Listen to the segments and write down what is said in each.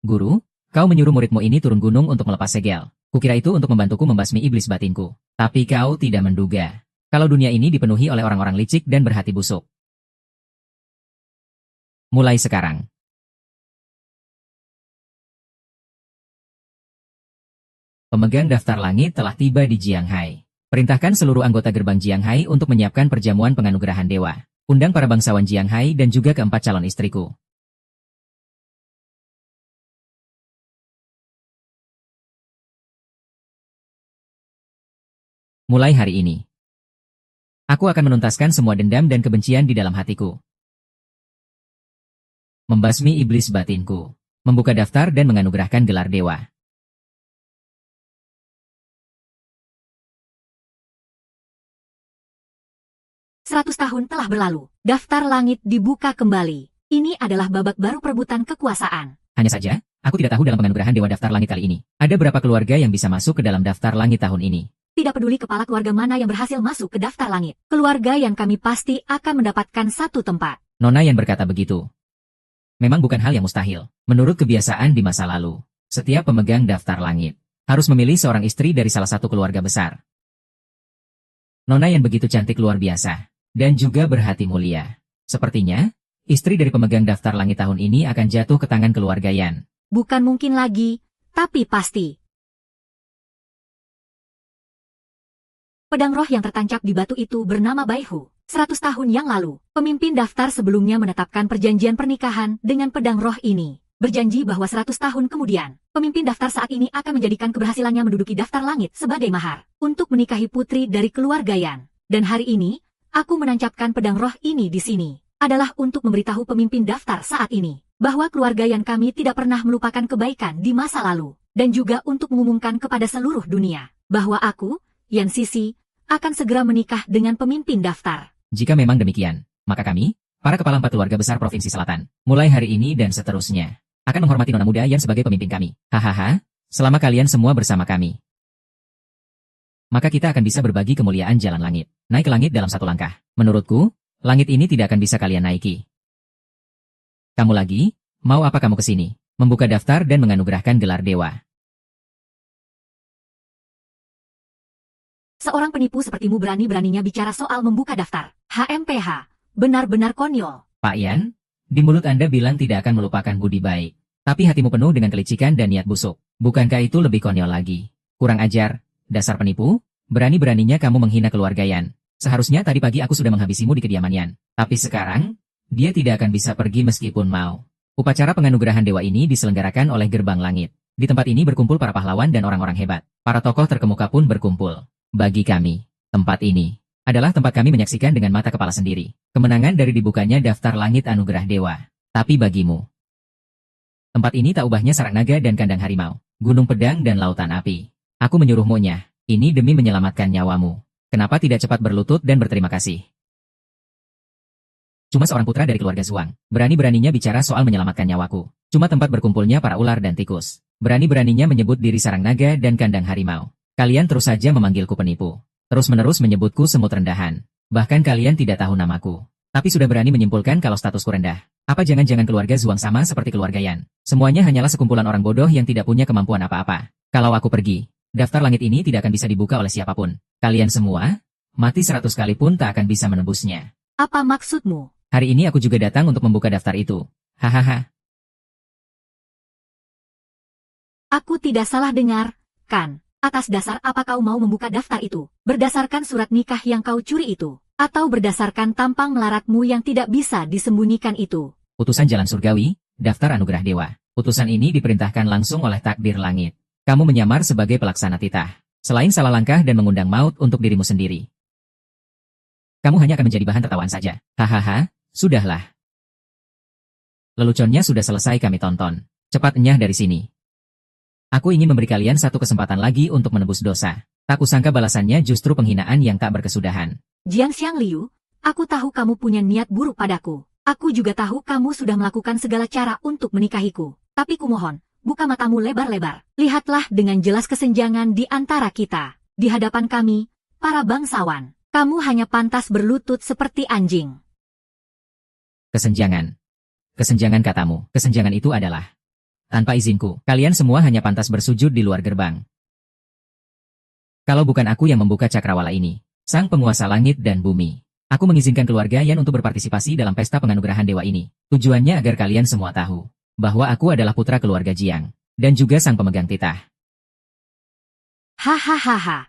Guru, kau menyuruh muridmu ini turun gunung untuk melepas segel. Kukira itu untuk membantuku membasmi iblis batinku. Tapi kau tidak menduga kalau dunia ini dipenuhi oleh orang-orang licik dan berhati busuk. Mulai sekarang. Pemegang daftar langit telah tiba di Jianghai. Perintahkan seluruh anggota gerbang Jianghai untuk menyiapkan perjamuan penganugerahan dewa. Undang para bangsawan Jianghai dan juga keempat calon istriku. Mulai hari ini, aku akan menuntaskan semua dendam dan kebencian di dalam hatiku. Membasmi iblis batinku. Membuka daftar dan menganugerahkan gelar dewa. Seratus tahun telah berlalu. Daftar langit dibuka kembali. Ini adalah babak baru perebutan kekuasaan. Hanya saja, aku tidak tahu dalam penganugerahan dewa daftar langit kali ini, ada berapa keluarga yang bisa masuk ke dalam daftar langit tahun ini. Tidak peduli kepala keluarga mana yang berhasil masuk ke daftar langit. Keluarga yang kami pasti akan mendapatkan satu tempat. Nona yang berkata begitu. Memang bukan hal yang mustahil. Menurut kebiasaan di masa lalu, setiap pemegang daftar langit harus memilih seorang istri dari salah satu keluarga besar. Nona yang begitu cantik luar biasa, dan juga berhati mulia. Sepertinya, istri dari pemegang daftar langit tahun ini akan jatuh ke tangan keluarga Yan. Bukan mungkin lagi, tapi pasti. Pedang roh yang tertancap di batu itu bernama Baihu. 100 tahun yang lalu, pemimpin daftar sebelumnya menetapkan perjanjian pernikahan dengan pedang roh ini. Berjanji bahwa 100 tahun kemudian, pemimpin daftar saat ini akan menjadikan keberhasilannya menduduki daftar langit sebagai mahar untuk menikahi putri dari keluarga Yan. Dan hari ini, aku menancapkan pedang roh ini di sini adalah untuk memberitahu pemimpin daftar saat ini bahwa keluarga Yan kami tidak pernah melupakan kebaikan di masa lalu, dan juga untuk mengumumkan kepada seluruh dunia bahwa aku, Yan Sisi, akan segera menikah dengan pemimpin daftar. Jika memang demikian, maka kami, para kepala 4 keluarga besar Provinsi Selatan, mulai hari ini dan seterusnya, akan menghormati Nona Muda Yan sebagai pemimpin kami. Hahaha, selama kalian semua bersama kami, maka kita akan bisa berbagi kemuliaan jalan langit, naik ke langit dalam satu langkah. Menurutku, langit ini tidak akan bisa kalian naiki. Kamu lagi, mau apa kamu kesini? Membuka daftar dan menganugerahkan gelar dewa. Seorang penipu sepertimu berani-beraninya bicara soal membuka daftar. HMPH, benar-benar konyol. Pak Yan, di mulut Anda bilang tidak akan melupakan budi baik, tapi hatimu penuh dengan kelicikan dan niat busuk. Bukankah itu lebih konyol lagi? Kurang ajar, dasar penipu, berani-beraninya kamu menghina keluarga Yan. Seharusnya tadi pagi aku sudah menghabisimu di kediaman Yan. Tapi sekarang, dia tidak akan bisa pergi meskipun mau. Upacara penganugerahan dewa ini diselenggarakan oleh Gerbang Langit. Di tempat ini berkumpul para pahlawan dan orang-orang hebat. Para tokoh terkemuka pun berkumpul. Bagi kami, tempat ini adalah tempat kami menyaksikan dengan mata kepala sendiri kemenangan dari dibukanya daftar langit anugerah dewa. Tapi bagimu, tempat ini tak ubahnya sarang naga dan kandang harimau, gunung pedang dan lautan api. Aku menyuruhmu Nyah, ini demi menyelamatkan nyawamu. Kenapa tidak cepat berlutut dan berterima kasih? Cuma seorang putra dari keluarga Zuang, berani-beraninya bicara soal menyelamatkan nyawaku. Cuma tempat berkumpulnya para ular dan tikus, berani-beraninya menyebut diri sarang naga dan kandang harimau. Kalian terus saja memanggilku penipu. Terus-menerus menyebutku semut rendahan. Bahkan kalian tidak tahu namaku. Tapi sudah berani menyimpulkan kalau statusku rendah. Apa jangan-jangan keluarga Zuang sama seperti keluarga Yan? Semuanya hanyalah sekumpulan orang bodoh yang tidak punya kemampuan apa-apa. Kalau aku pergi, daftar langit ini tidak akan bisa dibuka oleh siapapun. Kalian semua, mati 100 kali pun tak akan bisa menembusnya. Apa maksudmu? Hari ini aku juga datang untuk membuka daftar itu. Hahaha. Aku tidak salah dengar, kan? Atas dasar apa kau mau membuka daftar itu? Berdasarkan surat nikah yang kau curi itu? Atau berdasarkan tampang melaratmu yang tidak bisa disembunyikan itu? Utusan jalan surgawi, daftar anugerah dewa. Utusan ini diperintahkan langsung oleh takdir langit. Kamu menyamar sebagai pelaksana titah. Selain salah langkah dan mengundang maut untuk dirimu sendiri, kamu hanya akan menjadi bahan tertawaan saja. Hahaha, sudahlah. Leluconnya sudah selesai kami tonton. Cepat enyah dari sini. Aku ingin memberi kalian satu kesempatan lagi untuk menebus dosa. Tak kusangka balasannya justru penghinaan yang tak berkesudahan. Jiang Xiangliu, aku tahu kamu punya niat buruk padaku. Aku juga tahu kamu sudah melakukan segala cara untuk menikahiku. Tapi kumohon, buka matamu lebar-lebar. Lihatlah dengan jelas kesenjangan di antara kita. Di hadapan kami, para bangsawan, kamu hanya pantas berlutut seperti anjing. Kesenjangan. Kesenjangan katamu. Kesenjangan itu adalah Tanpa izinku, kalian semua hanya pantas bersujud di luar gerbang. Kalau bukan aku yang membuka cakrawala ini, sang penguasa langit dan bumi, aku mengizinkan keluarga Yan untuk berpartisipasi dalam pesta penganugerahan dewa ini. Tujuannya agar kalian semua tahu bahwa aku adalah putra keluarga Jiang, dan juga sang pemegang titah. Hahaha.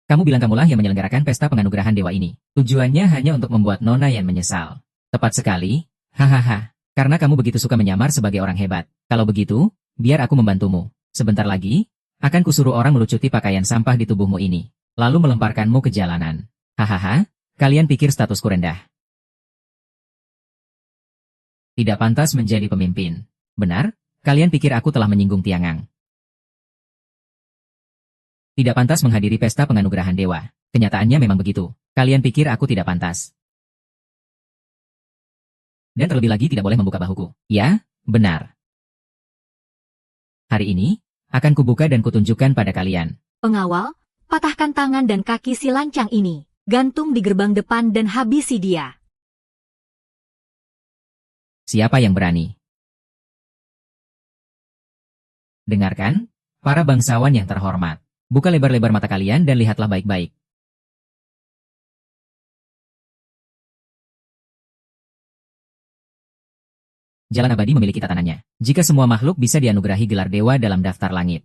Kamu bilang kamulah yang menyelenggarakan pesta penganugerahan dewa ini. Tujuannya hanya untuk membuat Nona Yan menyesal. Tepat sekali, hahaha. Karena kamu begitu suka menyamar sebagai orang hebat. Kalau begitu, biar aku membantumu. Sebentar lagi, akan kusuruh orang melucuti pakaian sampah di tubuhmu ini, lalu melemparkanmu ke jalanan. Hahaha, kalian pikir statusku rendah? Tidak pantas menjadi pemimpin. Benar? Kalian pikir aku telah menyinggung Tiangang? Tidak pantas menghadiri pesta penganugerahan dewa. Kenyataannya memang begitu. Kalian pikir aku tidak pantas? Dan terlebih lagi tidak boleh membuka bahuku. Ya, benar. Hari ini, akan kubuka dan kutunjukkan pada kalian. Pengawal, patahkan tangan dan kaki si lancang ini. Gantung di gerbang depan dan habisi dia. Siapa yang berani? Dengarkan, para bangsawan yang terhormat. Buka lebar-lebar mata kalian dan lihatlah baik-baik. Jalan abadi memiliki tatanannya. Jika semua makhluk bisa dianugerahi gelar dewa dalam daftar langit.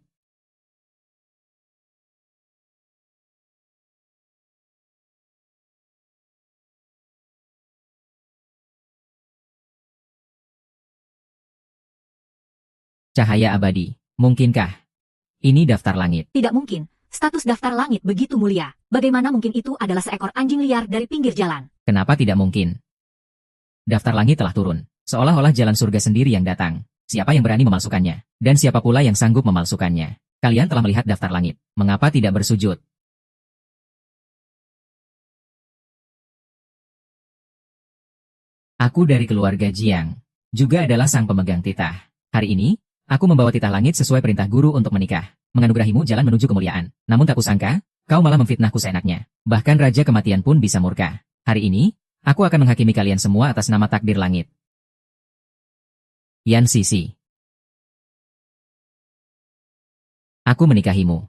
Cahaya abadi. Mungkinkah? Ini daftar langit. Tidak mungkin. Status daftar langit begitu mulia. Bagaimana mungkin itu adalah seekor anjing liar dari pinggir jalan? Kenapa tidak mungkin? Daftar langit telah turun. Seolah-olah jalan surga sendiri yang datang. Siapa yang berani memalsukannya? Dan siapa pula yang sanggup memalsukannya? Kalian telah melihat daftar langit. Mengapa tidak bersujud? Aku dari keluarga Jiang. Juga adalah sang pemegang titah. Hari ini, aku membawa titah langit sesuai perintah guru untuk menikah. Menganugerahimu jalan menuju kemuliaan. Namun tak kusangka, kau malah memfitnahku seenaknya. Bahkan Raja Kematian pun bisa murka. Hari ini, aku akan menghakimi kalian semua atas nama takdir langit. Yan Sisi. Aku menikahimu.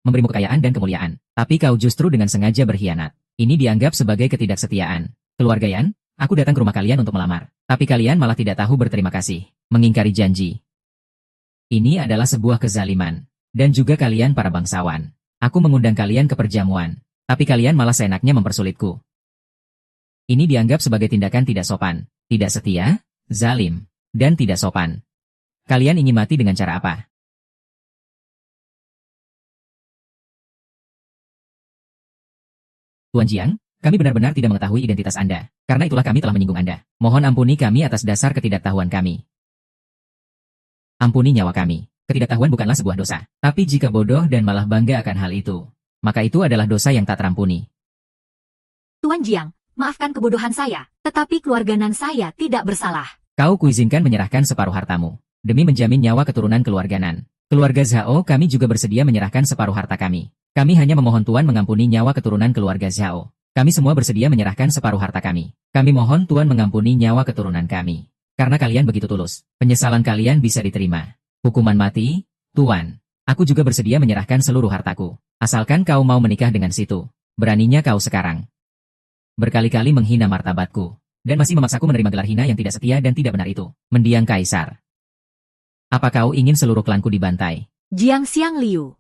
Memberimu kekayaan dan kemuliaan. Tapi kau justru dengan sengaja berkhianat. Ini dianggap sebagai ketidaksetiaan. Keluarga Yan, aku datang ke rumah kalian untuk melamar. Tapi kalian malah tidak tahu berterima kasih. Mengingkari janji. Ini adalah sebuah kezaliman. Dan juga kalian para bangsawan. Aku mengundang kalian ke perjamuan. Tapi kalian malah seenaknya mempersulitku. Ini dianggap sebagai tindakan tidak sopan, tidak setia, zalim, dan tidak sopan. Kalian ingin mati dengan cara apa? Tuan Jiang, kami benar-benar tidak mengetahui identitas Anda. Karena itulah kami telah menyinggung Anda. Mohon ampuni kami atas dasar ketidaktahuan kami. Ampuni nyawa kami. Ketidaktahuan bukanlah sebuah dosa. Tapi jika bodoh dan malah bangga akan hal itu, maka itu adalah dosa yang tak terampuni. Tuan Jiang, maafkan kebodohan saya, tetapi keluarga Nan saya tidak bersalah. Kau kuizinkan menyerahkan separuh hartamu. Demi menjamin nyawa keturunan keluarga Nan. Keluarga Zhao kami juga bersedia menyerahkan separuh harta kami. Kami hanya memohon Tuan mengampuni nyawa keturunan keluarga Zhao. Kami semua bersedia menyerahkan separuh harta kami. Kami mohon Tuan mengampuni nyawa keturunan kami. Karena kalian begitu tulus, penyesalan kalian bisa diterima. Hukuman mati, Tuan. Aku juga bersedia menyerahkan seluruh hartaku. Asalkan kau mau menikah dengan situ. Beraninya kau sekarang. Berkali-kali menghina martabatku. Dan masih memaksaku menerima gelar hina yang tidak setia dan tidak benar itu. Mendiang kaisar. Apa kau ingin seluruh klanku dibantai? Jiang Xiang Liu.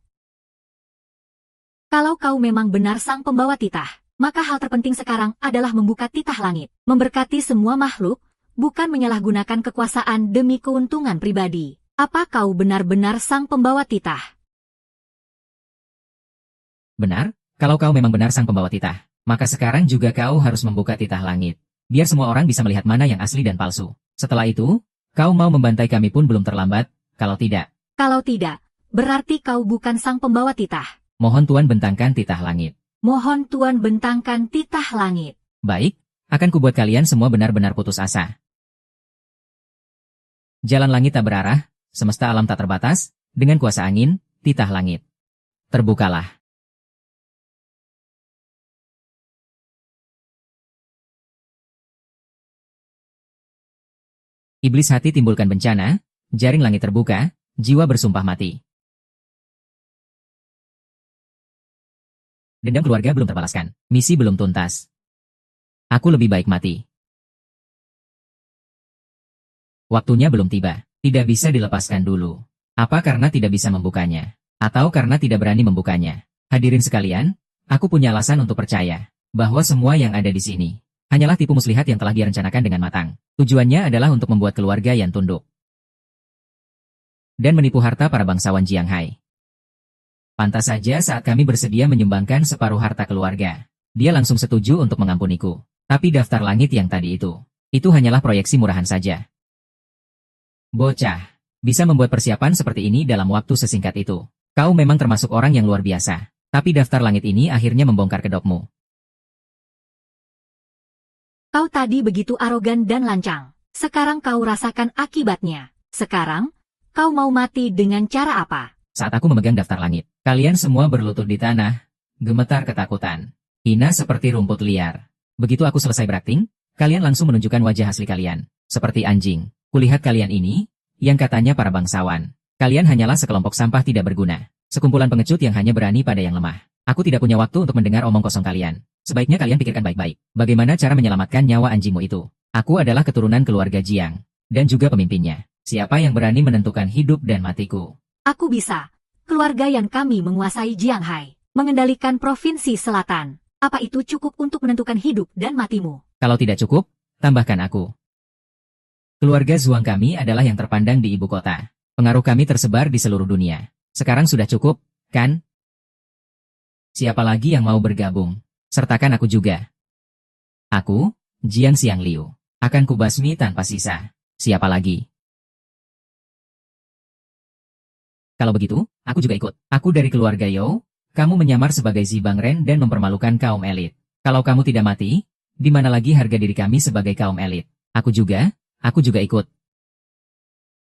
Kalau kau memang benar sang pembawa titah, maka hal terpenting sekarang adalah membuka titah langit. Memberkati semua makhluk, bukan menyalahgunakan kekuasaan demi keuntungan pribadi. Apa kau benar-benar sang pembawa titah? Benar, kalau kau memang benar sang pembawa titah, maka sekarang juga kau harus membuka titah langit. Biar semua orang bisa melihat mana yang asli dan palsu. Setelah itu, kau mau membantai kami pun belum terlambat, kalau tidak. Kalau tidak, berarti kau bukan sang pembawa titah. Mohon Tuan bentangkan titah langit. Mohon Tuan bentangkan titah langit. Baik, akan kubuat kalian semua benar-benar putus asa. Jalan langit tak berarah, semesta alam tak terbatas, dengan kuasa angin, titah langit. Terbukalah. Iblis hati timbulkan bencana, jaring langit terbuka, jiwa bersumpah mati. Dendam keluarga belum terbalaskan, misi belum tuntas. Aku lebih baik mati. Waktunya belum tiba, tidak bisa dilepaskan dulu. Apa karena tidak bisa membukanya? Atau karena tidak berani membukanya? Hadirin sekalian, aku punya alasan untuk percaya bahwa semua yang ada di sini hanyalah tipu muslihat yang telah dia rencanakan dengan matang. Tujuannya adalah untuk membuat keluarga yang tunduk dan menipu harta para bangsawan Jianghai. Pantas saja saat kami bersedia menyumbangkan separuh harta keluarga, dia langsung setuju untuk mengampuniku. Tapi daftar langit yang tadi itu hanyalah proyeksi murahan saja. Bocah, bisa membuat persiapan seperti ini dalam waktu sesingkat itu. Kau memang termasuk orang yang luar biasa. Tapi daftar langit ini akhirnya membongkar kedokmu. Kau tadi begitu arogan dan lancang. Sekarang kau rasakan akibatnya. Sekarang, kau mau mati dengan cara apa? Saat aku memegang daftar langit, kalian semua berlutut di tanah, gemetar ketakutan, hina seperti rumput liar. Begitu aku selesai berakting, kalian langsung menunjukkan wajah asli kalian. Seperti anjing. Kulihat kalian ini, yang katanya para bangsawan. Kalian hanyalah sekelompok sampah tidak berguna. Sekumpulan pengecut yang hanya berani pada yang lemah. Aku tidak punya waktu untuk mendengar omong kosong kalian. Sebaiknya kalian pikirkan baik-baik. Bagaimana cara menyelamatkan nyawa anjingmu itu? Aku adalah keturunan keluarga Jiang. Dan juga pemimpinnya. Siapa yang berani menentukan hidup dan matiku? Aku bisa. Keluarga yang kami menguasai Jianghai. Mengendalikan provinsi selatan. Apa itu cukup untuk menentukan hidup dan matimu? Kalau tidak cukup, tambahkan aku. Keluarga Zhuang kami adalah yang terpandang di ibu kota. Pengaruh kami tersebar di seluruh dunia. Sekarang sudah cukup, kan? Siapa lagi yang mau bergabung? Sertakan aku juga. Aku, Jiang Xiangliu, akan kubasmi tanpa sisa. Siapa lagi? Kalau begitu, aku juga ikut. Aku dari keluarga You. Kamu menyamar sebagai Zibang Ren dan mempermalukan kaum elit. Kalau kamu tidak mati, di mana lagi harga diri kami sebagai kaum elit? Aku juga ikut.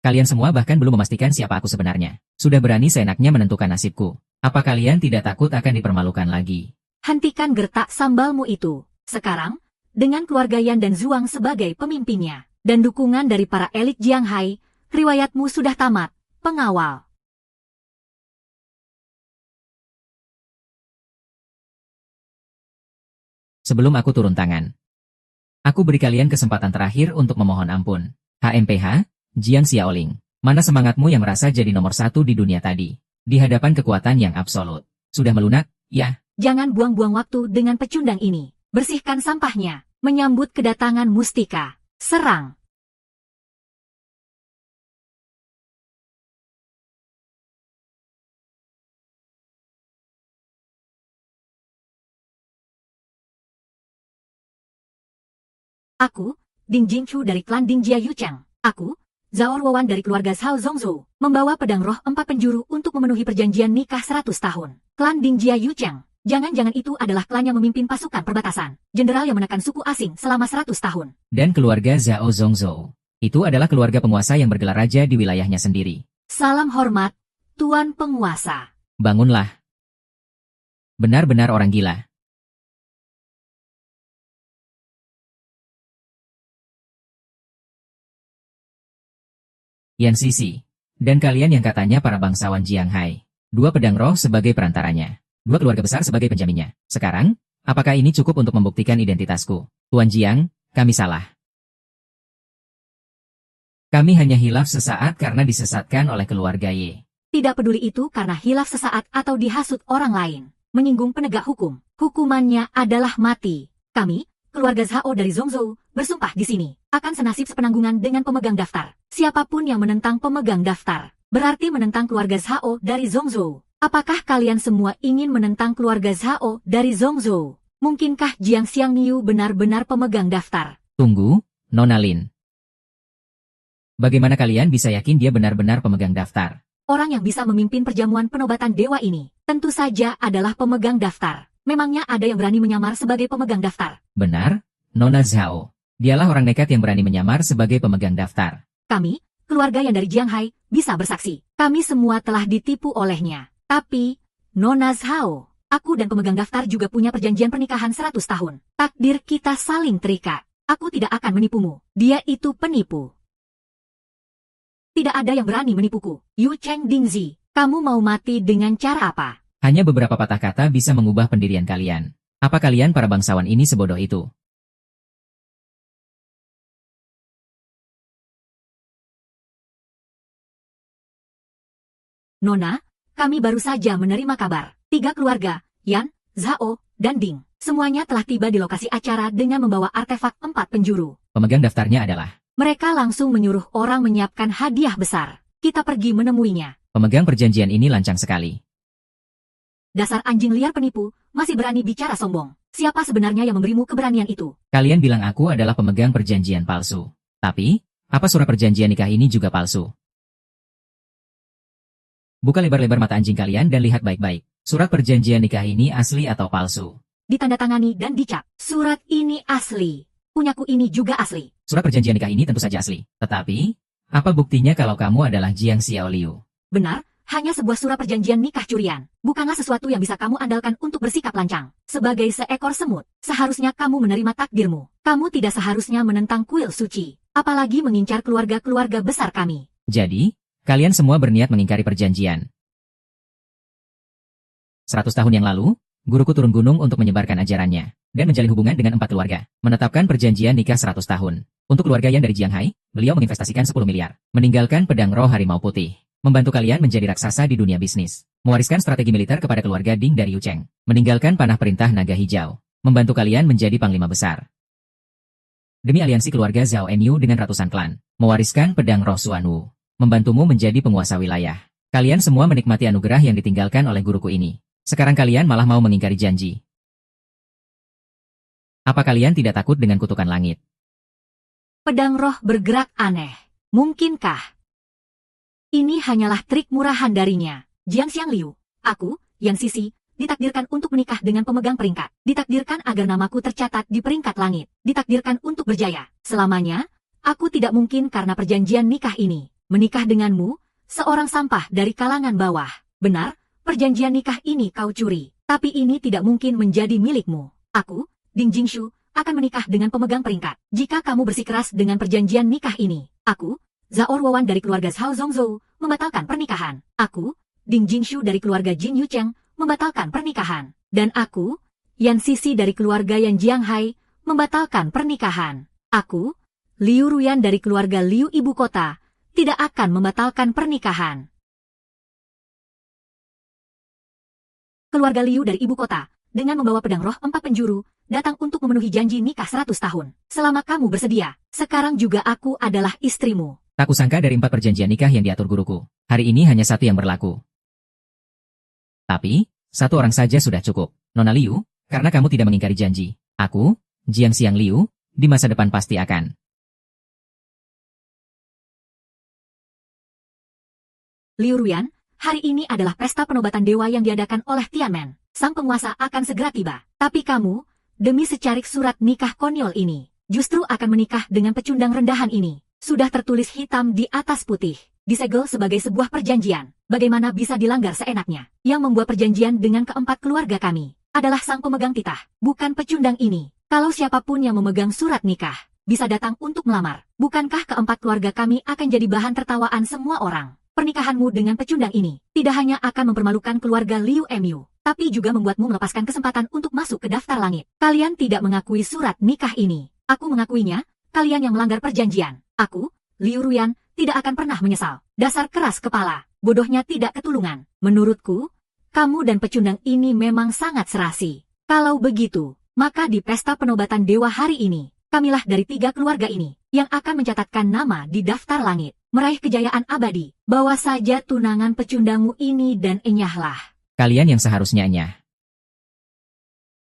Kalian semua bahkan belum memastikan siapa aku sebenarnya. Sudah berani seenaknya menentukan nasibku. Apa kalian tidak takut akan dipermalukan lagi? Hentikan gertak sambalmu itu. Sekarang, dengan keluarga Yan dan Zhuang sebagai pemimpinnya, dan dukungan dari para elit Jianghai, riwayatmu sudah tamat, pengawal. Sebelum aku turun tangan, aku beri kalian kesempatan terakhir untuk memohon ampun. HMPH, Jiang Xiaoling, mana semangatmu yang merasa jadi nomor satu di dunia tadi? Di hadapan kekuatan yang absolut. Sudah melunak, ya? Jangan buang-buang waktu dengan pecundang ini. Bersihkan sampahnya. Menyambut kedatangan Mustika. Serang. Aku, Ding Jingchu dari klan Ding Jia Yucheng. Aku, Zhao Ruowan dari keluarga Zhao Zhongzhou, membawa pedang roh 4 penjuru untuk memenuhi perjanjian nikah 100 tahun. Klan Ding Jia Yucheng. Jangan-jangan itu adalah klan yang memimpin pasukan perbatasan. Jenderal yang menekan suku asing selama 100 tahun. Dan keluarga Zhao Zhongzhou. Itu adalah keluarga penguasa yang bergelar raja di wilayahnya sendiri. Salam hormat, Tuan Penguasa. Bangunlah. Benar-benar orang gila. Yan Sisi. Dan kalian yang katanya para bangsawan Jianghai. 2 pedang roh sebagai perantaranya. 2 keluarga besar sebagai penjaminnya. Sekarang, apakah ini cukup untuk membuktikan identitasku? Tuan Jiang, kami salah. Kami hanya hilaf sesaat karena disesatkan oleh keluarga Ye. Tidak peduli itu karena hilaf sesaat atau dihasut orang lain. Menyinggung penegak hukum. Hukumannya adalah mati. Kami, keluarga Zhao dari Zhongzhou, bersumpah di sini. Akan senasib sepenanggungan dengan pemegang daftar. Siapapun yang menentang pemegang daftar, berarti menentang keluarga Zhao dari Zhongzhou. Apakah kalian semua ingin menentang keluarga Zhao dari Zhongzhou? Mungkinkah Jiang Xiangliu benar-benar pemegang daftar? Tunggu, Nona Lin. Bagaimana kalian bisa yakin dia benar-benar pemegang daftar? Orang yang bisa memimpin perjamuan penobatan dewa ini, tentu saja adalah pemegang daftar. Memangnya ada yang berani menyamar sebagai pemegang daftar? Benar, Nona Zhao. Dialah orang nekat yang berani menyamar sebagai pemegang daftar. Kami, keluarga yang dari Jianghai, bisa bersaksi. Kami semua telah ditipu olehnya. Tapi, Nona Zhao, aku dan pemegang daftar juga punya perjanjian pernikahan 100 tahun. Takdir kita saling terikat. Aku tidak akan menipumu. Dia itu penipu. Tidak ada yang berani menipuku. Yu Cheng Dingzi, kamu mau mati dengan cara apa? Hanya beberapa patah kata bisa mengubah pendirian kalian. Apa kalian para bangsawan ini sebodoh itu? Nona, kami baru saja menerima kabar. 3 keluarga, Yan, Zhao, dan Ding, semuanya telah tiba di lokasi acara dengan membawa artefak 4 penjuru. Pemegang daftarnya adalah Mereka langsung menyuruh orang menyiapkan hadiah besar. Kita pergi menemuinya. pemegang perjanjian ini lancang sekali. Dasar anjing liar penipu, masih berani bicara sombong. Siapa sebenarnya yang memberimu keberanian itu? Kalian bilang aku adalah pemegang perjanjian palsu. Tapi, apa surat perjanjian nikah ini juga palsu? Buka lebar-lebar mata anjing kalian dan lihat baik-baik. Surat perjanjian nikah ini asli atau palsu? Ditandatangani dan dicap. Surat ini asli. Punyaku ini juga asli. Surat perjanjian nikah ini tentu saja asli. Tetapi, apa buktinya kalau kamu adalah Jiang Xiaoliu? Benar, hanya sebuah surat perjanjian nikah curian. Bukanlah sesuatu yang bisa kamu andalkan untuk bersikap lancang. Sebagai seekor semut, seharusnya kamu menerima takdirmu. Kamu tidak seharusnya menentang kuil suci. Apalagi mengincar keluarga-keluarga besar kami. Jadi, kalian semua berniat mengingkari perjanjian. 100 tahun yang lalu, guruku turun gunung untuk menyebarkan ajarannya, dan menjalin hubungan dengan 4 keluarga, menetapkan perjanjian nikah 100 tahun. Untuk keluarga yang dari Jianghai, beliau menginvestasikan 10 miliar, meninggalkan pedang roh harimau putih, membantu kalian menjadi raksasa di dunia bisnis, mewariskan strategi militer kepada keluarga Ding dari Yu Cheng, meninggalkan panah perintah naga hijau, membantu kalian menjadi panglima besar. Demi aliansi keluarga Zhao Enyu dengan ratusan klan, mewariskan pedang roh Xuanwu, membantumu menjadi penguasa wilayah. Kalian semua menikmati anugerah yang ditinggalkan oleh guruku ini. Sekarang kalian malah mau mengingkari janji. Apa kalian tidak takut dengan kutukan langit? Pedang roh bergerak aneh. Mungkinkah? Ini hanyalah trik murahan darinya. Jiang Xiangliu, aku, Yan Sisi, ditakdirkan untuk menikah dengan pemegang peringkat. Ditakdirkan agar namaku tercatat di peringkat langit. Ditakdirkan untuk berjaya. Selamanya, aku tidak mungkin karena perjanjian nikah ini. Menikah denganmu, seorang sampah dari kalangan bawah. Benar, perjanjian nikah ini kau curi. Tapi ini tidak mungkin menjadi milikmu. Aku, Ding Jingshu, akan menikah dengan pemegang peringkat. Jika kamu bersikeras dengan perjanjian nikah ini, aku, Zhao Ruowan dari keluarga Zhao Zongzhou, membatalkan pernikahan. Aku, Ding Jingshu dari keluarga Jin Yucheng, membatalkan pernikahan. Dan aku, Yan Sisi dari keluarga Yan Jianghai, membatalkan pernikahan. Aku, Liu Ruyan dari keluarga Liu Ibu Kota, tidak akan membatalkan pernikahan. Keluarga Liu dari Ibu Kota, dengan membawa pedang roh 4 penjuru, datang untuk memenuhi janji nikah 100 tahun. Selama kamu bersedia, sekarang juga aku adalah istrimu. Tak kusangka dari 4 perjanjian nikah yang diatur guruku, hari ini hanya 1 yang berlaku. Tapi, 1 orang saja sudah cukup. Nona Liu, karena kamu tidak mengingkari janji, aku, Jiang Xiangliu, di masa depan pasti akan. Liu Ruyan, hari ini adalah pesta penobatan dewa yang diadakan oleh Tianmen. Sang penguasa akan segera tiba. Tapi kamu, demi secarik surat nikah konyol ini, justru akan menikah dengan pecundang rendahan ini. Sudah tertulis hitam di atas putih. Disegel sebagai sebuah perjanjian. Bagaimana bisa dilanggar seenaknya? Yang membuat perjanjian dengan keempat keluarga kami adalah sang pemegang titah, bukan pecundang ini. Kalau siapapun yang memegang surat nikah, bisa datang untuk melamar. Bukankah keempat keluarga kami akan jadi bahan tertawaan semua orang? Pernikahanmu dengan pecundang ini tidak hanya akan mempermalukan keluarga Liu Mu, tapi juga membuatmu melepaskan kesempatan untuk masuk ke daftar langit. Kalian tidak mengakui surat nikah ini. Aku mengakuinya, kalian yang melanggar perjanjian. Aku, Liu Ruyan, tidak akan pernah menyesal. Dasar keras kepala, bodohnya tidak ketulungan. Menurutku, kamu dan pecundang ini memang sangat serasi. Kalau begitu, maka di pesta penobatan dewa hari ini, kamilah dari 3 keluarga ini yang akan mencatatkan nama di daftar langit, meraih kejayaan abadi. Bawa saja tunangan pecundangmu ini dan enyahlah. Kalian yang seharusnya enyah.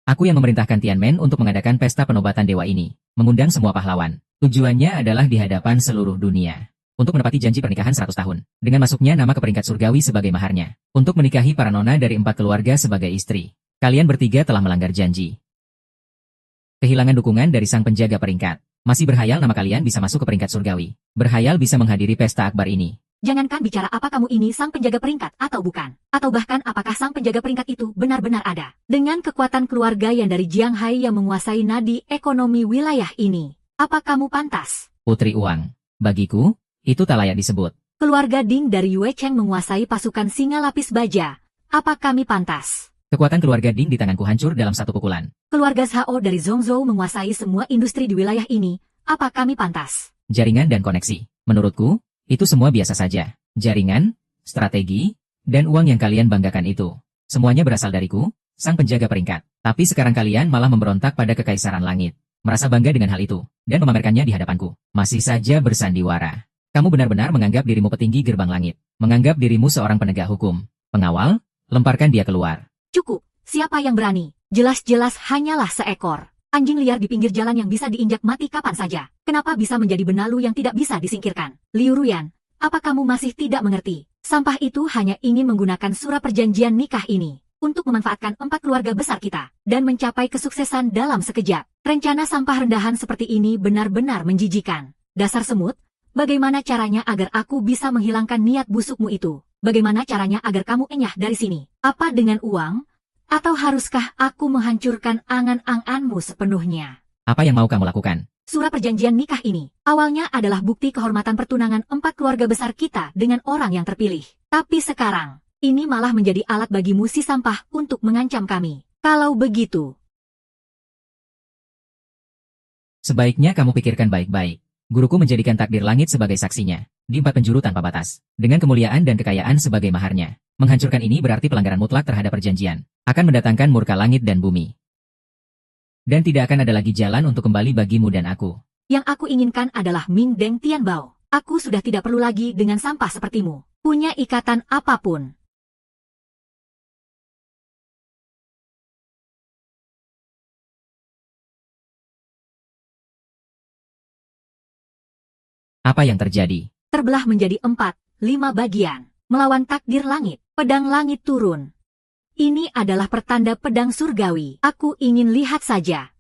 Aku yang memerintahkan Tianmen untuk mengadakan pesta penobatan dewa ini, mengundang semua pahlawan. Tujuannya adalah di hadapan seluruh dunia. Untuk menepati janji pernikahan 100 tahun, dengan masuknya nama ke peringkat surgawi sebagai maharnya. Untuk menikahi para nona dari 4 keluarga sebagai istri. Kalian bertiga telah melanggar janji. Kehilangan dukungan dari sang penjaga peringkat. Masih berhayal nama kalian bisa masuk ke peringkat surgawi. Berhayal bisa menghadiri pesta akbar ini. Jangankan bicara apa kamu ini sang penjaga peringkat atau bukan. Atau bahkan apakah sang penjaga peringkat itu benar-benar ada. Dengan kekuatan keluarga yang dari Jianghai yang menguasai nadi ekonomi wilayah ini. Apa kamu pantas? Putri uang. Bagiku, itu tak layak disebut. Keluarga Ding dari Yue Cheng menguasai pasukan singa lapis baja. Apa kami pantas? Kekuatan keluarga Ding di tanganku hancur dalam satu pukulan. Keluarga Zhao dari Zhongzhou menguasai semua industri di wilayah ini. Apa kami pantas? Jaringan dan koneksi. Menurutku, itu semua biasa saja. Jaringan, strategi, dan uang yang kalian banggakan itu. Semuanya berasal dariku, sang penjaga peringkat. Tapi sekarang kalian malah memberontak pada kekaisaran langit. Merasa bangga dengan hal itu, dan memamerkannya di hadapanku. Masih saja bersandiwara. Kamu benar-benar menganggap dirimu petinggi gerbang langit. Menganggap dirimu seorang penegak hukum. Pengawal, lemparkan dia keluar. Cukup, siapa yang berani? Jelas-jelas hanyalah seekor anjing liar di pinggir jalan yang bisa diinjak mati kapan saja. Kenapa bisa menjadi benalu yang tidak bisa disingkirkan? Liu Ruyan, apa kamu masih tidak mengerti? Sampah itu hanya ingin menggunakan surat perjanjian nikah ini untuk memanfaatkan 4 keluarga besar kita dan mencapai kesuksesan dalam sekejap. Rencana sampah rendahan seperti ini benar-benar menjijikan. Dasar semut, bagaimana caranya agar aku bisa menghilangkan niat busukmu itu? Bagaimana caranya agar kamu enyah dari sini? Apa dengan uang? Atau haruskah aku menghancurkan angan-anganmu sepenuhnya? Apa yang mau kamu lakukan? Surat perjanjian nikah ini awalnya adalah bukti kehormatan pertunangan 4 keluarga besar kita dengan orang yang terpilih. Tapi sekarang, ini malah menjadi alat bagimu si sampah untuk mengancam kami. Kalau begitu, Sebaiknya kamu pikirkan baik-baik. Guruku menjadikan takdir langit sebagai saksinya, di 4 penjuru tanpa batas, dengan kemuliaan dan kekayaan sebagai maharnya. Menghancurkan ini berarti pelanggaran mutlak terhadap perjanjian, akan mendatangkan murka langit dan bumi. Dan tidak akan ada lagi jalan untuk kembali bagimu dan aku. yang aku inginkan adalah Ming Deng Tianbao. Aku sudah tidak perlu lagi dengan sampah sepertimu. Punya ikatan apapun. Apa yang terjadi? Terbelah menjadi 4-5 bagian. Melawan takdir langit, pedang langit turun. Ini adalah pertanda pedang surgawi. Aku ingin lihat saja.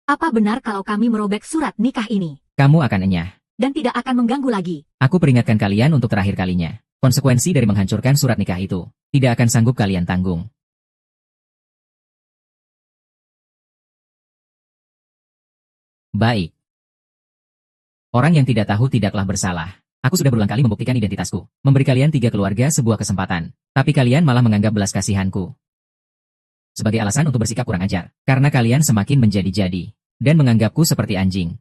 Apa benar kalau kami merobek surat nikah ini? Kamu akan enyah. Dan tidak akan mengganggu lagi. Aku peringatkan kalian untuk terakhir kalinya. Konsekuensi dari menghancurkan surat nikah itu, tidak akan sanggup kalian tanggung. Baik. Orang yang tidak tahu tidaklah bersalah. Aku sudah berulang kali membuktikan identitasku, memberi kalian 3 keluarga sebuah kesempatan. Tapi kalian malah menganggap belas kasihanku sebagai alasan untuk bersikap kurang ajar, karena kalian semakin menjadi-jadi, dan menganggapku seperti anjing.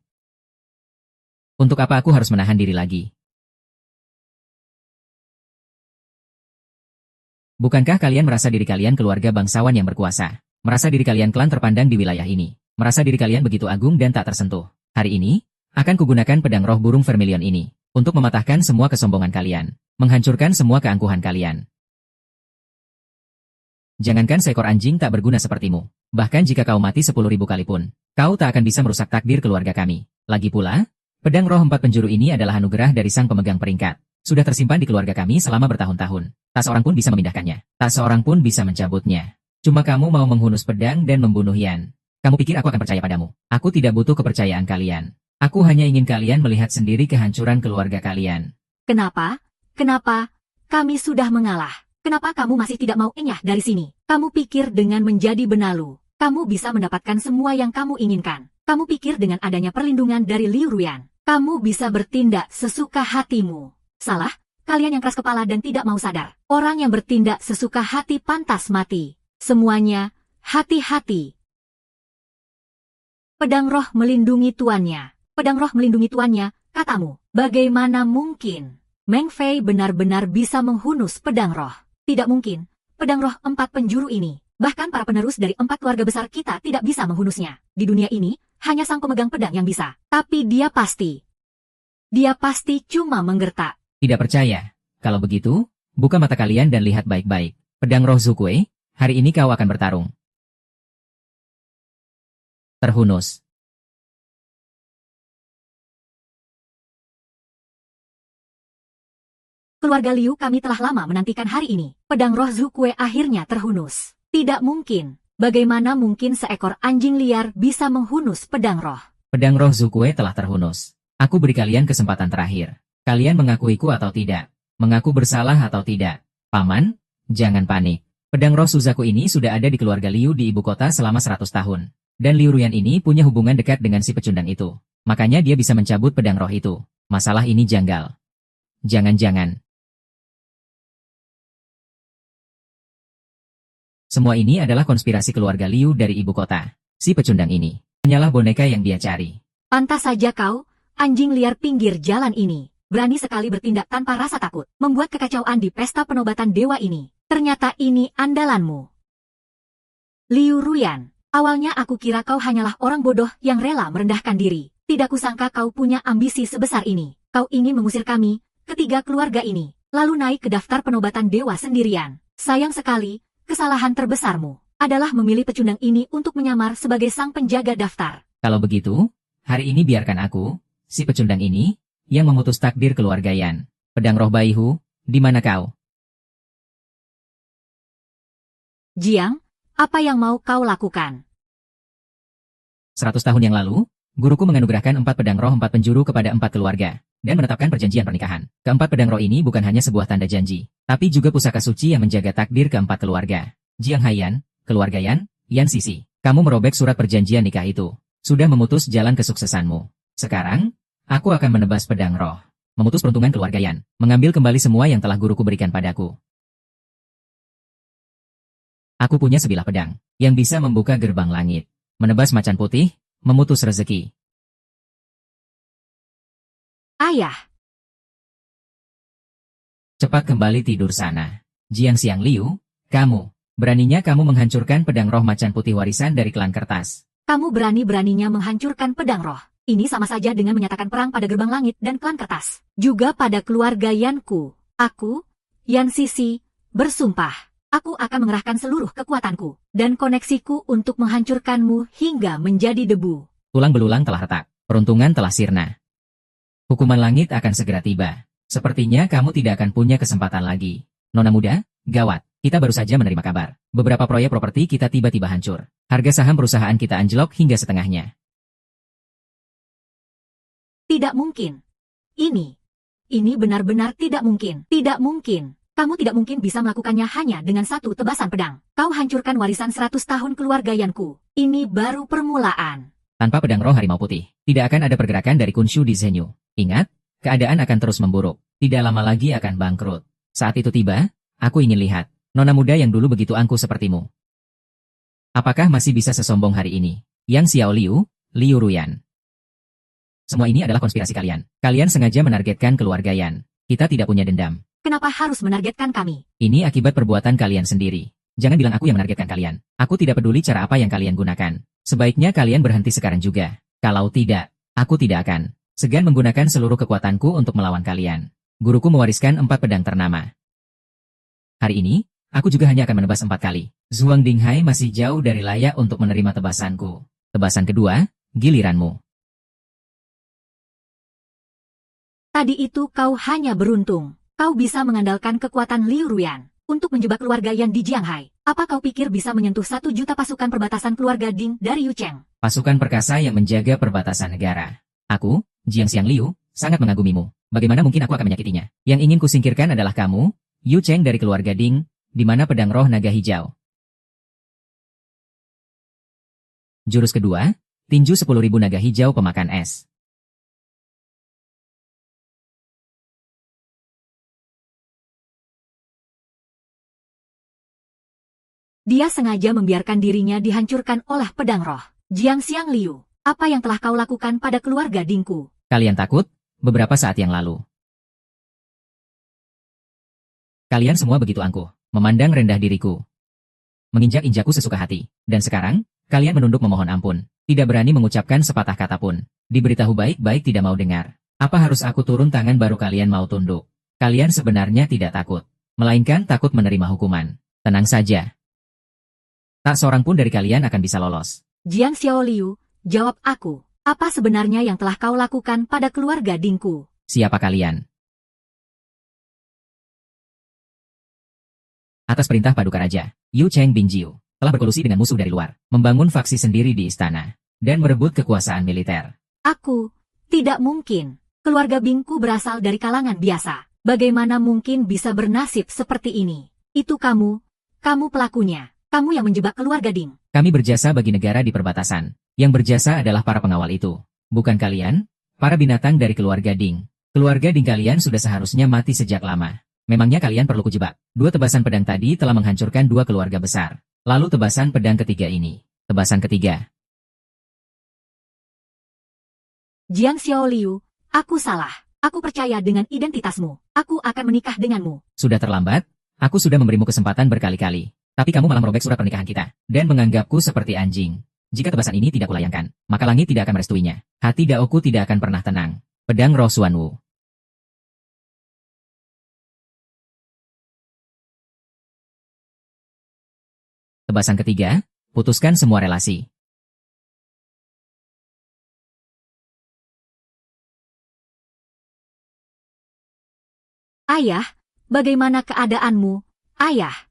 Untuk apa aku harus menahan diri lagi? Bukankah kalian merasa diri kalian keluarga bangsawan yang berkuasa? Merasa diri kalian klan terpandang di wilayah ini? Merasa diri kalian begitu agung dan tak tersentuh? Hari ini, akan kugunakan pedang roh burung vermilion ini untuk mematahkan semua kesombongan kalian, menghancurkan semua keangkuhan kalian. Jangankan seekor anjing tak berguna sepertimu, bahkan jika kau mati 10.000 kali pun, kau tak akan bisa merusak takdir keluarga kami. Lagi pula, pedang roh 4 penjuru ini adalah anugerah dari sang pemegang peringkat. Sudah tersimpan di keluarga kami selama bertahun-tahun. Tak seorang pun bisa memindahkannya. Tak seorang pun bisa mencabutnya. Cuma kamu mau menghunus pedang dan membunuh Yan. Kamu pikir aku akan percaya padamu? Aku tidak butuh kepercayaan kalian. Aku hanya ingin kalian melihat sendiri kehancuran keluarga kalian. Kenapa? Kenapa? Kami sudah mengalah. Kenapa kamu masih tidak mau enyah dari sini? Kamu pikir dengan menjadi benalu, kamu bisa mendapatkan semua yang kamu inginkan. Kamu pikir dengan adanya perlindungan dari Liu Ruyan, kamu bisa bertindak sesuka hatimu. Salah, kalian yang keras kepala dan tidak mau sadar. Orang yang bertindak sesuka hati pantas mati. Semuanya, hati-hati. Pedang roh melindungi tuannya. Pedang roh melindungi tuannya, katamu. Bagaimana mungkin Meng Fei benar-benar bisa menghunus pedang roh? Tidak mungkin. Pedang roh 4 penjuru ini, bahkan para penerus dari 4 keluarga besar kita tidak bisa menghunusnya. Di dunia ini, hanya sang pemegang pedang yang bisa. Tapi dia pasti cuma menggertak. Tidak percaya? Kalau begitu, buka mata kalian dan lihat baik-baik. Pedang roh Zukue, hari ini kau akan bertarung. Terhunus. Keluarga Liu kami telah lama menantikan hari ini. Pedang roh Zukue akhirnya terhunus. Tidak mungkin. Bagaimana mungkin seekor anjing liar bisa menghunus pedang roh? Pedang roh Zukue telah terhunus. Aku beri kalian kesempatan terakhir. Kalian mengakuiku atau tidak? Mengaku bersalah atau tidak? Paman, jangan panik. Pedang roh Suzaku ini sudah ada di keluarga Liu di ibu kota selama 100 tahun. Dan Liu Ruyan ini punya hubungan dekat dengan si pecundang itu. Makanya dia bisa mencabut pedang roh itu. Masalah ini janggal. Jangan-jangan. Semua ini adalah konspirasi keluarga Liu dari ibu kota. Si pecundang ini hanyalah boneka yang dia cari. Pantas saja kau, anjing liar pinggir jalan ini, berani sekali bertindak tanpa rasa takut, membuat kekacauan di pesta penobatan dewa ini. Ternyata ini andalanmu. Liu Ruyan. Awalnya aku kira kau hanyalah orang bodoh yang rela merendahkan diri. Tidak kusangka kau punya ambisi sebesar ini. Kau ingin mengusir kami, ketiga keluarga ini, lalu naik ke daftar penobatan dewa sendirian. Sayang sekali, kesalahan terbesarmu adalah memilih pecundang ini untuk menyamar sebagai sang penjaga daftar. Kalau begitu, hari ini biarkan aku, si pecundang ini, yang memutus takdir keluarga Yan. Pedang roh Baihu, di mana kau? Jiang, apa yang mau kau lakukan? 100 tahun yang lalu, guruku menganugerahkan 4 pedang roh 4 penjuru kepada 4 keluarga, dan menetapkan perjanjian pernikahan. Keempat pedang roh ini bukan hanya sebuah tanda janji, tapi juga pusaka suci yang menjaga takdir keempat keluarga. Jiang Haiyan, keluarga Yan, Yan Sisi, kamu merobek surat perjanjian nikah itu. Sudah memutus jalan kesuksesanmu. Sekarang, aku akan menebas pedang roh, memutus peruntungan keluarga Yan, mengambil kembali semua yang telah guruku berikan padaku. Aku punya sebilah pedang, yang bisa membuka gerbang langit, menebas macan putih, memutus rezeki. Ayah. Cepat kembali tidur sana. Jiang Xiang Liu, kamu, beraninya kamu menghancurkan pedang roh macan putih warisan dari klan kertas. Kamu berani-beraninya menghancurkan pedang roh. Ini sama saja dengan menyatakan perang pada gerbang langit dan klan kertas. Juga pada keluarga Yanku. Aku, Yan Sisi, bersumpah. Aku akan mengerahkan seluruh kekuatanku dan koneksiku untuk menghancurkanmu hingga menjadi debu. Tulang belulang telah retak, peruntungan telah sirna. Hukuman langit akan segera tiba. Sepertinya kamu tidak akan punya kesempatan lagi. Nona muda, gawat, kita baru saja menerima kabar. Beberapa proyek properti kita tiba-tiba hancur. Harga saham perusahaan kita anjlok hingga setengahnya. Tidak mungkin. Ini benar-benar tidak mungkin. Tidak mungkin. Kamu tidak mungkin bisa melakukannya hanya dengan satu tebasan pedang. Kau hancurkan warisan 100 tahun keluarga Yanku. Ini baru permulaan. Tanpa pedang roh harimau putih, tidak akan ada pergerakan dari Kunshu di Zhenyu. Ingat, keadaan akan terus memburuk. Tidak lama lagi akan bangkrut. Saat itu tiba, aku ingin lihat, nona muda yang dulu begitu angkuh sepertimu. Apakah masih bisa sesombong hari ini? Yang Xiao Liu, Liu Ruyan. Semua ini adalah konspirasi kalian. Kalian sengaja menargetkan keluarga Yan. Kita tidak punya dendam. Kenapa harus menargetkan kami? Ini akibat perbuatan kalian sendiri. Jangan bilang aku yang menargetkan kalian. Aku tidak peduli cara apa yang kalian gunakan. Sebaiknya kalian berhenti sekarang juga. Kalau tidak, aku tidak akan segan menggunakan seluruh kekuatanku untuk melawan kalian. Guruku mewariskan 4 pedang ternama. Hari ini, aku juga hanya akan menebas 4 kali. Zhuang Dinghai masih jauh dari layak untuk menerima tebasanku. Tebasan kedua, giliranmu. Tadi itu kau hanya beruntung. Kau bisa mengandalkan kekuatan Liu Ruyan untuk menjebak keluarga Yan di Jianghai. Apa kau pikir bisa menyentuh 1 juta pasukan perbatasan keluarga Ding dari Yu Cheng? Pasukan perkasa yang menjaga perbatasan negara. Aku, Jiang Xiang Liu, sangat mengagumimu. Bagaimana mungkin aku akan menyakitinya? Yang ingin kusingkirkan adalah kamu, Yu Cheng dari keluarga Ding, di mana pedang roh naga hijau. Jurus kedua, tinju 10.000 naga hijau pemakan es. Dia sengaja membiarkan dirinya dihancurkan oleh pedang roh. Jiang Xiang Liu, apa yang telah kau lakukan pada keluarga Dingku? Kalian takut? Beberapa saat yang lalu. Kalian semua begitu angkuh, memandang rendah diriku. Menginjak-injakku sesuka hati. Dan sekarang, kalian menunduk memohon ampun. Tidak berani mengucapkan sepatah kata pun. Diberitahu baik-baik tidak mau dengar. Apa harus aku turun tangan baru kalian mau tunduk? Kalian sebenarnya tidak takut. Melainkan takut menerima hukuman. Tenang saja. Tak seorang pun dari kalian akan bisa lolos. Jiang Xiao Liu, jawab aku. Apa sebenarnya yang telah kau lakukan pada keluarga Dingku? Siapa kalian? Atas perintah Paduka Raja, Yu Cheng Bingjiu telah berkolusi dengan musuh dari luar, membangun faksi sendiri di istana, dan merebut kekuasaan militer. Aku, tidak mungkin. Keluarga Bingku berasal dari kalangan biasa. Bagaimana mungkin bisa bernasib seperti ini? Itu kamu pelakunya. Kamu yang menjebak keluarga Ding. Kami berjasa bagi negara di perbatasan. Yang berjasa adalah para pengawal itu. Bukan kalian, para binatang dari keluarga Ding. Keluarga Ding kalian sudah seharusnya mati sejak lama. Memangnya kalian perlu kujebak? 2 tebasan pedang tadi telah menghancurkan 2 keluarga besar. Lalu tebasan pedang ketiga ini. Tebasan ketiga. Jiang Xiaoliu, aku salah. Aku percaya dengan identitasmu. Aku akan menikah denganmu. Sudah terlambat? Aku sudah memberimu kesempatan berkali-kali. Tapi kamu malah merobek surat pernikahan kita. Dan menganggapku seperti anjing. Jika tebasan ini tidak kulayangkan, maka langit tidak akan merestuinya. Hati Daoku tidak akan pernah tenang. Pedang Roh Xuanwu. Tebasan ketiga, putuskan semua relasi. Ayah, bagaimana keadaanmu, Ayah?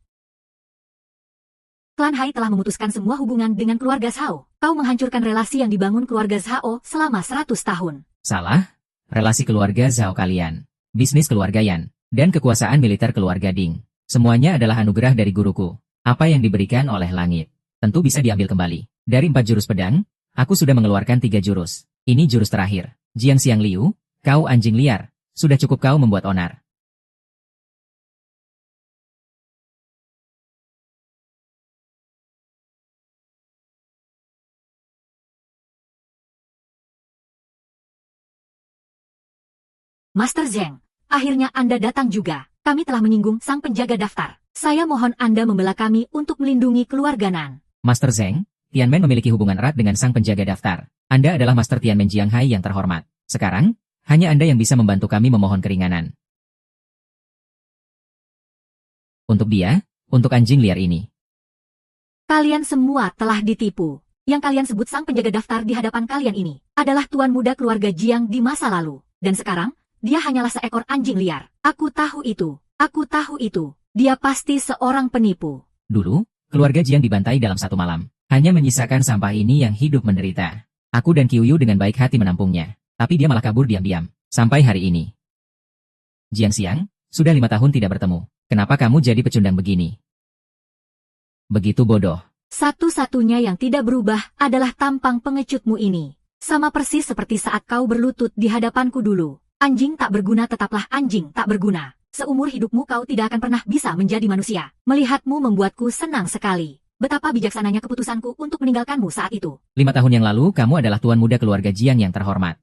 Klan Hai telah memutuskan semua hubungan dengan keluarga Zhao. Kau menghancurkan relasi yang dibangun keluarga Zhao selama 100 tahun. Salah? Relasi keluarga Zhao kalian, bisnis keluarga Yan, dan kekuasaan militer keluarga Ding. Semuanya adalah anugerah dari guruku. Apa yang diberikan oleh langit, tentu bisa diambil kembali. Dari 4 jurus pedang, aku sudah mengeluarkan 3 jurus. Ini jurus terakhir. Jiang Xiangliu, kau anjing liar. Sudah cukup kau membuat onar. Master Zheng, akhirnya Anda datang juga. Kami telah menyinggung sang penjaga daftar. Saya mohon Anda membela kami untuk melindungi keluarga Nan. Master Zheng, Tianmen memiliki hubungan erat dengan sang penjaga daftar. Anda adalah Master Tianmen Jianghai yang terhormat. Sekarang, hanya Anda yang bisa membantu kami memohon keringanan. Untuk dia, untuk anjing liar ini. Kalian semua telah ditipu. Yang kalian sebut sang penjaga daftar di hadapan kalian ini adalah tuan muda keluarga Jiang di masa lalu. Dan sekarang, dia hanyalah seekor anjing liar. Aku tahu itu. Aku tahu itu. Dia pasti seorang penipu. Dulu, keluarga Jiang dibantai dalam 1 malam. Hanya menyisakan sampah ini yang hidup menderita. Aku dan Qiuyu dengan baik hati menampungnya. Tapi dia malah kabur diam-diam. Sampai hari ini. Jiang Xiang, sudah 5 tahun tidak bertemu. Kenapa kamu jadi pecundang begini? Begitu bodoh. Satu-satunya yang tidak berubah adalah tampang pengecutmu ini. Sama persis seperti saat kau berlutut di hadapanku dulu. Anjing tak berguna tetaplah anjing tak berguna. Seumur hidupmu kau tidak akan pernah bisa menjadi manusia. Melihatmu membuatku senang sekali. Betapa bijaksananya keputusanku untuk meninggalkanmu saat itu. 5 tahun yang lalu kamu adalah tuan muda keluarga Jiang yang terhormat.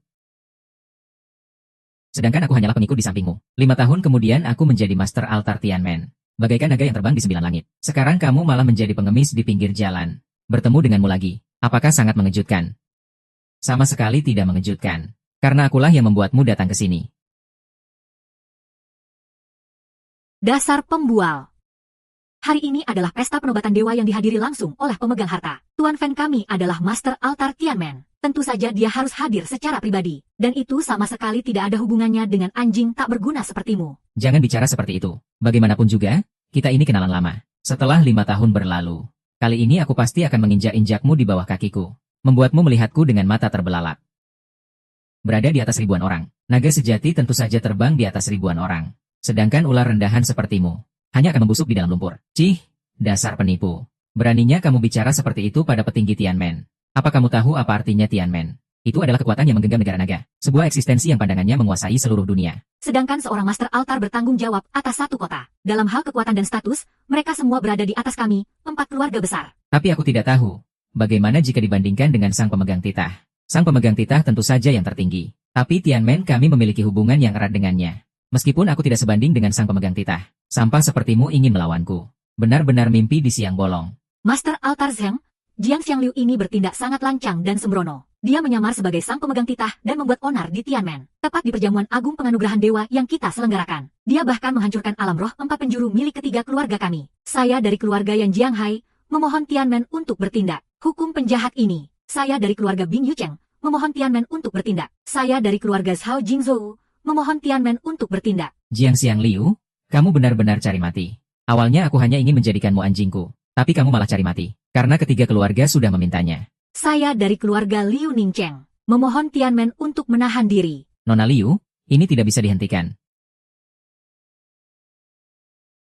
Sedangkan aku hanyalah pengikut di sampingmu. 5 tahun kemudian aku menjadi Master Altar Tianmen. Bagaikan naga yang terbang di 9 langit. Sekarang kamu malah menjadi pengemis di pinggir jalan. Bertemu denganmu lagi. Apakah sangat mengejutkan? Sama sekali tidak mengejutkan. Karena akulah yang membuatmu datang ke sini. Dasar pembual. Hari ini adalah pesta penobatan dewa yang dihadiri langsung oleh pemegang harta. Tuan Fan kami adalah Master Altar Tianmen. Tentu saja dia harus hadir secara pribadi. Dan itu sama sekali tidak ada hubungannya dengan anjing tak berguna sepertimu. Jangan bicara seperti itu. Bagaimanapun juga, kita ini kenalan lama. Setelah 5 tahun berlalu. Kali ini aku pasti akan menginjak-injakmu di bawah kakiku. Membuatmu melihatku dengan mata terbelalak. Berada di atas ribuan orang. Naga sejati tentu saja terbang di atas ribuan orang. Sedangkan ular rendahan sepertimu hanya akan membusuk di dalam lumpur. Cih, dasar penipu. Beraninya kamu bicara seperti itu pada petinggi Tianmen. Apa kamu tahu apa artinya Tianmen? Itu adalah kekuatan yang menggenggam negara naga. Sebuah eksistensi yang pandangannya menguasai seluruh dunia. Sedangkan seorang Master Altar bertanggung jawab atas 1 kota. Dalam hal kekuatan dan status, mereka semua berada di atas kami, 4 keluarga besar. Tapi aku tidak tahu. Bagaimana jika dibandingkan dengan sang pemegang titah? Sang pemegang titah tentu saja yang tertinggi. Tapi Tianmen kami memiliki hubungan yang erat dengannya. Meskipun aku tidak sebanding dengan sang pemegang titah. Sampah sepertimu ingin melawanku. Benar-benar mimpi di siang bolong. Master Altar Zheng, Jiang Xiangliu ini bertindak sangat lancang dan sembrono. Dia menyamar sebagai sang pemegang titah dan membuat onar di Tianmen. Tepat di perjamuan agung penganugerahan dewa yang kita selenggarakan. Dia bahkan menghancurkan alam roh 4 penjuru milik ketiga keluarga kami. Saya dari keluarga Yan Jianghai, memohon Tianmen untuk bertindak. Hukum penjahat ini. Saya dari keluarga Bing Yucheng, memohon Tianmen untuk bertindak. Saya dari keluarga Zhao Jingzhou, memohon Tianmen untuk bertindak. Jiang Xiangliu, kamu benar-benar cari mati. Awalnya aku hanya ingin menjadikanmu anjingku, tapi kamu malah cari mati. Karena ketiga keluarga sudah memintanya. Saya dari keluarga Liu Ningcheng, memohon Tianmen untuk menahan diri. Nona Liu, ini tidak bisa dihentikan.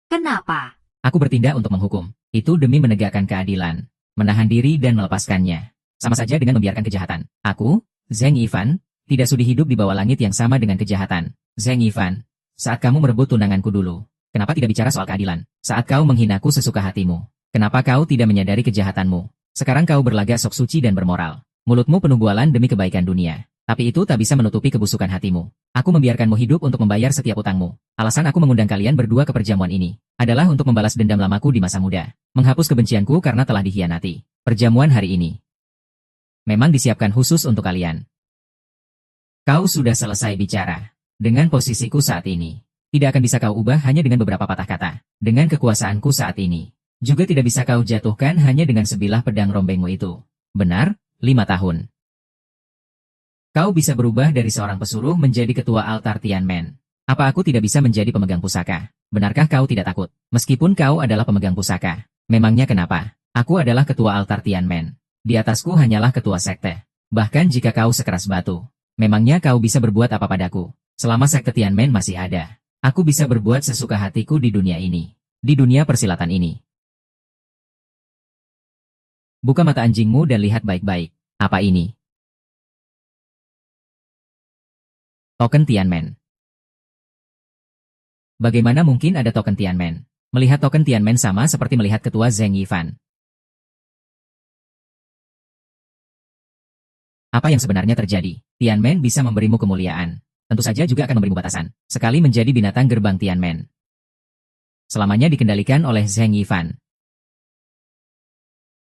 Kenapa? Aku bertindak untuk menghukum. Itu demi menegakkan keadilan. menahan diri dan melepaskannya. Sama saja dengan membiarkan kejahatan. Aku, Zheng Yifan, tidak sudi hidup di bawah langit yang sama dengan kejahatan. Zheng Yifan, saat kamu merebut tunanganku dulu, kenapa tidak bicara soal keadilan? Saat kau menghinaku sesuka hatimu, kenapa kau tidak menyadari kejahatanmu? Sekarang kau berlagak sok suci dan bermoral. Mulutmu penuh bualan demi kebaikan dunia. Tapi itu tak bisa menutupi kebusukan hatimu. Aku membiarkanmu hidup untuk membayar setiap utangmu. Alasan aku mengundang kalian berdua ke perjamuan ini adalah untuk membalas dendam lamaku di masa muda. Menghapus kebencianku karena telah dikhianati. Perjamuan hari ini memang disiapkan khusus untuk kalian. Kau sudah selesai bicara. Dengan posisiku saat ini, tidak akan bisa kau ubah hanya dengan beberapa patah kata. Dengan kekuasaanku saat ini, juga tidak bisa kau jatuhkan hanya dengan sebilah pedang rombengmu itu. Benar, 5 tahun. Kau bisa berubah dari seorang pesuruh menjadi ketua altar Tianmen. Apa aku tidak bisa menjadi pemegang pusaka? Benarkah kau tidak takut? Meskipun kau adalah pemegang pusaka. Memangnya kenapa? Aku adalah ketua altar Tianmen. Di atasku hanyalah ketua sekte. Bahkan jika kau sekeras batu, memangnya kau bisa berbuat apa padaku? Selama sekte Tianmen masih ada, aku bisa berbuat sesuka hatiku di dunia ini. Di dunia persilatan ini. Buka mata anjingmu dan lihat baik-baik. Apa ini? Token Tianmen. Bagaimana mungkin ada token Tianmen? Melihat token Tianmen sama seperti melihat ketua Zheng Yifan. Apa yang sebenarnya terjadi? Tianmen bisa memberimu kemuliaan. Tentu saja juga akan memberimu batasan. Sekali menjadi binatang gerbang Tianmen. Selamanya dikendalikan oleh Zheng Yifan.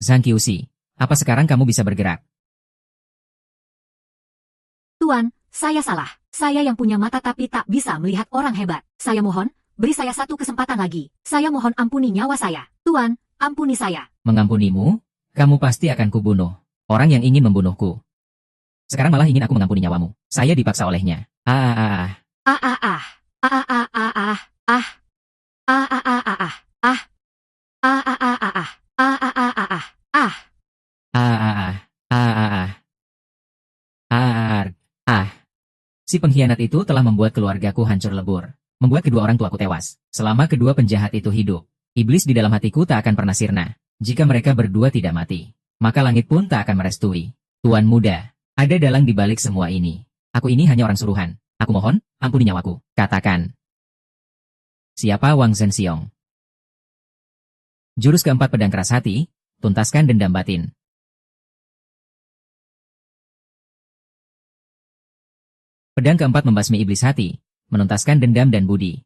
Zhang Qiuxi, apa sekarang kamu bisa bergerak? Tuan, saya salah. Saya yang punya mata tapi tak bisa melihat orang hebat. Saya mohon, beri saya satu kesempatan lagi. Saya mohon ampuni nyawa saya. Tuan, ampuni saya. Mengampunimu? Kamu pasti akan kubunuh. Orang yang ingin membunuhku. Sekarang malah ingin aku mengampuni nyawamu. Saya dipaksa olehnya. Si pengkhianat itu telah membuat keluargaku hancur lebur. Membuat kedua orang tuaku tewas. Selama kedua penjahat itu hidup, iblis di dalam hatiku tak akan pernah sirna. Jika mereka berdua tidak mati, maka langit pun tak akan merestui. Tuan muda, ada dalang di balik semua ini. Aku ini hanya orang suruhan. Aku mohon, ampuni nyawaku. Katakan. Siapa Wang Zhenxiong? Jurus keempat pedang keras hati, tuntaskan dendam batin. Pedang keempat membasmi iblis hati, menuntaskan dendam dan budi.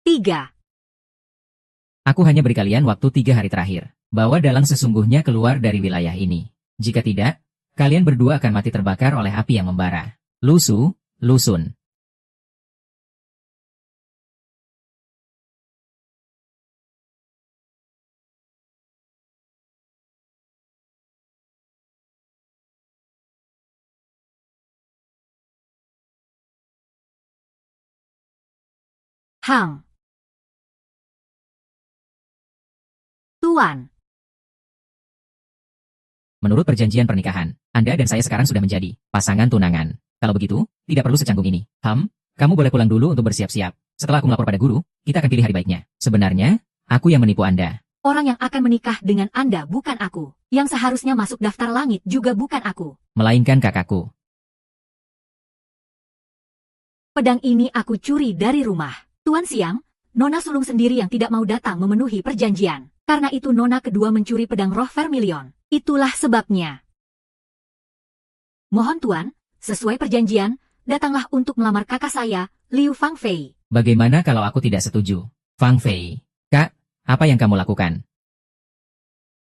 Tiga. Aku hanya beri kalian waktu 3 hari terakhir. Bawa dalang sesungguhnya keluar dari wilayah ini. Jika tidak, kalian berdua akan mati terbakar oleh api yang membara. Lusu, Lusun. Hang. Tuan. Menurut perjanjian pernikahan, Anda dan saya sekarang sudah menjadi pasangan tunangan. Kalau begitu, tidak perlu secanggung ini. Kamu boleh pulang dulu untuk bersiap-siap. Setelah aku melapor pada guru, kita akan pilih hari baiknya. Sebenarnya, aku yang menipu Anda. Orang yang akan menikah dengan Anda bukan aku. Yang seharusnya masuk daftar langit juga bukan aku. Melainkan kakakku. Pedang ini aku curi dari rumah. Tuan Siang, Nona sulung sendiri yang tidak mau datang memenuhi perjanjian. Karena itu Nona kedua mencuri pedang roh Vermilion. Itulah sebabnya. Mohon Tuan, sesuai perjanjian, datanglah untuk melamar kakak saya, Liu Fangfei. Bagaimana kalau aku tidak setuju? Fang Fei, Kak, apa yang kamu lakukan?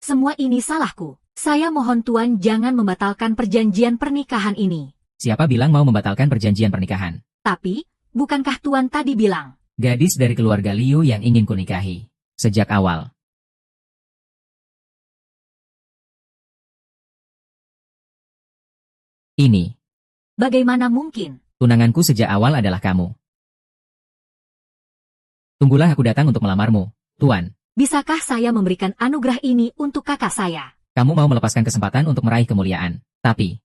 Semua ini salahku. Saya mohon Tuan jangan membatalkan perjanjian pernikahan ini. Siapa bilang mau membatalkan perjanjian pernikahan? Tapi, bukankah Tuan tadi bilang? Gadis dari keluarga Liu yang ingin kunikahi. Sejak awal. Ini. Bagaimana mungkin? Tunanganku sejak awal adalah kamu. Tunggulah aku datang untuk melamarmu, Tuan. Bisakah saya memberikan anugerah ini untuk kakak saya? Kamu mau melepaskan kesempatan untuk meraih kemuliaan. Tapi.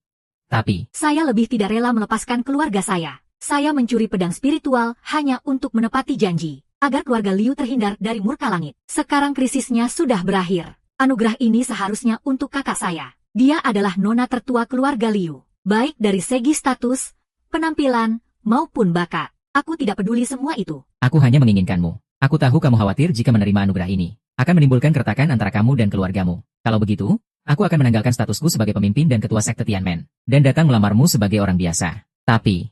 Saya lebih tidak rela melepaskan keluarga saya. Saya mencuri pedang spiritual hanya untuk menepati janji. agar keluarga Liu terhindar dari murka langit. Sekarang krisisnya sudah berakhir. Anugerah ini seharusnya untuk kakak saya. Dia adalah nona tertua keluarga Liu. Baik dari segi status, penampilan, maupun bakat. Aku tidak peduli semua itu. Aku hanya menginginkanmu. Aku tahu kamu khawatir jika menerima anugerah ini akan menimbulkan keretakan antara kamu dan keluargamu. Kalau begitu, aku akan menanggalkan statusku sebagai pemimpin dan ketua sekte Tianmen, dan datang melamarmu sebagai orang biasa. Tapi,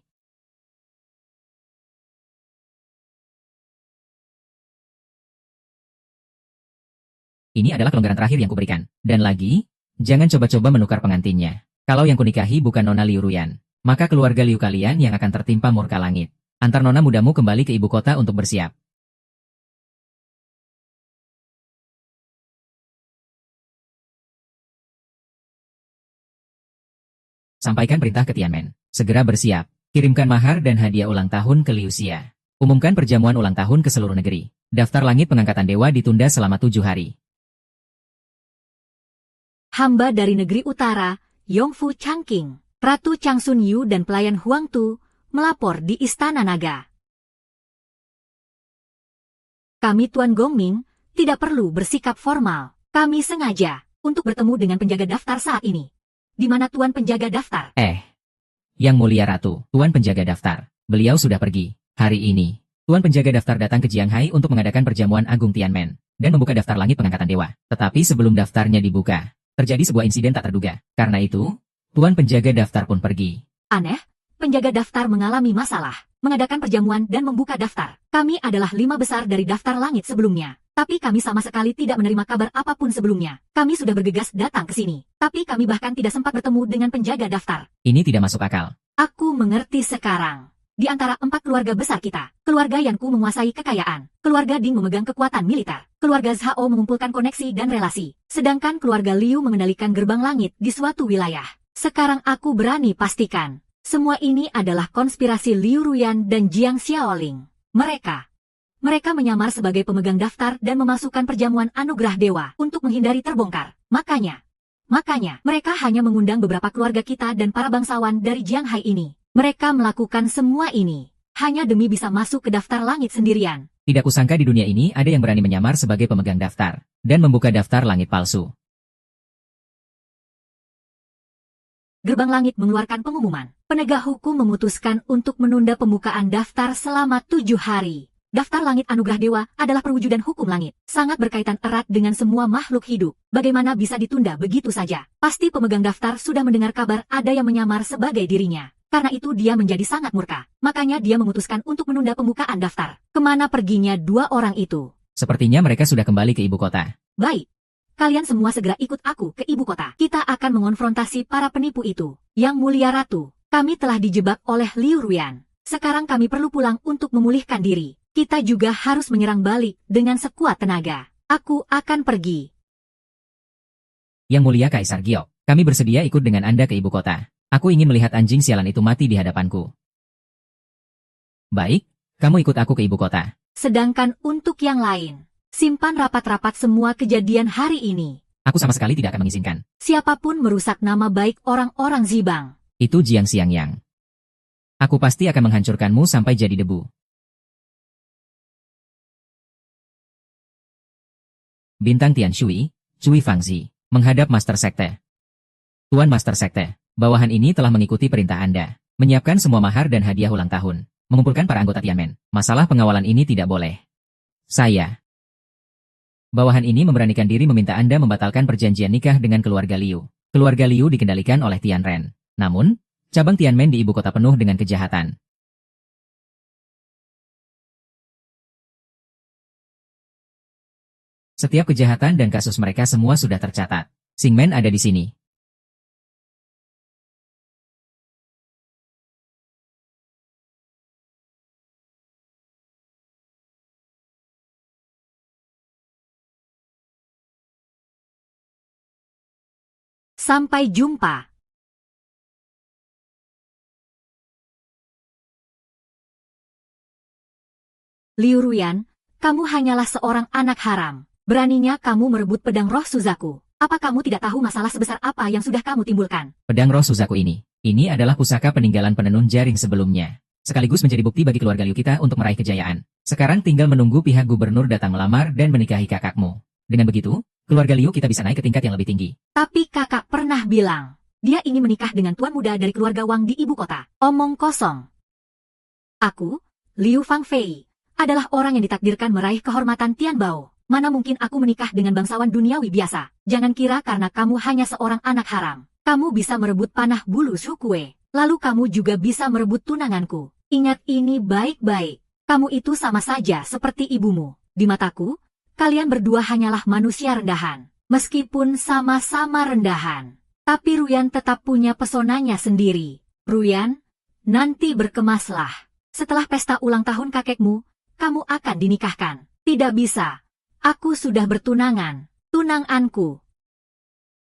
ini adalah kelonggaran terakhir yang kuberikan. Dan lagi, jangan coba-coba menukar pengantinnya. Kalau yang kunikahi bukan Nona Liu Ruyan, maka keluarga Liu kalian yang akan tertimpa murka langit. Antar nona mudamu kembali ke ibu kota untuk bersiap. Sampaikan perintah ke Tianmen. Segera bersiap. Kirimkan mahar dan hadiah ulang tahun ke Liu Xia. Umumkan perjamuan ulang tahun ke seluruh negeri. Daftar langit pengangkatan dewa ditunda selama 7 hari. Hamba dari negeri utara, Yongfu Changqing, Ratu Changsun Yu dan pelayan Huang Tu, melapor di Istana Naga. Kami Tuan Gongming, tidak perlu bersikap formal. Kami sengaja untuk bertemu dengan penjaga daftar saat ini. Di mana Tuan penjaga daftar? Yang mulia Ratu, Tuan penjaga daftar. Beliau sudah pergi. Hari ini, Tuan penjaga daftar datang ke Jianghai untuk mengadakan perjamuan agung Tianmen dan membuka daftar langit pengangkatan dewa. Tetapi sebelum daftarnya dibuka, terjadi sebuah insiden tak terduga. Karena itu, Tuan penjaga daftar pun pergi. Aneh, penjaga daftar mengalami masalah, mengadakan perjamuan dan membuka daftar. Kami adalah 5 besar dari daftar langit sebelumnya. Tapi kami sama sekali tidak menerima kabar apapun sebelumnya. Kami sudah bergegas datang ke sini. Tapi kami bahkan tidak sempat bertemu dengan penjaga daftar. Ini tidak masuk akal. Aku mengerti sekarang. Di antara 4 keluarga besar kita, keluarga Yanku menguasai kekayaan. Keluarga Ding memegang kekuatan militer. Keluarga Zhao mengumpulkan koneksi dan relasi. Sedangkan keluarga Liu mengendalikan gerbang langit di suatu wilayah. Sekarang aku berani pastikan. Semua ini adalah konspirasi Liu Ruyan dan Jiang Xiaoling. Mereka menyamar sebagai pemegang daftar dan memasukkan perjamuan anugerah dewa untuk menghindari terbongkar. Makanya, mereka hanya mengundang beberapa keluarga kita dan para bangsawan dari Jianghai ini. Mereka melakukan semua ini hanya demi bisa masuk ke daftar langit sendirian. Tidak kusangka di dunia ini ada yang berani menyamar sebagai pemegang daftar dan membuka daftar langit palsu. Gerbang langit mengeluarkan pengumuman. Penegak hukum memutuskan untuk menunda pembukaan daftar selama 7 hari. Daftar langit anugerah dewa adalah perwujudan hukum langit. Sangat berkaitan erat dengan semua makhluk hidup. Bagaimana bisa ditunda begitu saja? Pasti pemegang daftar sudah mendengar kabar ada yang menyamar sebagai dirinya. Karena itu dia menjadi sangat murka. Makanya dia memutuskan untuk menunda pembukaan daftar. Kemana perginya 2 orang itu? Sepertinya mereka sudah kembali ke ibu kota. Baik. Kalian semua segera ikut aku ke ibu kota. Kita akan mengonfrontasi para penipu itu. Yang mulia Ratu, kami telah dijebak oleh Liu Ruyan. Sekarang kami perlu pulang untuk memulihkan diri. Kita juga harus menyerang balik dengan sekuat tenaga. Aku akan pergi. Yang mulia Kaisar Giok, kami bersedia ikut dengan Anda ke ibu kota. Aku ingin melihat anjing sialan itu mati di hadapanku. Baik, kamu ikut aku ke ibu kota. Sedangkan untuk yang lain, simpan rapat-rapat semua kejadian hari ini. Aku sama sekali tidak akan mengizinkan. Siapapun merusak nama baik orang-orang Zibang. Itu Jiang Xiangyang. Aku pasti akan menghancurkanmu sampai jadi debu. Bintang Tian Shui, Cui Fangzi, menghadap Master Sekte. Tuan Master Sekte, bawahan ini telah mengikuti perintah Anda, menyiapkan semua mahar dan hadiah ulang tahun, mengumpulkan para anggota Tianmen. Masalah pengawalan ini tidak boleh. Bawahan ini memberanikan diri meminta Anda membatalkan perjanjian nikah dengan keluarga Liu. Keluarga Liu dikendalikan oleh Tian Ren. Namun, cabang Tianmen di ibu kota penuh dengan kejahatan. Setiap kejahatan dan kasus mereka semua sudah tercatat. Xingmen ada di sini. Sampai jumpa. Liu Ruyan, kamu hanyalah seorang anak haram. Beraninya kamu merebut pedang roh Suzaku. Apa kamu tidak tahu masalah sebesar apa yang sudah kamu timbulkan? Pedang roh Suzaku ini adalah pusaka peninggalan penenun jaring sebelumnya. sekaligus menjadi bukti bagi keluarga Liu kita untuk meraih kejayaan. Sekarang tinggal menunggu pihak gubernur datang melamar dan menikahi kakakmu. Dengan begitu, keluarga Liu kita bisa naik ke tingkat yang lebih tinggi. Tapi kakak pernah bilang, dia ingin menikah dengan tuan muda dari keluarga Wang di ibu kota. Omong kosong. Aku, Liu Fangfei, adalah orang yang ditakdirkan meraih kehormatan Tianbao. Mana mungkin aku menikah dengan bangsawan duniawi biasa? Jangan kira karena kamu hanya seorang anak haram, kamu bisa merebut panah bulu Shukue. Lalu kamu juga bisa merebut tunanganku. Ingat ini baik-baik. Kamu itu sama saja seperti ibumu. Di mataku, kalian berdua hanyalah manusia rendahan. Meskipun sama-sama rendahan, tapi Ruyan tetap punya pesonanya sendiri. Ruyan, nanti berkemaslah. Setelah pesta ulang tahun kakekmu, kamu akan dinikahkan. Tidak bisa. Aku sudah bertunangan. Tunanganku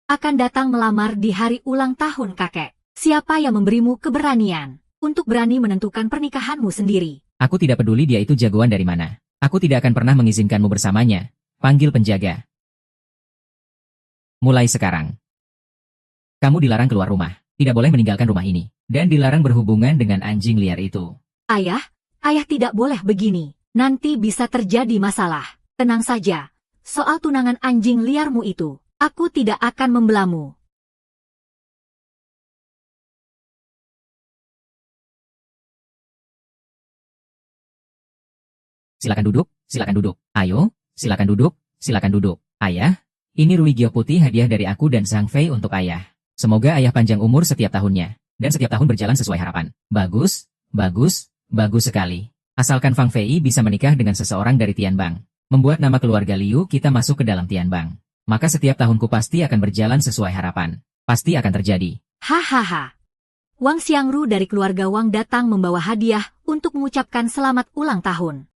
akan datang melamar di hari ulang tahun kakek. Siapa yang memberimu keberanian untuk berani menentukan pernikahanmu sendiri? Aku tidak peduli dia itu jagoan dari mana. Aku tidak akan pernah mengizinkanmu bersamanya. Panggil penjaga. Mulai sekarang, kamu dilarang keluar rumah. Tidak boleh meninggalkan rumah ini. Dan dilarang berhubungan dengan anjing liar itu. Ayah tidak boleh begini. Nanti bisa terjadi masalah. Tenang saja. Soal tunangan anjing liarmu itu, aku tidak akan membelamu. Silakan duduk, silakan duduk. Ayo, silakan duduk, silakan duduk. Ayah, ini Rui Giok putih hadiah dari aku dan Zhang Fei untuk ayah. Semoga ayah panjang umur setiap tahunnya. Dan setiap tahun berjalan sesuai harapan. Bagus, bagus, bagus sekali. Asalkan Fang Fei bisa menikah dengan seseorang dari Tianbang. Membuat nama keluarga Liu kita masuk ke dalam Tianbang. Maka setiap tahunku pasti akan berjalan sesuai harapan. Pasti akan terjadi. Hahaha. Wang Xiangru dari keluarga Wang datang membawa hadiah untuk mengucapkan selamat ulang tahun.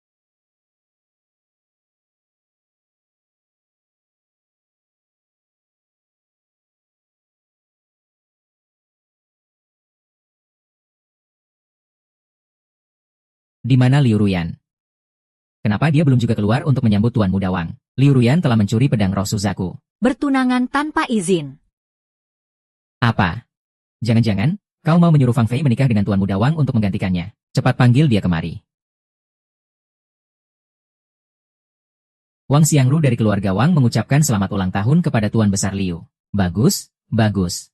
Di mana Liu Ruyan? Kenapa dia belum juga keluar untuk menyambut Tuan Muda Wang? Liu Ruyan telah mencuri pedang roh Suzaku. Bertunangan tanpa izin. Apa? Jangan-jangan, kau mau menyuruh Fang Fei menikah dengan Tuan Muda Wang untuk menggantikannya? Cepat panggil dia kemari. Wang Xiangru dari keluarga Wang mengucapkan selamat ulang tahun kepada Tuan Besar Liu. Bagus, bagus.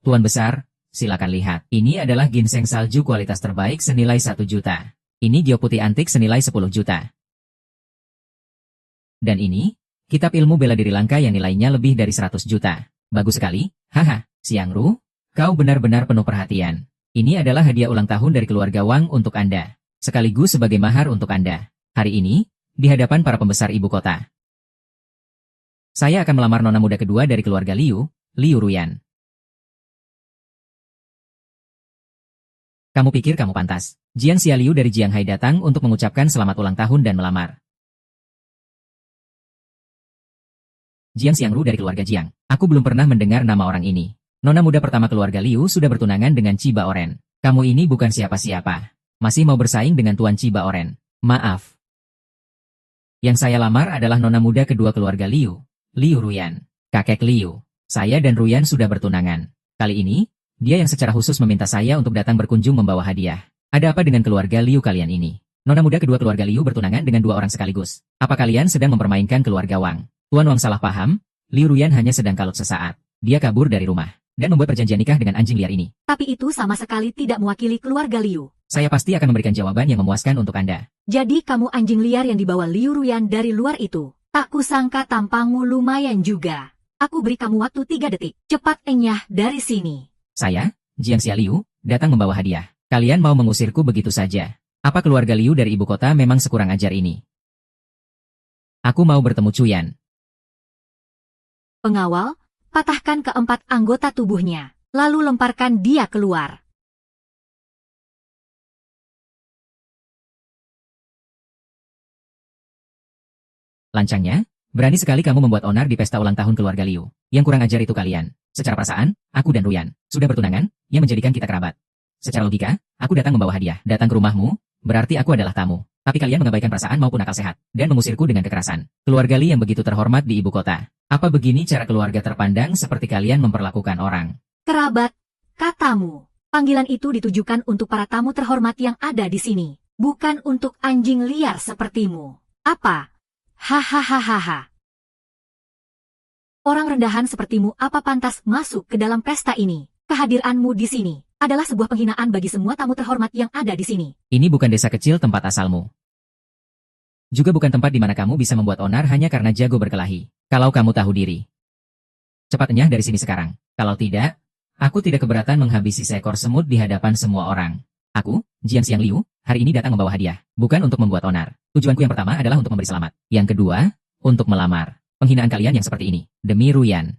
Tuan Besar, silakan lihat. Ini adalah ginseng salju kualitas terbaik senilai 1 juta. Ini giok putih antik senilai 10 juta. Dan ini, kitab ilmu bela diri langka yang nilainya lebih dari 100 juta. Bagus sekali, haha, Xiangru, kau benar-benar penuh perhatian. Ini adalah hadiah ulang tahun dari keluarga Wang untuk Anda. Sekaligus sebagai mahar untuk Anda. Hari ini, di hadapan para pembesar ibu kota. Saya akan melamar nona muda kedua dari keluarga Liu, Liu Ruyan. Kamu pikir kamu pantas? Jiang Xialiu dari Jianghai datang untuk mengucapkan selamat ulang tahun dan melamar. Jiang Xiangru dari keluarga Jiang. Aku belum pernah mendengar nama orang ini. Nona muda pertama keluarga Liu sudah bertunangan dengan Ciba Oren. Kamu ini bukan siapa-siapa. Masih mau bersaing dengan Tuan Ciba Oren. Maaf. Yang saya lamar adalah nona muda kedua keluarga Liu, Liu Ruyan. Kakek Liu. Saya dan Ruyan sudah bertunangan. Kali ini, dia yang secara khusus meminta saya untuk datang berkunjung membawa hadiah. Ada apa dengan keluarga Liu kalian ini? Nona muda kedua keluarga Liu bertunangan dengan 2 orang sekaligus. Apa kalian sedang mempermainkan keluarga Wang? Tuan Wang salah paham, Liu Ruyan hanya sedang kalut sesaat. Dia kabur dari rumah dan membuat perjanjian nikah dengan anjing liar ini. Tapi itu sama sekali tidak mewakili keluarga Liu. Saya pasti akan memberikan jawaban yang memuaskan untuk Anda. Jadi kamu anjing liar yang dibawa Liu Ruyan dari luar itu. Tak kusangka tampangmu lumayan juga. Aku beri kamu waktu 3 detik. Cepat enyah dari sini. Saya, Jiang Xialiu, datang membawa hadiah. Kalian mau mengusirku begitu saja? Apa keluarga Liu dari ibu kota memang sekurang ajar ini? Aku mau bertemu Cuyan. Pengawal, patahkan keempat anggota tubuhnya, lalu lemparkan dia keluar. Lancangnya, berani sekali kamu membuat onar di pesta ulang tahun keluarga Liu. Yang kurang ajar itu kalian. Secara perasaan, aku dan Ruyan sudah bertunangan, yang menjadikan kita kerabat. Secara logika, aku datang membawa hadiah. Datang ke rumahmu, berarti aku adalah tamu. Tapi kalian mengabaikan perasaan maupun akal sehat, dan mengusirku dengan kekerasan. Keluarga Li yang begitu terhormat di ibu kota. Apa begini cara keluarga terpandang seperti kalian memperlakukan orang? Kerabat, katamu. Panggilan itu ditujukan untuk para tamu terhormat yang ada di sini, bukan untuk anjing liar sepertimu. Apa? Hahaha. Orang rendahan sepertimu apa pantas masuk ke dalam pesta ini? Kehadiranmu di sini adalah sebuah penghinaan bagi semua tamu terhormat yang ada di sini. Ini bukan desa kecil tempat asalmu. Juga bukan tempat di mana kamu bisa membuat onar hanya karena jago berkelahi. Kalau kamu tahu diri. Cepatnya dari sini sekarang. Kalau tidak, aku tidak keberatan menghabisi seekor semut di hadapan semua orang. Aku, Jiang Xiangliu, hari ini datang membawa hadiah, bukan untuk membuat onar. Tujuanku yang pertama adalah untuk memberi selamat. Yang kedua, untuk melamar. Penghinaan kalian yang seperti ini, demi Ruyan.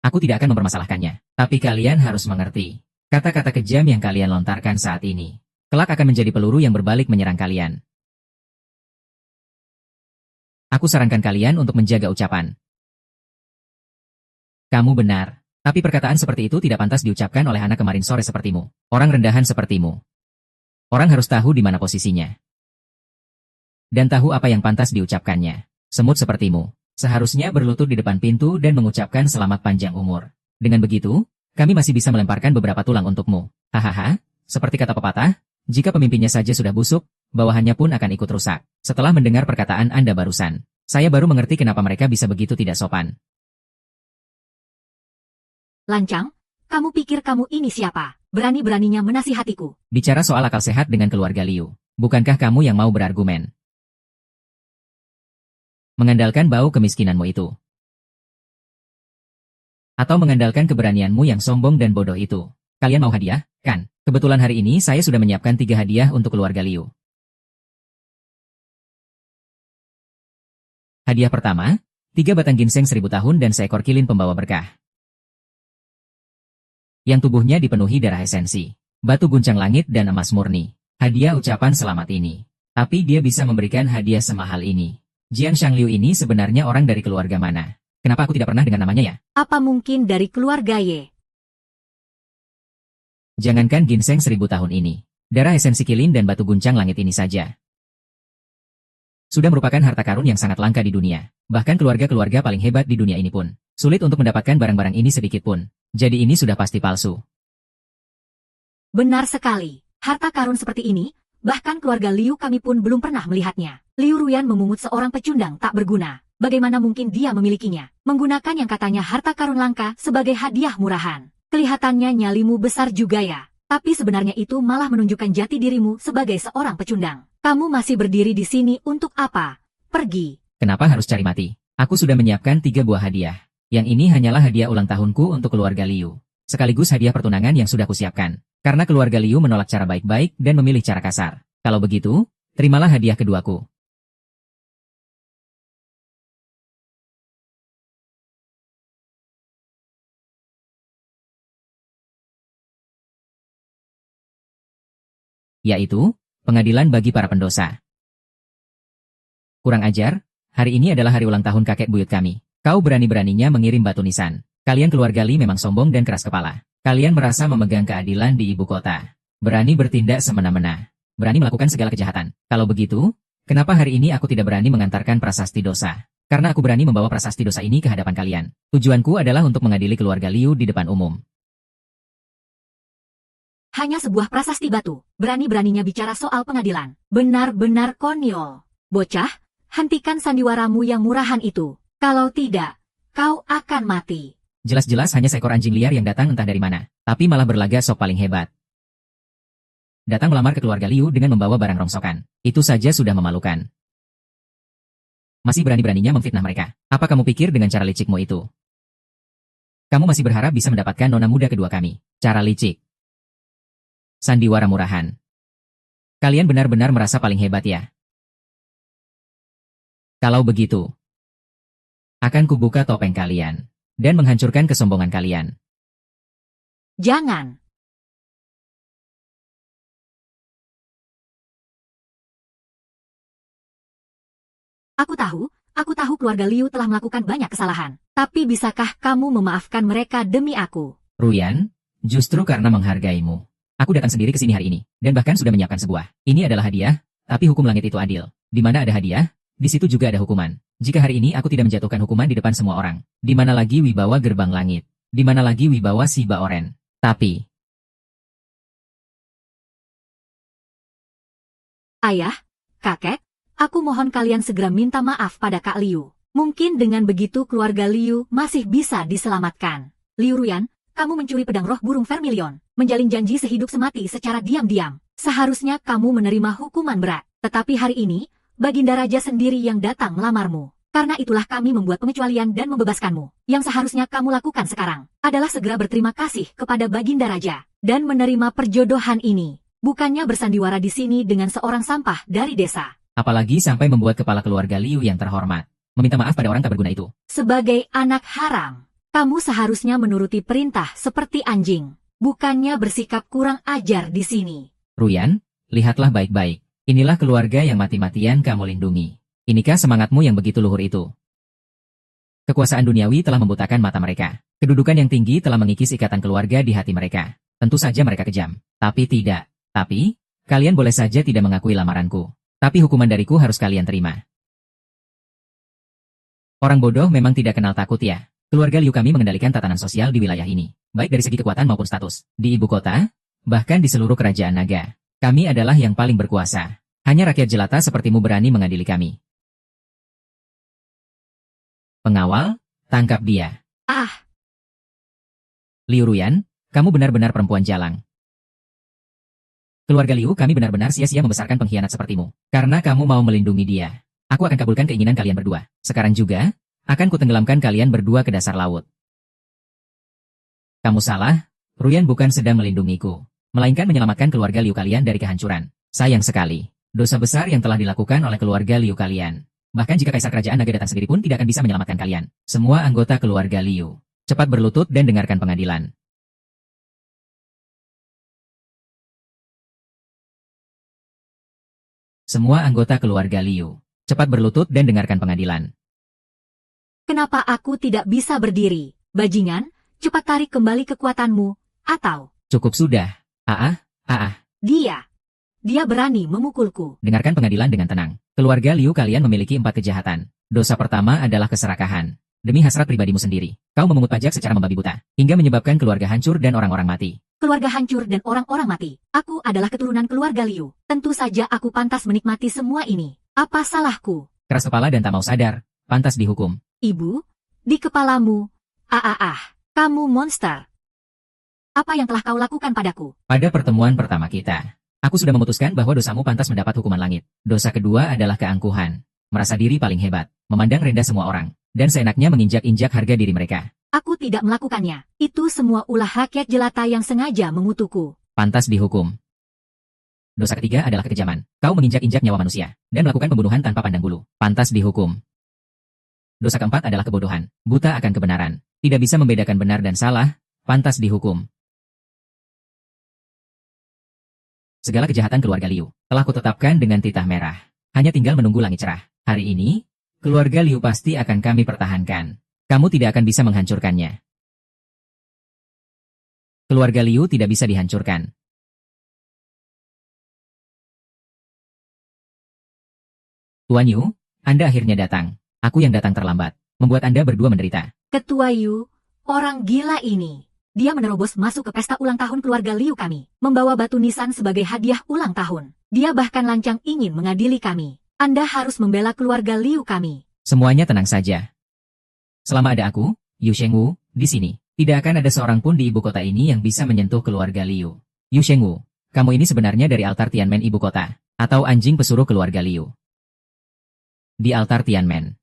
Aku tidak akan mempermasalahkannya, tapi kalian harus mengerti. Kata-kata kejam yang kalian lontarkan saat ini, kelak akan menjadi peluru yang berbalik menyerang kalian. Aku sarankan kalian untuk menjaga ucapan. Kamu benar, tapi perkataan seperti itu tidak pantas diucapkan oleh anak kemarin sore sepertimu. Orang rendahan sepertimu. Orang harus tahu di mana posisinya. Dan tahu apa yang pantas diucapkannya. Semut sepertimu, seharusnya berlutut di depan pintu dan mengucapkan selamat panjang umur. Dengan begitu, kami masih bisa melemparkan beberapa tulang untukmu. Hahaha, seperti kata pepatah, jika pemimpinnya saja sudah busuk, bawahannya pun akan ikut rusak. Setelah mendengar perkataan Anda barusan, saya baru mengerti kenapa mereka bisa begitu tidak sopan. Lancang, kamu pikir kamu ini siapa? Berani-beraninya menasihatiku. Bicara soal akal sehat dengan keluarga Liu, bukankah kamu yang mau berargumen? Mengandalkan bau kemiskinanmu itu. Atau mengandalkan keberanianmu yang sombong dan bodoh itu. Kalian mau hadiah, kan? Kebetulan hari ini saya sudah menyiapkan 3 hadiah untuk keluarga Liu. Hadiah pertama, 3 batang ginseng 1000 tahun dan seekor kilin pembawa berkah. Yang tubuhnya dipenuhi darah esensi, batu guncang langit dan emas murni. Hadiah ucapan selamat ini. Tapi dia bisa memberikan hadiah semahal ini. Jiang Xiangliu ini sebenarnya orang dari keluarga mana? Kenapa aku tidak pernah dengar namanya ya? Apa mungkin dari keluarga Ye? Jangankan ginseng 1000 tahun ini. Darah esensi kilin dan batu guncang langit ini saja sudah merupakan harta karun yang sangat langka di dunia. Bahkan keluarga-keluarga paling hebat di dunia ini pun sulit untuk mendapatkan barang-barang ini sedikit pun. Jadi ini sudah pasti palsu. Benar sekali. Harta karun seperti ini, bahkan keluarga Liu kami pun belum pernah melihatnya. Liu Ruyan memungut seorang pecundang tak berguna. Bagaimana mungkin dia memilikinya? Menggunakan yang katanya harta karun langka sebagai hadiah murahan. Kelihatannya nyalimu besar juga ya. Tapi sebenarnya itu malah menunjukkan jati dirimu sebagai seorang pecundang. Kamu masih berdiri di sini untuk apa? Pergi. Kenapa harus cari mati? Aku sudah menyiapkan 3 buah hadiah. Yang ini hanyalah hadiah ulang tahunku untuk keluarga Liu. Sekaligus hadiah pertunangan yang sudah kusiapkan. Karena keluarga Liu menolak cara baik-baik dan memilih cara kasar. Kalau begitu, terimalah hadiah keduaku. Yaitu, pengadilan bagi para pendosa. Kurang ajar, hari ini adalah hari ulang tahun kakek buyut kami. Kau berani-beraninya mengirim batu nisan. Kalian keluarga Li memang sombong dan keras kepala. Kalian merasa memegang keadilan di ibu kota. Berani bertindak semena-mena. Berani melakukan segala kejahatan. Kalau begitu, kenapa hari ini aku tidak berani mengantarkan prasasti dosa? Karena aku berani membawa prasasti dosa ini ke hadapan kalian. Tujuanku adalah untuk mengadili keluarga Liu di depan umum. Hanya sebuah prasasti batu. Berani-beraninya bicara soal pengadilan. Benar-benar konyol. Bocah, hentikan sandiwaramu yang murahan itu. Kalau tidak, kau akan mati. Jelas-jelas hanya seekor anjing liar yang datang entah dari mana. Tapi malah berlaga sok paling hebat. Datang melamar ke keluarga Liu dengan membawa barang rongsokan. Itu saja sudah memalukan. Masih berani-beraninya memfitnah mereka. Apa kamu pikir dengan cara licikmu itu? Kamu masih berharap bisa mendapatkan nona muda kedua kami. Cara licik. Sandiwara murahan. Kalian benar-benar merasa paling hebat ya? Kalau begitu, akan kubuka topeng kalian dan menghancurkan kesombongan kalian. Jangan. Aku tahu keluarga Liu telah melakukan banyak kesalahan. Tapi bisakah kamu memaafkan mereka demi aku? Ruyan, justru karena menghargaimu. Aku datang sendiri ke sini hari ini, dan bahkan sudah menyiapkan sebuah. Ini adalah hadiah, tapi hukum langit itu adil. Di mana ada hadiah, di situ juga ada hukuman. Jika hari ini aku tidak menjatuhkan hukuman di depan semua orang, di mana lagi wibawa gerbang langit? Di mana lagi wibawa Siba Oren? Tapi, Ayah, kakek, aku mohon kalian segera minta maaf pada Kak Liu. Mungkin dengan begitu keluarga Liu masih bisa diselamatkan. Liu Ruyan, kamu mencuri pedang roh burung vermilion, menjalin janji sehidup semati secara diam-diam. Seharusnya kamu menerima hukuman berat. Tetapi hari ini, Baginda Raja sendiri yang datang melamarmu. Karena itulah kami membuat pengecualian dan membebaskanmu. Yang seharusnya kamu lakukan sekarang adalah segera berterima kasih kepada Baginda Raja dan menerima perjodohan ini. Bukannya bersandiwara di sini dengan seorang sampah dari desa. Apalagi sampai membuat kepala keluarga Liu yang terhormat meminta maaf pada orang tak berguna itu. Sebagai anak haram, kamu seharusnya menuruti perintah seperti anjing. Bukannya bersikap kurang ajar di sini. Ruyan, lihatlah baik-baik. Inilah keluarga yang mati-matian kamu lindungi. Inikah semangatmu yang begitu luhur itu? Kekuasaan duniawi telah membutakan mata mereka. Kedudukan yang tinggi telah mengikis ikatan keluarga di hati mereka. Tentu saja mereka kejam. Tapi tidak. Tapi, kalian boleh saja tidak mengakui lamaranku. Tapi hukuman dariku harus kalian terima. Orang bodoh memang tidak kenal takut ya. Keluarga Liu kami mengendalikan tatanan sosial di wilayah ini. Baik dari segi kekuatan maupun status. Di ibu kota, bahkan di seluruh kerajaan naga. Kami adalah yang paling berkuasa. Hanya rakyat jelata sepertimu berani mengadili kami. Pengawal, tangkap dia. Ah! Liu Ruyan, kamu benar-benar perempuan jalang. Keluarga Liu kami benar-benar sia-sia membesarkan pengkhianat sepertimu. Karena kamu mau melindungi dia. Aku akan kabulkan keinginan kalian berdua. Sekarang juga, akan kutenggelamkan kalian berdua ke dasar laut. Kamu salah, Ruyan bukan sedang melindungiku. Melainkan menyelamatkan keluarga Liu kalian dari kehancuran. Sayang sekali. Dosa besar yang telah dilakukan oleh keluarga Liu kalian. Bahkan jika Kaisar Kerajaan Naga datang sendiri pun tidak akan bisa menyelamatkan kalian. Semua anggota keluarga Liu. Cepat berlutut dan dengarkan pengadilan. Semua anggota keluarga Liu. Cepat berlutut dan dengarkan pengadilan. Kenapa aku tidak bisa berdiri? Bajingan, cepat tarik kembali kekuatanmu, atau... Cukup sudah. Dia berani memukulku. Dengarkan pengadilan dengan tenang. Keluarga Liu kalian memiliki 4 kejahatan. Dosa pertama adalah keserakahan. Demi hasrat pribadimu sendiri, kau memungut pajak secara membabi buta, hingga menyebabkan keluarga hancur dan orang-orang mati. Keluarga hancur dan orang-orang mati. Aku adalah keturunan keluarga Liu. Tentu saja aku pantas menikmati semua ini. Apa salahku? Keras kepala dan tak mau sadar, pantas dihukum. Ibu, di kepalamu. Kamu monster. Apa yang telah kau lakukan padaku? Pada pertemuan pertama kita, aku sudah memutuskan bahwa dosamu pantas mendapat hukuman langit. Dosa kedua adalah keangkuhan. Merasa diri paling hebat, memandang rendah semua orang, dan seenaknya menginjak-injak harga diri mereka. Aku tidak melakukannya. Itu semua ulah rakyat jelata yang sengaja mengutukku. Pantas dihukum. Dosa ketiga adalah kekejaman. Kau menginjak-injak nyawa manusia, dan melakukan pembunuhan tanpa pandang bulu. Pantas dihukum. Dosa keempat adalah kebodohan. Buta akan kebenaran. Tidak bisa membedakan benar dan salah. Pantas dihukum. Segala kejahatan keluarga Liu telah kutetapkan dengan titah merah. Hanya tinggal menunggu langit cerah. Hari ini, keluarga Liu pasti akan kami pertahankan. Kamu tidak akan bisa menghancurkannya. Keluarga Liu tidak bisa dihancurkan. Tuan Yu, Anda akhirnya datang. Aku yang datang terlambat, membuat Anda berdua menderita. Ketua Yu, orang gila ini. Dia menerobos masuk ke pesta ulang tahun keluarga Liu kami, membawa batu nisan sebagai hadiah ulang tahun. Dia bahkan lancang ingin mengadili kami. Anda harus membela keluarga Liu kami. Semuanya tenang saja. Selama ada aku, Yu Shengwu, di sini, tidak akan ada seorang pun di ibu kota ini yang bisa menyentuh keluarga Liu. Yu Shengwu, kamu ini sebenarnya dari altar Tianmen ibu kota, atau anjing pesuruh keluarga Liu. Di altar Tianmen,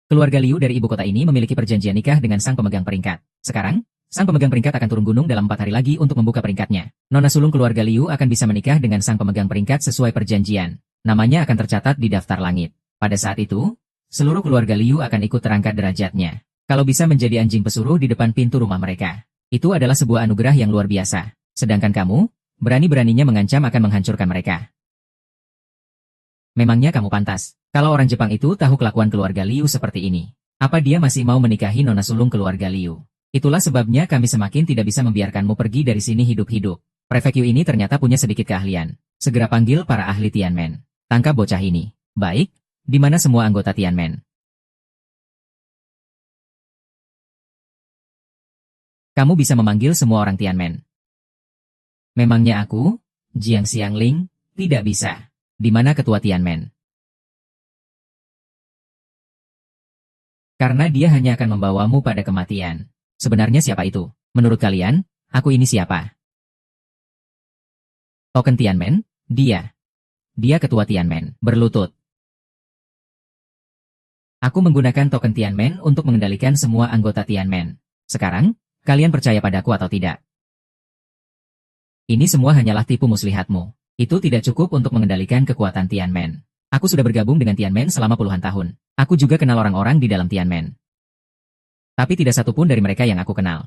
keluarga Liu dari ibu kota ini memiliki perjanjian nikah dengan sang pemegang peringkat. Sekarang, sang pemegang peringkat akan turun gunung dalam 4 hari lagi untuk membuka peringkatnya. Nona sulung keluarga Liu akan bisa menikah dengan sang pemegang peringkat sesuai perjanjian. Namanya akan tercatat di daftar langit. Pada saat itu, seluruh keluarga Liu akan ikut terangkat derajatnya. Kalau bisa menjadi anjing pesuruh di depan pintu rumah mereka. Itu adalah sebuah anugerah yang luar biasa. Sedangkan kamu, berani-beraninya mengancam akan menghancurkan mereka. Memangnya kamu pantas? Kalau orang Jepang itu tahu kelakuan keluarga Liu seperti ini, apa dia masih mau menikahi nona sulung keluarga Liu? Itulah sebabnya kami semakin tidak bisa membiarkanmu pergi dari sini hidup-hidup. Prefek Yu ini ternyata punya sedikit keahlian. Segera panggil para ahli Tianmen. Tangkap bocah ini. Baik, di mana semua anggota Tianmen? Kamu bisa memanggil semua orang Tianmen. Memangnya aku, Jiang Xiangling, tidak bisa. Di mana ketua Tianmen? Karena dia hanya akan membawamu pada kematian. Sebenarnya siapa itu? Menurut kalian, aku ini siapa? Token Tianmen? Dia. Dia ketua Tianmen, berlutut. Aku menggunakan token Tianmen untuk mengendalikan semua anggota Tianmen. Sekarang, kalian percaya padaku atau tidak? Ini semua hanyalah tipu muslihatmu. Itu tidak cukup untuk mengendalikan kekuatan Tianmen. Aku sudah bergabung dengan Tianmen selama puluhan tahun. Aku juga kenal orang-orang di dalam Tianmen. Tapi tidak satu pun dari mereka yang aku kenal.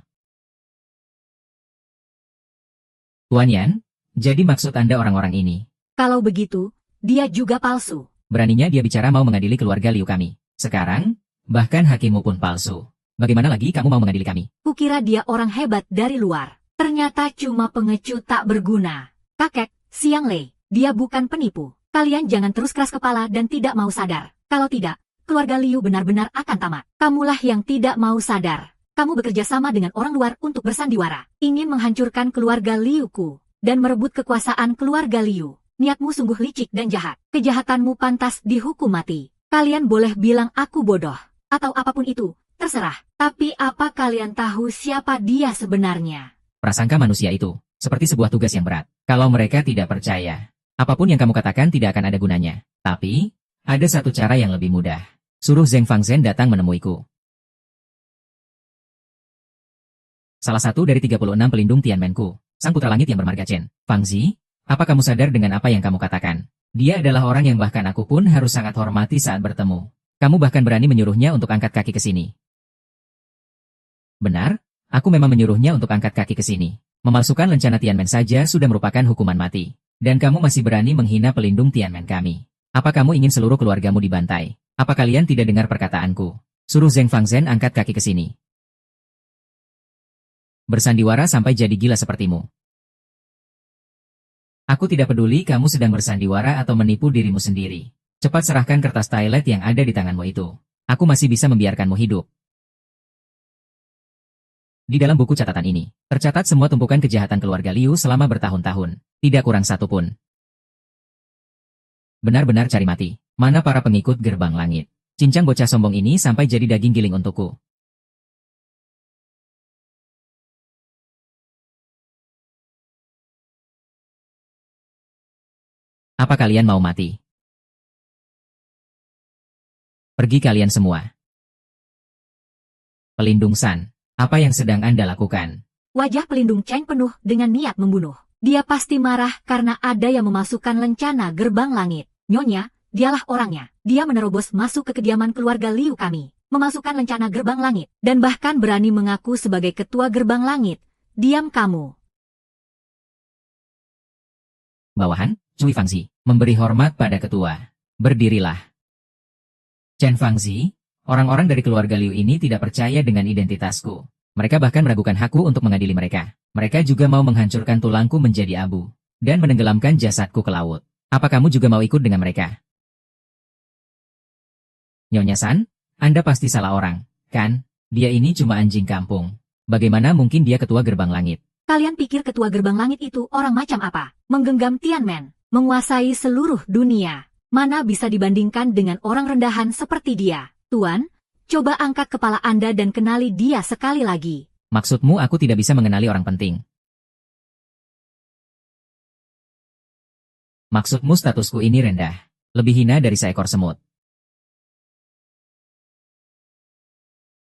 Tuan Yan, jadi maksud Anda orang-orang ini? Kalau begitu, dia juga palsu. Beraninya dia bicara mau mengadili keluarga Liu kami. Sekarang, bahkan hakimu pun palsu. Bagaimana lagi kamu mau mengadili kami? Kukira dia orang hebat dari luar. Ternyata cuma pengecut tak berguna. Kakek, Xiang Lei, dia bukan penipu. Kalian jangan terus keras kepala dan tidak mau sadar. Kalau tidak, keluarga Liu benar-benar akan tamat. Kamulah yang tidak mau sadar. Kamu bekerja sama dengan orang luar untuk bersandiwara. Ingin menghancurkan keluarga Liuku dan merebut kekuasaan keluarga Liu. Niatmu sungguh licik dan jahat. Kejahatanmu pantas dihukum mati. Kalian boleh bilang aku bodoh, atau apapun itu, terserah. Tapi apa kalian tahu siapa dia sebenarnya? Prasangka manusia itu, seperti sebuah tugas yang berat. Kalau mereka tidak percaya, apapun yang kamu katakan tidak akan ada gunanya. Tapi, ada satu cara yang lebih mudah. Suruh Zheng Fangzhen datang menemuiku. Salah satu dari 36 pelindung Tianmenku, sang putra langit yang bermarga Chen. Fangzi, apa kamu sadar dengan apa yang kamu katakan? Dia adalah orang yang bahkan aku pun harus sangat hormati saat bertemu. Kamu bahkan berani menyuruhnya untuk angkat kaki ke sini. Benar, aku memang menyuruhnya untuk angkat kaki ke sini. Memalsukan lencana Tianmen saja sudah merupakan hukuman mati. Dan kamu masih berani menghina pelindung Tianmen kami. Apa kamu ingin seluruh keluargamu dibantai? Apa kalian tidak dengar perkataanku? Suruh Zheng Fangzhen angkat kaki ke sini. Bersandiwara sampai jadi gila sepertimu. Aku tidak peduli kamu sedang bersandiwara atau menipu dirimu sendiri. Cepat serahkan kertas toilet yang ada di tanganmu itu. Aku masih bisa membiarkanmu hidup. Di dalam buku catatan ini, tercatat semua tumpukan kejahatan keluarga Liu selama bertahun-tahun. Tidak kurang satu pun. Benar-benar cari mati. Mana para pengikut gerbang langit? Cincang bocah sombong ini sampai jadi daging giling untukku. Apa kalian mau mati? Pergi kalian semua. Pelindung San, apa yang sedang Anda lakukan? Wajah pelindung Cheng penuh dengan niat membunuh. Dia pasti marah karena ada yang memasukkan lencana gerbang langit. Nyonya, dialah orangnya. Dia menerobos masuk ke kediaman keluarga Liu kami, memasukkan lencana gerbang langit, dan bahkan berani mengaku sebagai ketua gerbang langit. Diam kamu. Bawahan, Cui Fangzi, memberi hormat pada ketua. Berdirilah. Chen Fangzi, orang-orang dari keluarga Liu ini tidak percaya dengan identitasku. Mereka bahkan meragukan hakku untuk mengadili mereka. Mereka juga mau menghancurkan tulangku menjadi abu, dan menenggelamkan jasadku ke laut. Apa kamu juga mau ikut dengan mereka? Nyonya San, Anda pasti salah orang, kan? Dia ini cuma anjing kampung. Bagaimana mungkin dia ketua gerbang langit? Kalian pikir ketua gerbang langit itu orang macam apa? Menggenggam Tianmen, menguasai seluruh dunia. Mana bisa dibandingkan dengan orang rendahan seperti dia? Tuan, coba angkat kepala Anda dan kenali dia sekali lagi. Maksudmu aku tidak bisa mengenali orang penting? Maksudmu statusku ini rendah, lebih hina dari seekor semut.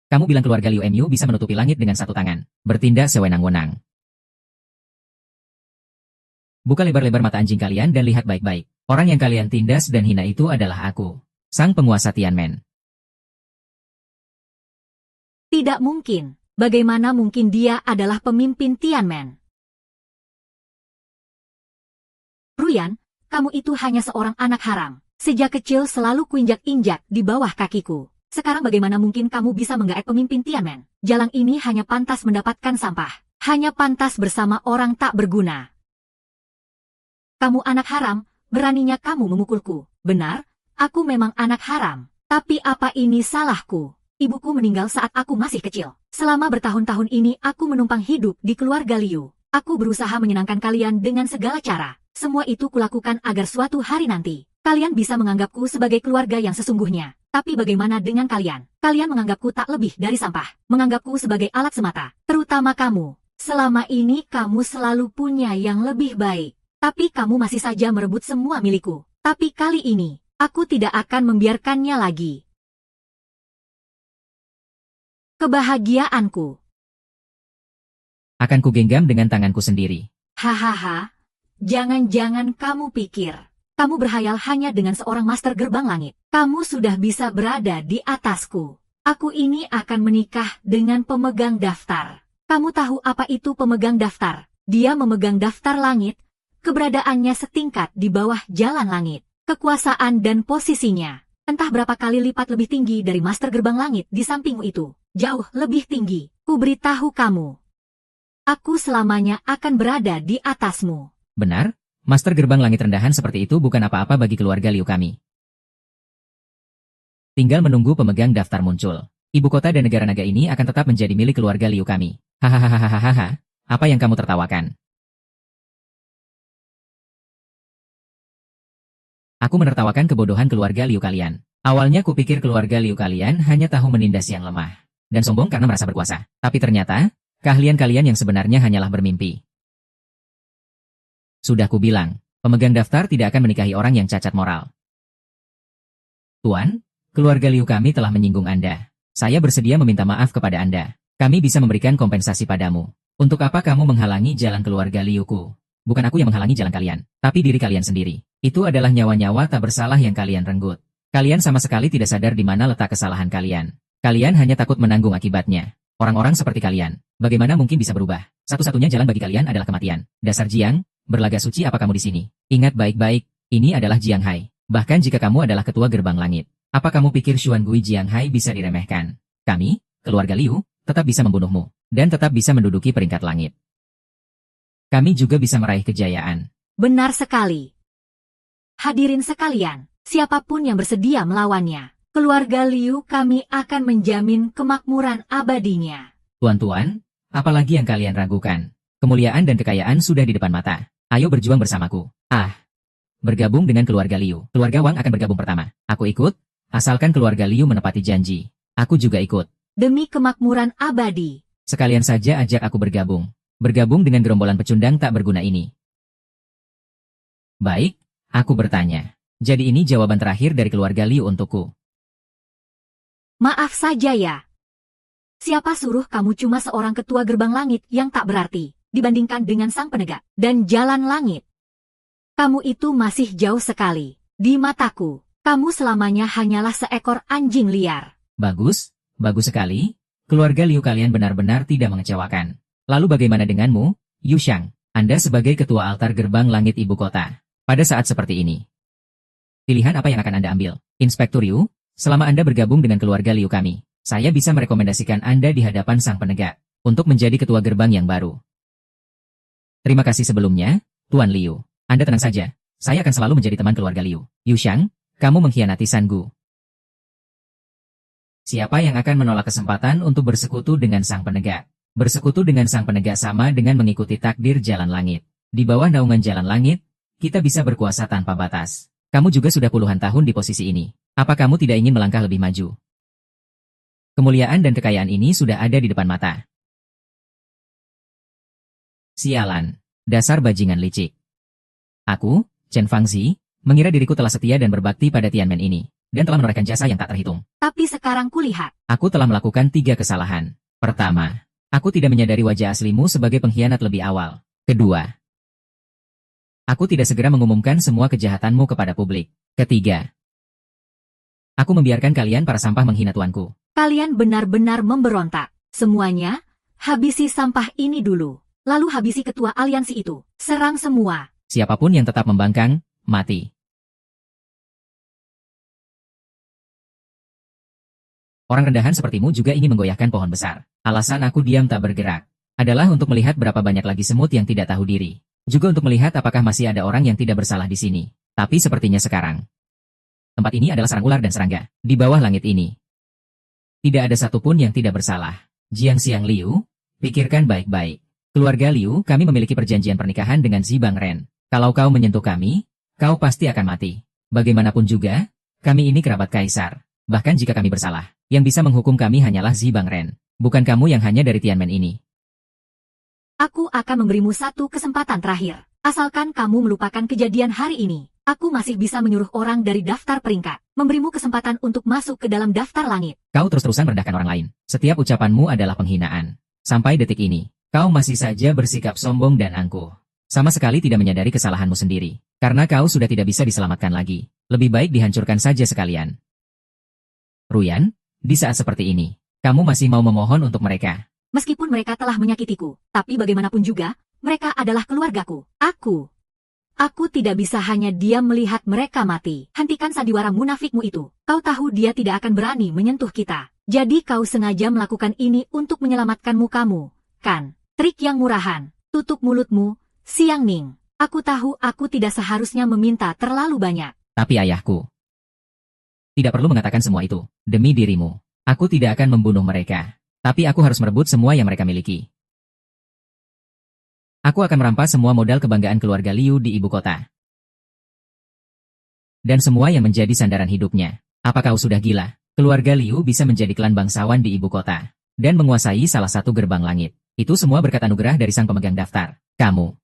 Kamu bilang keluarga Liu Mu bisa menutupi langit dengan satu tangan, bertindak sewenang-wenang. Buka lebar-lebar mata anjing kalian dan lihat baik-baik. Orang yang kalian tindas dan hina itu adalah aku, sang penguasa Tianmen. Tidak mungkin. Bagaimana mungkin dia adalah pemimpin Tianmen? Ruyan, kamu itu hanya seorang anak haram. Sejak kecil selalu kuinjak-injak di bawah kakiku. Sekarang bagaimana mungkin kamu bisa menggaet pemimpin Tianmen? Jalang ini hanya pantas mendapatkan sampah. Hanya pantas bersama orang tak berguna. Kamu anak haram, beraninya kamu memukulku. Benar, aku memang anak haram. Tapi apa ini salahku? Ibuku meninggal saat aku masih kecil. Selama bertahun-tahun ini aku menumpang hidup di keluarga Liu. Aku berusaha menyenangkan kalian dengan segala cara. Semua itu kulakukan agar suatu hari nanti, kalian bisa menganggapku sebagai keluarga yang sesungguhnya. Tapi bagaimana dengan kalian? Kalian menganggapku tak lebih dari sampah, menganggapku sebagai alat semata. Terutama kamu. Selama ini kamu selalu punya yang lebih baik. Tapi kamu masih saja merebut semua milikku. Tapi kali ini, aku tidak akan membiarkannya lagi. Kebahagiaanku. Akan kugenggam dengan tanganku sendiri. Hahaha. Jangan-jangan kamu pikir kamu berhayal hanya dengan seorang master gerbang langit. Kamu sudah bisa berada di atasku. Aku ini akan menikah dengan pemegang daftar. Kamu tahu apa itu pemegang daftar? Dia memegang daftar langit. Keberadaannya setingkat di bawah jalan langit. Kekuasaan dan posisinya entah berapa kali lipat lebih tinggi dari master gerbang langit di sampingmu itu. Jauh lebih tinggi. Kuberitahu kamu. Aku selamanya akan berada di atasmu. Benar? Master gerbang langit rendahan seperti itu bukan apa-apa bagi keluarga Liu kami. Tinggal menunggu pemegang daftar muncul. Ibu kota dan negara naga ini akan tetap menjadi milik keluarga Liu kami. Hahaha, apa yang kamu tertawakan? Aku menertawakan kebodohan keluarga Liu kalian. Awalnya kupikir keluarga Liu kalian hanya tahu menindas yang lemah dan sombong karena merasa berkuasa. Tapi ternyata, keahlian kalian yang sebenarnya hanyalah bermimpi. Sudah kubilang, pemegang daftar tidak akan menikahi orang yang cacat moral. Tuan, keluarga Liu kami telah menyinggung Anda. Saya bersedia meminta maaf kepada Anda. Kami bisa memberikan kompensasi padamu. Untuk apa kamu menghalangi jalan keluarga Liuku? Bukan aku yang menghalangi jalan kalian, tapi diri kalian sendiri. Itu adalah nyawa-nyawa tak bersalah yang kalian renggut. Kalian sama sekali tidak sadar di mana letak kesalahan kalian. Kalian hanya takut menanggung akibatnya. Orang-orang seperti kalian, bagaimana mungkin bisa berubah? Satu-satunya jalan bagi kalian adalah kematian. Dasar Jiang, berlaga suci apa kamu di sini? Ingat baik-baik, ini adalah Jiang Hai. Bahkan jika kamu adalah ketua gerbang langit, apa kamu pikir Xuan Gui Jiang Hai bisa diremehkan? Kami, keluarga Liu, tetap bisa membunuhmu, dan tetap bisa menduduki peringkat langit. Kami juga bisa meraih kejayaan. Benar sekali. Hadirin sekalian, siapapun yang bersedia melawannya, keluarga Liu kami akan menjamin kemakmuran abadinya. Tuan-tuan, apalagi yang kalian ragukan? Kemuliaan dan kekayaan sudah di depan mata. Ayo berjuang bersamaku. Bergabung dengan keluarga Liu. Keluarga Wang akan bergabung pertama. Aku ikut, asalkan keluarga Liu menepati janji. Aku juga ikut. Demi kemakmuran abadi. Sekalian saja ajak aku bergabung. Bergabung dengan gerombolan pecundang tak berguna ini. Baik, aku bertanya. Jadi ini jawaban terakhir dari keluarga Liu untukku. Maaf saja ya. Siapa suruh kamu cuma seorang ketua gerbang langit yang tak berarti dibandingkan dengan sang penegak dan jalan langit? Kamu itu masih jauh sekali. Di mataku, kamu selamanya hanyalah seekor anjing liar. Bagus, bagus sekali. Keluarga Liu kalian benar-benar tidak mengecewakan. Lalu bagaimana denganmu, Yu Shang? Anda sebagai ketua altar gerbang langit ibu kota. Pada saat seperti ini, pilihan apa yang akan Anda ambil? Inspektur Yu, selama Anda bergabung dengan keluarga Liu kami, saya bisa merekomendasikan Anda di hadapan sang penegak untuk menjadi ketua gerbang yang baru. Terima kasih sebelumnya, Tuan Liu. Anda tenang saja, saya akan selalu menjadi teman keluarga Liu. Yu Shang, kamu mengkhianati San Gu. Siapa yang akan menolak kesempatan untuk bersekutu dengan sang penegak? Bersekutu dengan sang penegak sama dengan mengikuti takdir jalan langit. Di bawah naungan jalan langit, kita bisa berkuasa tanpa batas. Kamu juga sudah puluhan tahun di posisi ini. Apa kamu tidak ingin melangkah lebih maju? Kemuliaan dan kekayaan ini sudah ada di depan mata. Sialan, dasar bajingan licik. Aku, Chen Fangzi, mengira diriku telah setia dan berbakti pada Tianmen ini, dan telah menorehkan jasa yang tak terhitung. Tapi sekarang kulihat. Aku telah melakukan 3 kesalahan. Pertama, aku tidak menyadari wajah aslimu sebagai pengkhianat lebih awal. Kedua, aku tidak segera mengumumkan semua kejahatanmu kepada publik. Ketiga, aku membiarkan kalian para sampah menghina tuanku. Kalian benar-benar memberontak. Semuanya, habisi sampah ini dulu. Lalu habisi ketua aliansi itu. Serang semua. Siapapun yang tetap membangkang, mati. Orang rendahan sepertimu juga ingin menggoyahkan pohon besar. Alasan aku diam tak bergerak adalah untuk melihat berapa banyak lagi semut yang tidak tahu diri. Juga untuk melihat apakah masih ada orang yang tidak bersalah di sini. Tapi sepertinya sekarang, tempat ini adalah sarang ular dan serangga. Di bawah langit ini, tidak ada satupun yang tidak bersalah. Jiang Xiang Liu, pikirkan baik-baik. Keluarga Liu, kami memiliki perjanjian pernikahan dengan Zibang Ren. Kalau kau menyentuh kami, kau pasti akan mati. Bagaimanapun juga, kami ini kerabat kaisar. Bahkan jika kami bersalah, yang bisa menghukum kami hanyalah Zibang Ren. Bukan kamu yang hanya dari Tianmen ini. Aku akan memberimu satu kesempatan terakhir. Asalkan kamu melupakan kejadian hari ini, aku masih bisa menyuruh orang dari daftar peringkat, memberimu kesempatan untuk masuk ke dalam daftar langit. Kau terus-terusan merendahkan orang lain. Setiap ucapanmu adalah penghinaan. Sampai detik ini, kau masih saja bersikap sombong dan angkuh. Sama sekali tidak menyadari kesalahanmu sendiri. Karena kau sudah tidak bisa diselamatkan lagi. Lebih baik dihancurkan saja sekalian. Ruyan, di saat seperti ini, kamu masih mau memohon untuk mereka. Meskipun mereka telah menyakitiku, tapi bagaimanapun juga, mereka adalah keluargaku. Aku tidak bisa hanya diam melihat mereka mati. Hentikan sandiwara munafikmu itu. Kau tahu dia tidak akan berani menyentuh kita. Jadi kau sengaja melakukan ini untuk menyelamatkan mukamu, kan? Trik yang murahan. Tutup mulutmu, Siang Ning. Aku tahu aku tidak seharusnya meminta terlalu banyak. Tapi ayahku. Tidak perlu mengatakan semua itu. Demi dirimu. Aku tidak akan membunuh mereka. Tapi aku harus merebut semua yang mereka miliki. Aku akan merampas semua modal kebanggaan keluarga Liu di ibu kota. Dan semua yang menjadi sandaran hidupnya. Apa kau sudah gila? Keluarga Liu bisa menjadi klan bangsawan di ibu kota. Dan menguasai salah satu gerbang langit. Itu semua berkat anugerah dari sang pemegang daftar. Kamu.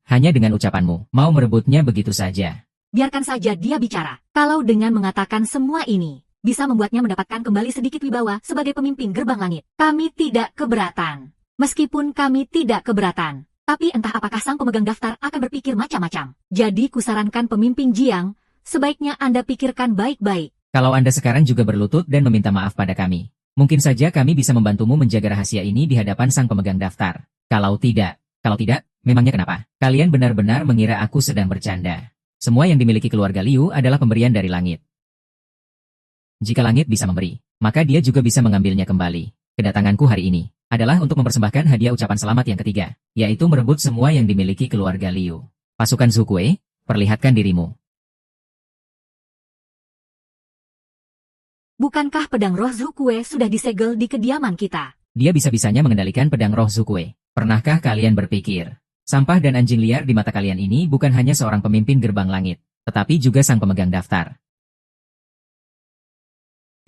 Hanya dengan ucapanmu, mau merebutnya begitu saja. Biarkan saja dia bicara. Kalau dengan mengatakan semua ini, bisa membuatnya mendapatkan kembali sedikit wibawa sebagai pemimpin gerbang langit. Kami tidak keberatan. Meskipun kami tidak keberatan. Tapi entah apakah sang pemegang daftar akan berpikir macam-macam. Jadi kusarankan pemimpin Jiang, sebaiknya Anda pikirkan baik-baik. Kalau Anda sekarang juga berlutut dan meminta maaf pada kami, mungkin saja kami bisa membantumu menjaga rahasia ini di hadapan sang pemegang daftar. Kalau tidak, memangnya kenapa? Kalian benar-benar mengira aku sedang bercanda. Semua yang dimiliki keluarga Liu adalah pemberian dari langit. Jika langit bisa memberi, maka dia juga bisa mengambilnya kembali. Kedatanganku hari ini adalah untuk mempersembahkan hadiah ucapan selamat yang ketiga, yaitu merebut semua yang dimiliki keluarga Liu. Pasukan Zukue, perlihatkan dirimu. Bukankah pedang roh Zukue sudah disegel di kediaman kita? Dia bisa-bisanya mengendalikan pedang roh Zukue. Pernahkah kalian berpikir, sampah dan anjing liar di mata kalian ini bukan hanya seorang pemimpin gerbang langit, tetapi juga sang pemegang daftar?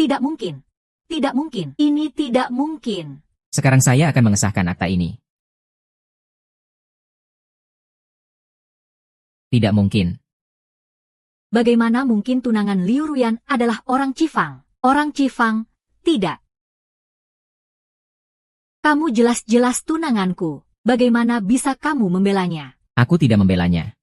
Tidak mungkin. Tidak mungkin. Ini tidak mungkin. Sekarang saya akan mengesahkan akta ini. Tidak mungkin. Bagaimana mungkin tunangan Liu Ruyan adalah orang Cifang? Orang Cifang, tidak. Kamu jelas-jelas tunanganku. Bagaimana bisa kamu membelanya? Aku tidak membelanya.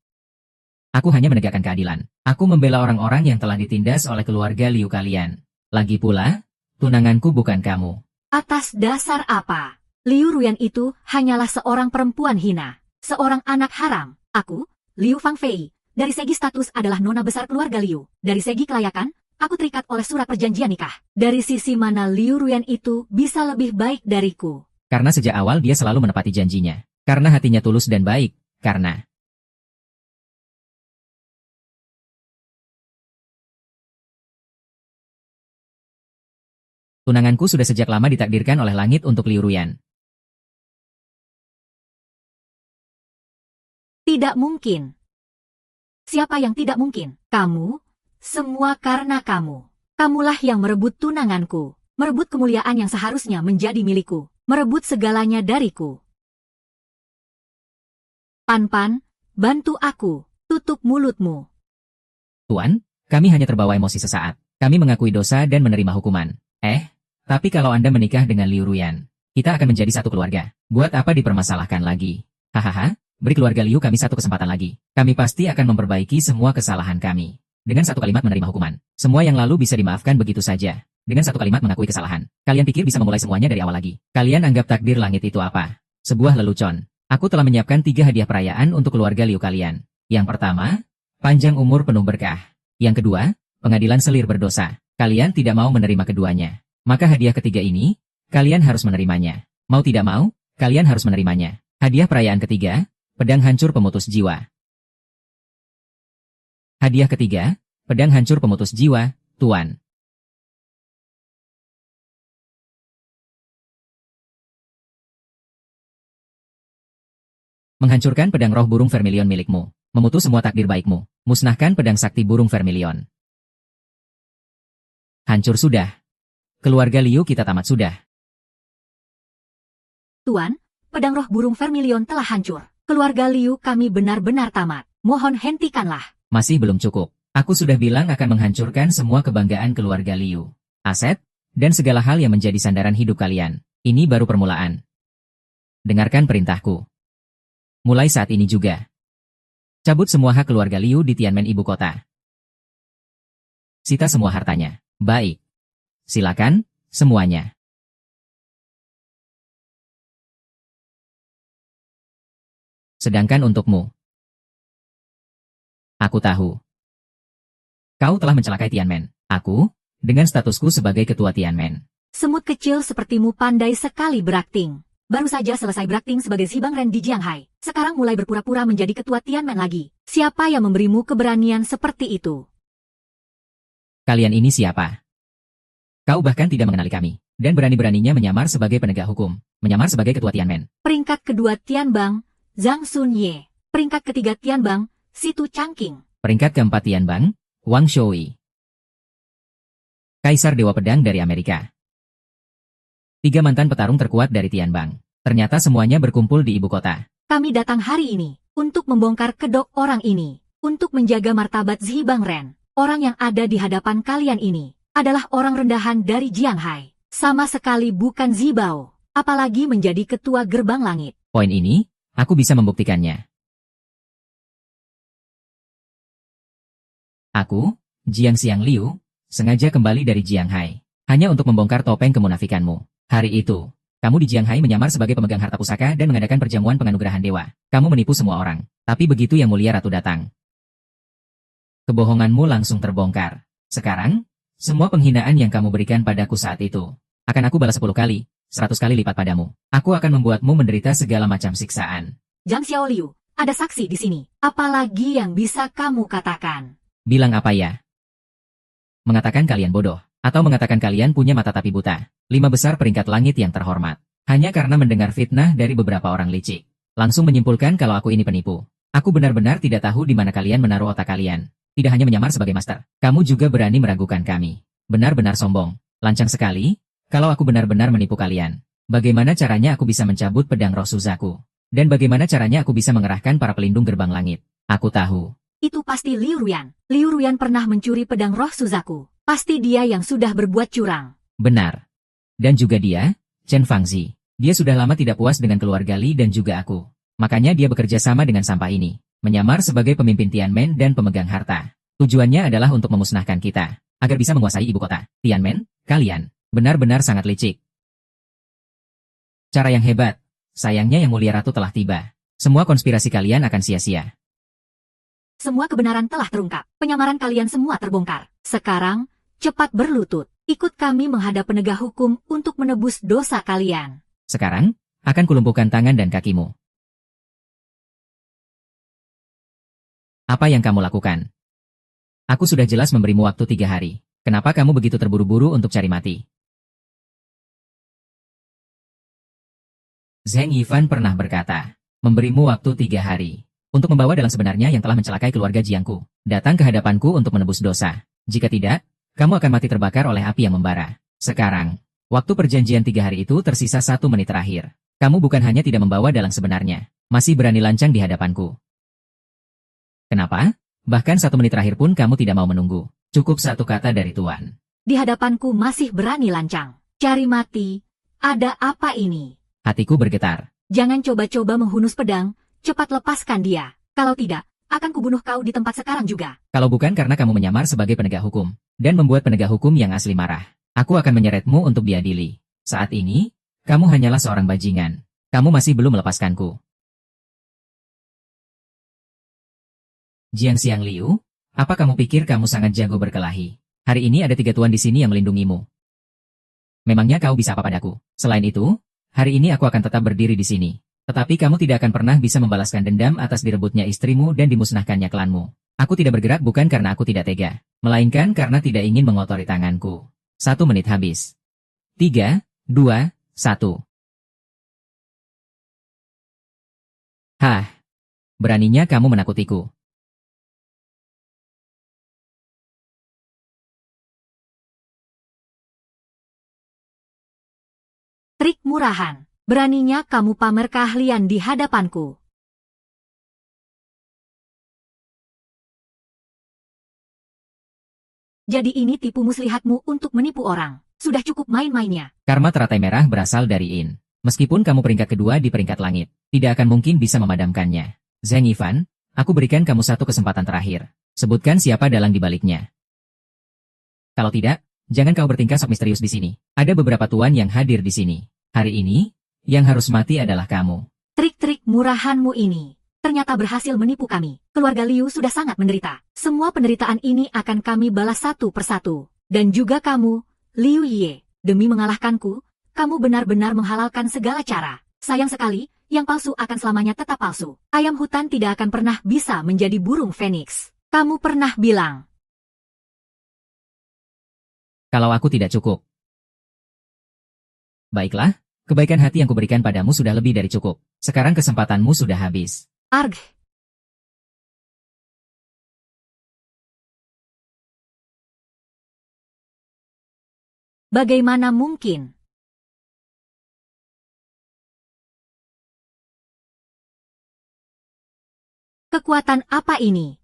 Aku hanya menegakkan keadilan. Aku membela orang-orang yang telah ditindas oleh keluarga Liu kalian. Lagi pula, tunanganku bukan kamu. Atas dasar apa? Liu Ruyan itu hanyalah seorang perempuan hina. Seorang anak haram. Aku, Liu Fangfei, dari segi status adalah nona besar keluarga Liu. Dari segi kelayakan, aku terikat oleh surat perjanjian nikah. Dari sisi mana Liu Ruyan itu bisa lebih baik dariku? Karena sejak awal dia selalu menepati janjinya. Karena hatinya tulus dan baik. Karena tunanganku sudah sejak lama ditakdirkan oleh langit untuk Liu Ruyan. Tidak mungkin. Siapa yang tidak mungkin? Kamu? Semua karena kamu. Kamulah yang merebut tunanganku. Merebut kemuliaan yang seharusnya menjadi milikku. Merebut segalanya dariku. Pan-Pan, bantu aku. Tutup mulutmu. Tuan, kami hanya terbawa emosi sesaat. Kami mengakui dosa dan menerima hukuman. Tapi kalau Anda menikah dengan Liu Ruyan, kita akan menjadi satu keluarga. Buat apa dipermasalahkan lagi? Hahaha, beri keluarga Liu kami satu kesempatan lagi. Kami pasti akan memperbaiki semua kesalahan kami. Dengan satu kalimat menerima hukuman. Semua yang lalu bisa dimaafkan begitu saja. Dengan satu kalimat mengakui kesalahan. Kalian pikir bisa memulai semuanya dari awal lagi. Kalian anggap takdir langit itu apa? Sebuah lelucon. Aku telah menyiapkan 3 hadiah perayaan untuk keluarga Liu kalian. Yang pertama, panjang umur penuh berkah. Yang kedua, pengadilan selir berdosa. Kalian tidak mau menerima keduanya. Maka hadiah ketiga ini, kalian harus menerimanya. Mau tidak mau, kalian harus menerimanya. Hadiah perayaan ketiga, pedang hancur pemutus jiwa. Hadiah ketiga, pedang hancur pemutus jiwa, Tuan. Menghancurkan pedang roh burung vermilion milikmu. Memutus semua takdir baikmu. Musnahkan pedang sakti burung vermilion. Hancur sudah. Keluarga Liu kita tamat sudah. Tuan, pedang roh burung vermilion telah hancur. Keluarga Liu kami benar-benar tamat. Mohon hentikanlah. Masih belum cukup. Aku sudah bilang akan menghancurkan semua kebanggaan keluarga Liu. Aset, dan segala hal yang menjadi sandaran hidup kalian. Ini baru permulaan. Dengarkan perintahku. Mulai saat ini juga. Cabut semua hak keluarga Liu di Tianmen ibu kota. Sita semua hartanya. Baik. Silakan, semuanya. Sedangkan untukmu. Aku tahu. Kau telah mencelakai Tianmen. Aku, dengan statusku sebagai ketua Tianmen. Semut kecil sepertimu pandai sekali berakting. Baru saja selesai berakting sebagai Zhibang Ren di Jianghai. Sekarang mulai berpura-pura menjadi ketua Tianmen lagi. Siapa yang memberimu keberanian seperti itu? Kalian ini siapa? Kau bahkan tidak mengenali kami. Dan berani-beraninya menyamar sebagai penegak hukum. Menyamar sebagai ketua Tianmen. Peringkat kedua Tianbang, Zhang Sunye. Peringkat ketiga Tianbang, Situ Changqing. Peringkat keempat Tianbang, Wang Shoui. Kaisar Dewa Pedang dari Amerika. 3 mantan petarung terkuat dari Tianbang. Ternyata semuanya berkumpul di ibu kota. Kami datang hari ini untuk membongkar kedok orang ini. Untuk menjaga martabat Zhibang Ren. Orang yang ada di hadapan kalian ini adalah orang rendahan dari Jianghai. Sama sekali bukan Zibao. Apalagi menjadi ketua gerbang langit. Poin ini, aku bisa membuktikannya. Aku, Jiang Xiang Liu, sengaja kembali dari Jianghai. Hanya untuk membongkar topeng kemunafikanmu. Hari itu, kamu di Jianghai menyamar sebagai pemegang harta pusaka dan mengadakan perjamuan penganugerahan dewa. Kamu menipu semua orang. Tapi begitu Yang Mulia Ratu datang, kebohonganmu langsung terbongkar. Sekarang, semua penghinaan yang kamu berikan padaku saat itu, akan aku balas 10 kali, 100 kali lipat padamu. Aku akan membuatmu menderita segala macam siksaan. Zhang Xiaoliu, ada saksi di sini. Apalagi yang bisa kamu katakan? Bilang apa ya? Mengatakan kalian bodoh, atau mengatakan kalian punya mata tapi buta. 5 besar peringkat langit yang terhormat. Hanya karena mendengar fitnah dari beberapa orang licik. Langsung menyimpulkan kalau aku ini penipu. Aku benar-benar tidak tahu di mana kalian menaruh otak kalian. Tidak hanya menyamar sebagai master. Kamu juga berani meragukan kami. Benar-benar sombong. Lancang sekali. Kalau aku benar-benar menipu kalian. Bagaimana caranya aku bisa mencabut pedang roh Suzaku? Dan bagaimana caranya aku bisa mengerahkan para pelindung gerbang langit? Aku tahu. Itu pasti Liu Ruyan. Liu Ruyan pernah mencuri pedang roh Suzaku. Pasti dia yang sudah berbuat curang. Benar. Dan juga dia, Chen Fangzi. Dia sudah lama tidak puas dengan keluarga Li dan juga aku. Makanya dia bekerja sama dengan sampah ini. Menyamar sebagai pemimpin Tianmen dan pemegang harta. Tujuannya adalah untuk memusnahkan kita. Agar bisa menguasai ibu kota. Tianmen, kalian, benar-benar sangat licik. Cara yang hebat. Sayangnya Yang Mulia Ratu telah tiba. Semua konspirasi kalian akan sia-sia. Semua kebenaran telah terungkap. Penyamaran kalian semua terbongkar. Sekarang, cepat berlutut. Ikut kami menghadap penegak hukum untuk menebus dosa kalian. Sekarang, akan kulumpuhkan tangan dan kakimu. Apa yang kamu lakukan? Aku sudah jelas memberimu waktu 3 hari. Kenapa kamu begitu terburu-buru untuk cari mati? Zheng Yifan pernah berkata, memberimu waktu 3 hari. Untuk membawa dalang sebenarnya yang telah mencelakai keluarga Jiangku. Datang ke hadapanku untuk menebus dosa. Jika tidak, kamu akan mati terbakar oleh api yang membara. Sekarang, waktu perjanjian 3 hari itu tersisa 1 menit terakhir. Kamu bukan hanya tidak membawa dalang sebenarnya, masih berani lancang di hadapanku. Kenapa? Bahkan 1 menit terakhir pun kamu tidak mau menunggu. Cukup 1 kata dari Tuan. Di hadapanku masih berani lancang. Cari mati. Ada apa ini? Hatiku bergetar. Jangan coba-coba menghunus pedang. Cepat lepaskan dia. Kalau tidak, akan kubunuh kau di tempat sekarang juga. Kalau bukan karena kamu menyamar sebagai penegak hukum, dan membuat penegak hukum yang asli marah, aku akan menyeretmu untuk diadili. Saat ini, kamu hanyalah seorang bajingan. Kamu masih belum melepaskanku. Jiang Xiang Liu, apa kamu pikir kamu sangat jago berkelahi? Hari ini ada 3 tuan di sini yang melindungimu. Memangnya kau bisa apa padaku? Selain itu, hari ini aku akan tetap berdiri di sini. Tetapi kamu tidak akan pernah bisa membalaskan dendam atas direbutnya istrimu dan dimusnahkannya klanmu. Aku tidak bergerak bukan karena aku tidak tega, melainkan karena tidak ingin mengotori tanganku. 1 menit habis. 3, 2, 1. Hah, beraninya kamu menakutiku. Trik murahan. Beraninya kamu pamer keahlian di hadapanku. Jadi ini tipu muslihatmu untuk menipu orang. Sudah cukup main-mainnya. Karma teratai merah berasal dari In. Meskipun kamu peringkat kedua di peringkat langit, tidak akan mungkin bisa memadamkannya. Zhang Yifan, aku berikan kamu satu kesempatan terakhir. Sebutkan siapa dalang di baliknya. Kalau tidak, jangan kau bertingkah sok misterius di sini. Ada beberapa tuan yang hadir di sini. Hari ini, yang harus mati adalah kamu. Trik-trik murahanmu ini ternyata berhasil menipu kami. Keluarga Liu sudah sangat menderita. Semua penderitaan ini akan kami balas satu persatu. Dan juga kamu, Liu Ye. Demi mengalahkanku, kamu benar-benar menghalalkan segala cara. Sayang sekali, yang palsu akan selamanya tetap palsu. Ayam hutan tidak akan pernah bisa menjadi burung Phoenix. Kamu pernah bilang. Kalau aku tidak cukup. Baiklah, kebaikan hati yang kuberikan padamu sudah lebih dari cukup. Sekarang kesempatanmu sudah habis. Arg. Bagaimana mungkin? Kekuatan apa ini?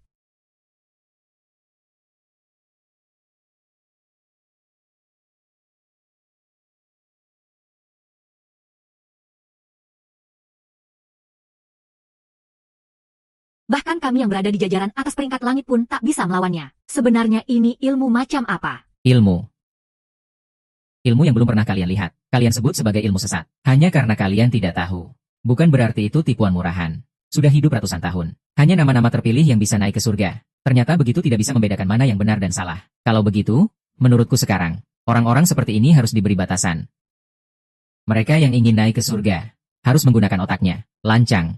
Bahkan kami yang berada di jajaran atas peringkat langit pun tak bisa melawannya. Sebenarnya ini ilmu macam apa? Ilmu. Ilmu yang belum pernah kalian lihat. Kalian sebut sebagai ilmu sesat. Hanya karena kalian tidak tahu. Bukan berarti itu tipuan murahan. Sudah hidup ratusan tahun. Hanya nama-nama terpilih yang bisa naik ke surga. Ternyata begitu tidak bisa membedakan mana yang benar dan salah. Kalau begitu, menurutku sekarang, orang-orang seperti ini harus diberi batasan. Mereka yang ingin naik ke surga, harus menggunakan otaknya. Lancang.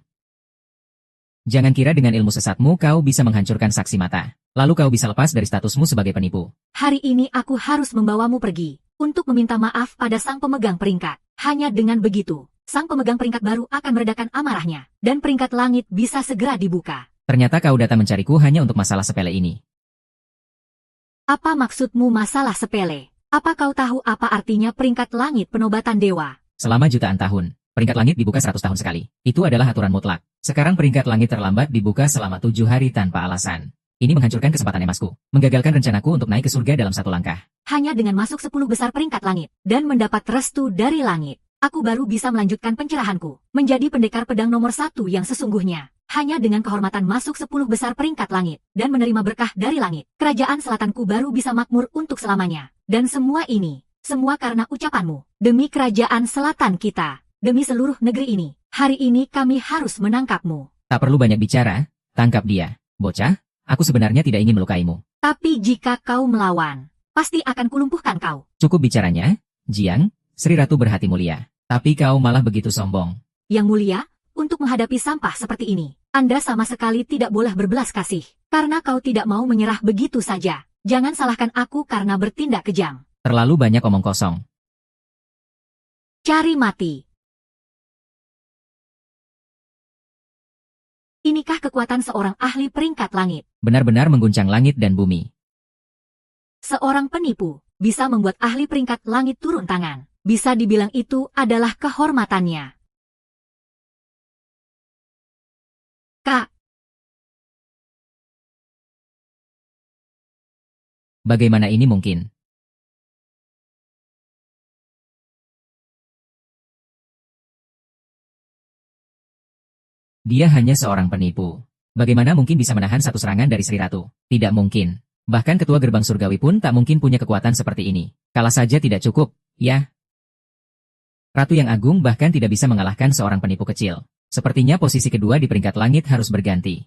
Jangan kira dengan ilmu sesatmu kau bisa menghancurkan saksi mata. Lalu kau bisa lepas dari statusmu sebagai penipu. Hari ini aku harus membawamu pergi untuk meminta maaf pada sang pemegang peringkat. Hanya dengan begitu, sang pemegang peringkat baru akan meredakan amarahnya. Dan peringkat langit bisa segera dibuka. Ternyata kau datang mencariku hanya untuk masalah sepele ini. Apa maksudmu masalah sepele? Apa kau tahu apa artinya peringkat langit penobatan dewa? Selama jutaan tahun, peringkat langit dibuka 100 tahun sekali. Itu adalah aturan mutlak. Sekarang peringkat langit terlambat dibuka selama 7 hari tanpa alasan. Ini menghancurkan kesempatan emasku. Menggagalkan rencanaku untuk naik ke surga dalam satu langkah. Hanya dengan masuk 10 besar peringkat langit dan mendapat restu dari langit, aku baru bisa melanjutkan pencerahanku. Menjadi pendekar pedang nomor 1 yang sesungguhnya. Hanya dengan kehormatan masuk 10 besar peringkat langit dan menerima berkah dari langit, kerajaan selatanku baru bisa makmur untuk selamanya. Dan semua ini, semua karena ucapanmu. Demi kerajaan selatan kita, demi seluruh negeri ini. Hari ini kami harus menangkapmu. Tak perlu banyak bicara, tangkap dia. Bocah, aku sebenarnya tidak ingin melukaimu. Tapi jika kau melawan, pasti akan kulumpuhkan kau. Cukup bicaranya, Jiang, Sri Ratu berhati mulia. Tapi kau malah begitu sombong. Yang mulia, untuk menghadapi sampah seperti ini, Anda sama sekali tidak boleh berbelas kasih. Karena kau tidak mau menyerah begitu saja. Jangan salahkan aku karena bertindak kejam. Terlalu banyak omong kosong. Cari mati. Inikah kekuatan seorang ahli peringkat langit? Benar-benar mengguncang langit dan bumi. Seorang penipu bisa membuat ahli peringkat langit turun tangan. Bisa dibilang itu adalah kehormatannya. Kak, Bagaimana ini mungkin? Dia hanya seorang penipu. Bagaimana mungkin bisa menahan satu serangan dari Sri Ratu? Tidak mungkin. Bahkan ketua gerbang surgawi pun tak mungkin punya kekuatan seperti ini. Kalah saja tidak cukup, ya. Ratu yang agung bahkan tidak bisa mengalahkan seorang penipu kecil. Sepertinya posisi kedua di peringkat langit harus berganti.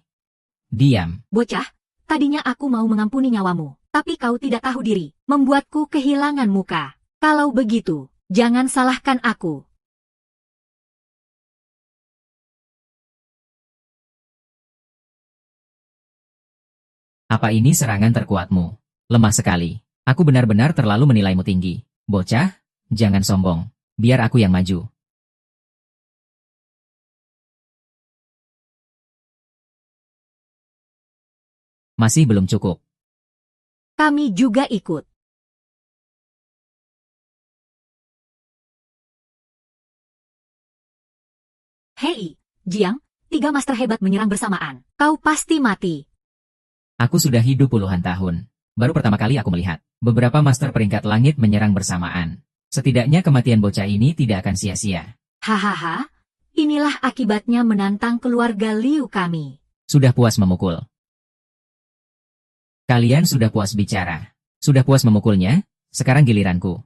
Diam. bocah, tadinya aku mau mengampuni nyawamu, tapi kau tidak tahu diri, membuatku kehilangan muka. Kalau begitu, jangan salahkan aku. Apa ini serangan terkuatmu? Lemah sekali. Aku benar-benar terlalu menilaimu tinggi. Bocah, jangan sombong. Biar aku yang maju. Masih belum cukup. Kami juga ikut. Hei, Jiang, 3 master hebat menyerang bersamaan. Kau pasti mati. Aku sudah hidup puluhan tahun. Baru pertama kali aku melihat beberapa master peringkat langit menyerang bersamaan. Setidaknya kematian bocah ini tidak akan sia-sia. Hahaha, inilah akibatnya menantang keluarga Liu kami. Sudah puas memukul. Kalian sudah puas bicara. Sudah puas memukulnya? Sekarang giliranku.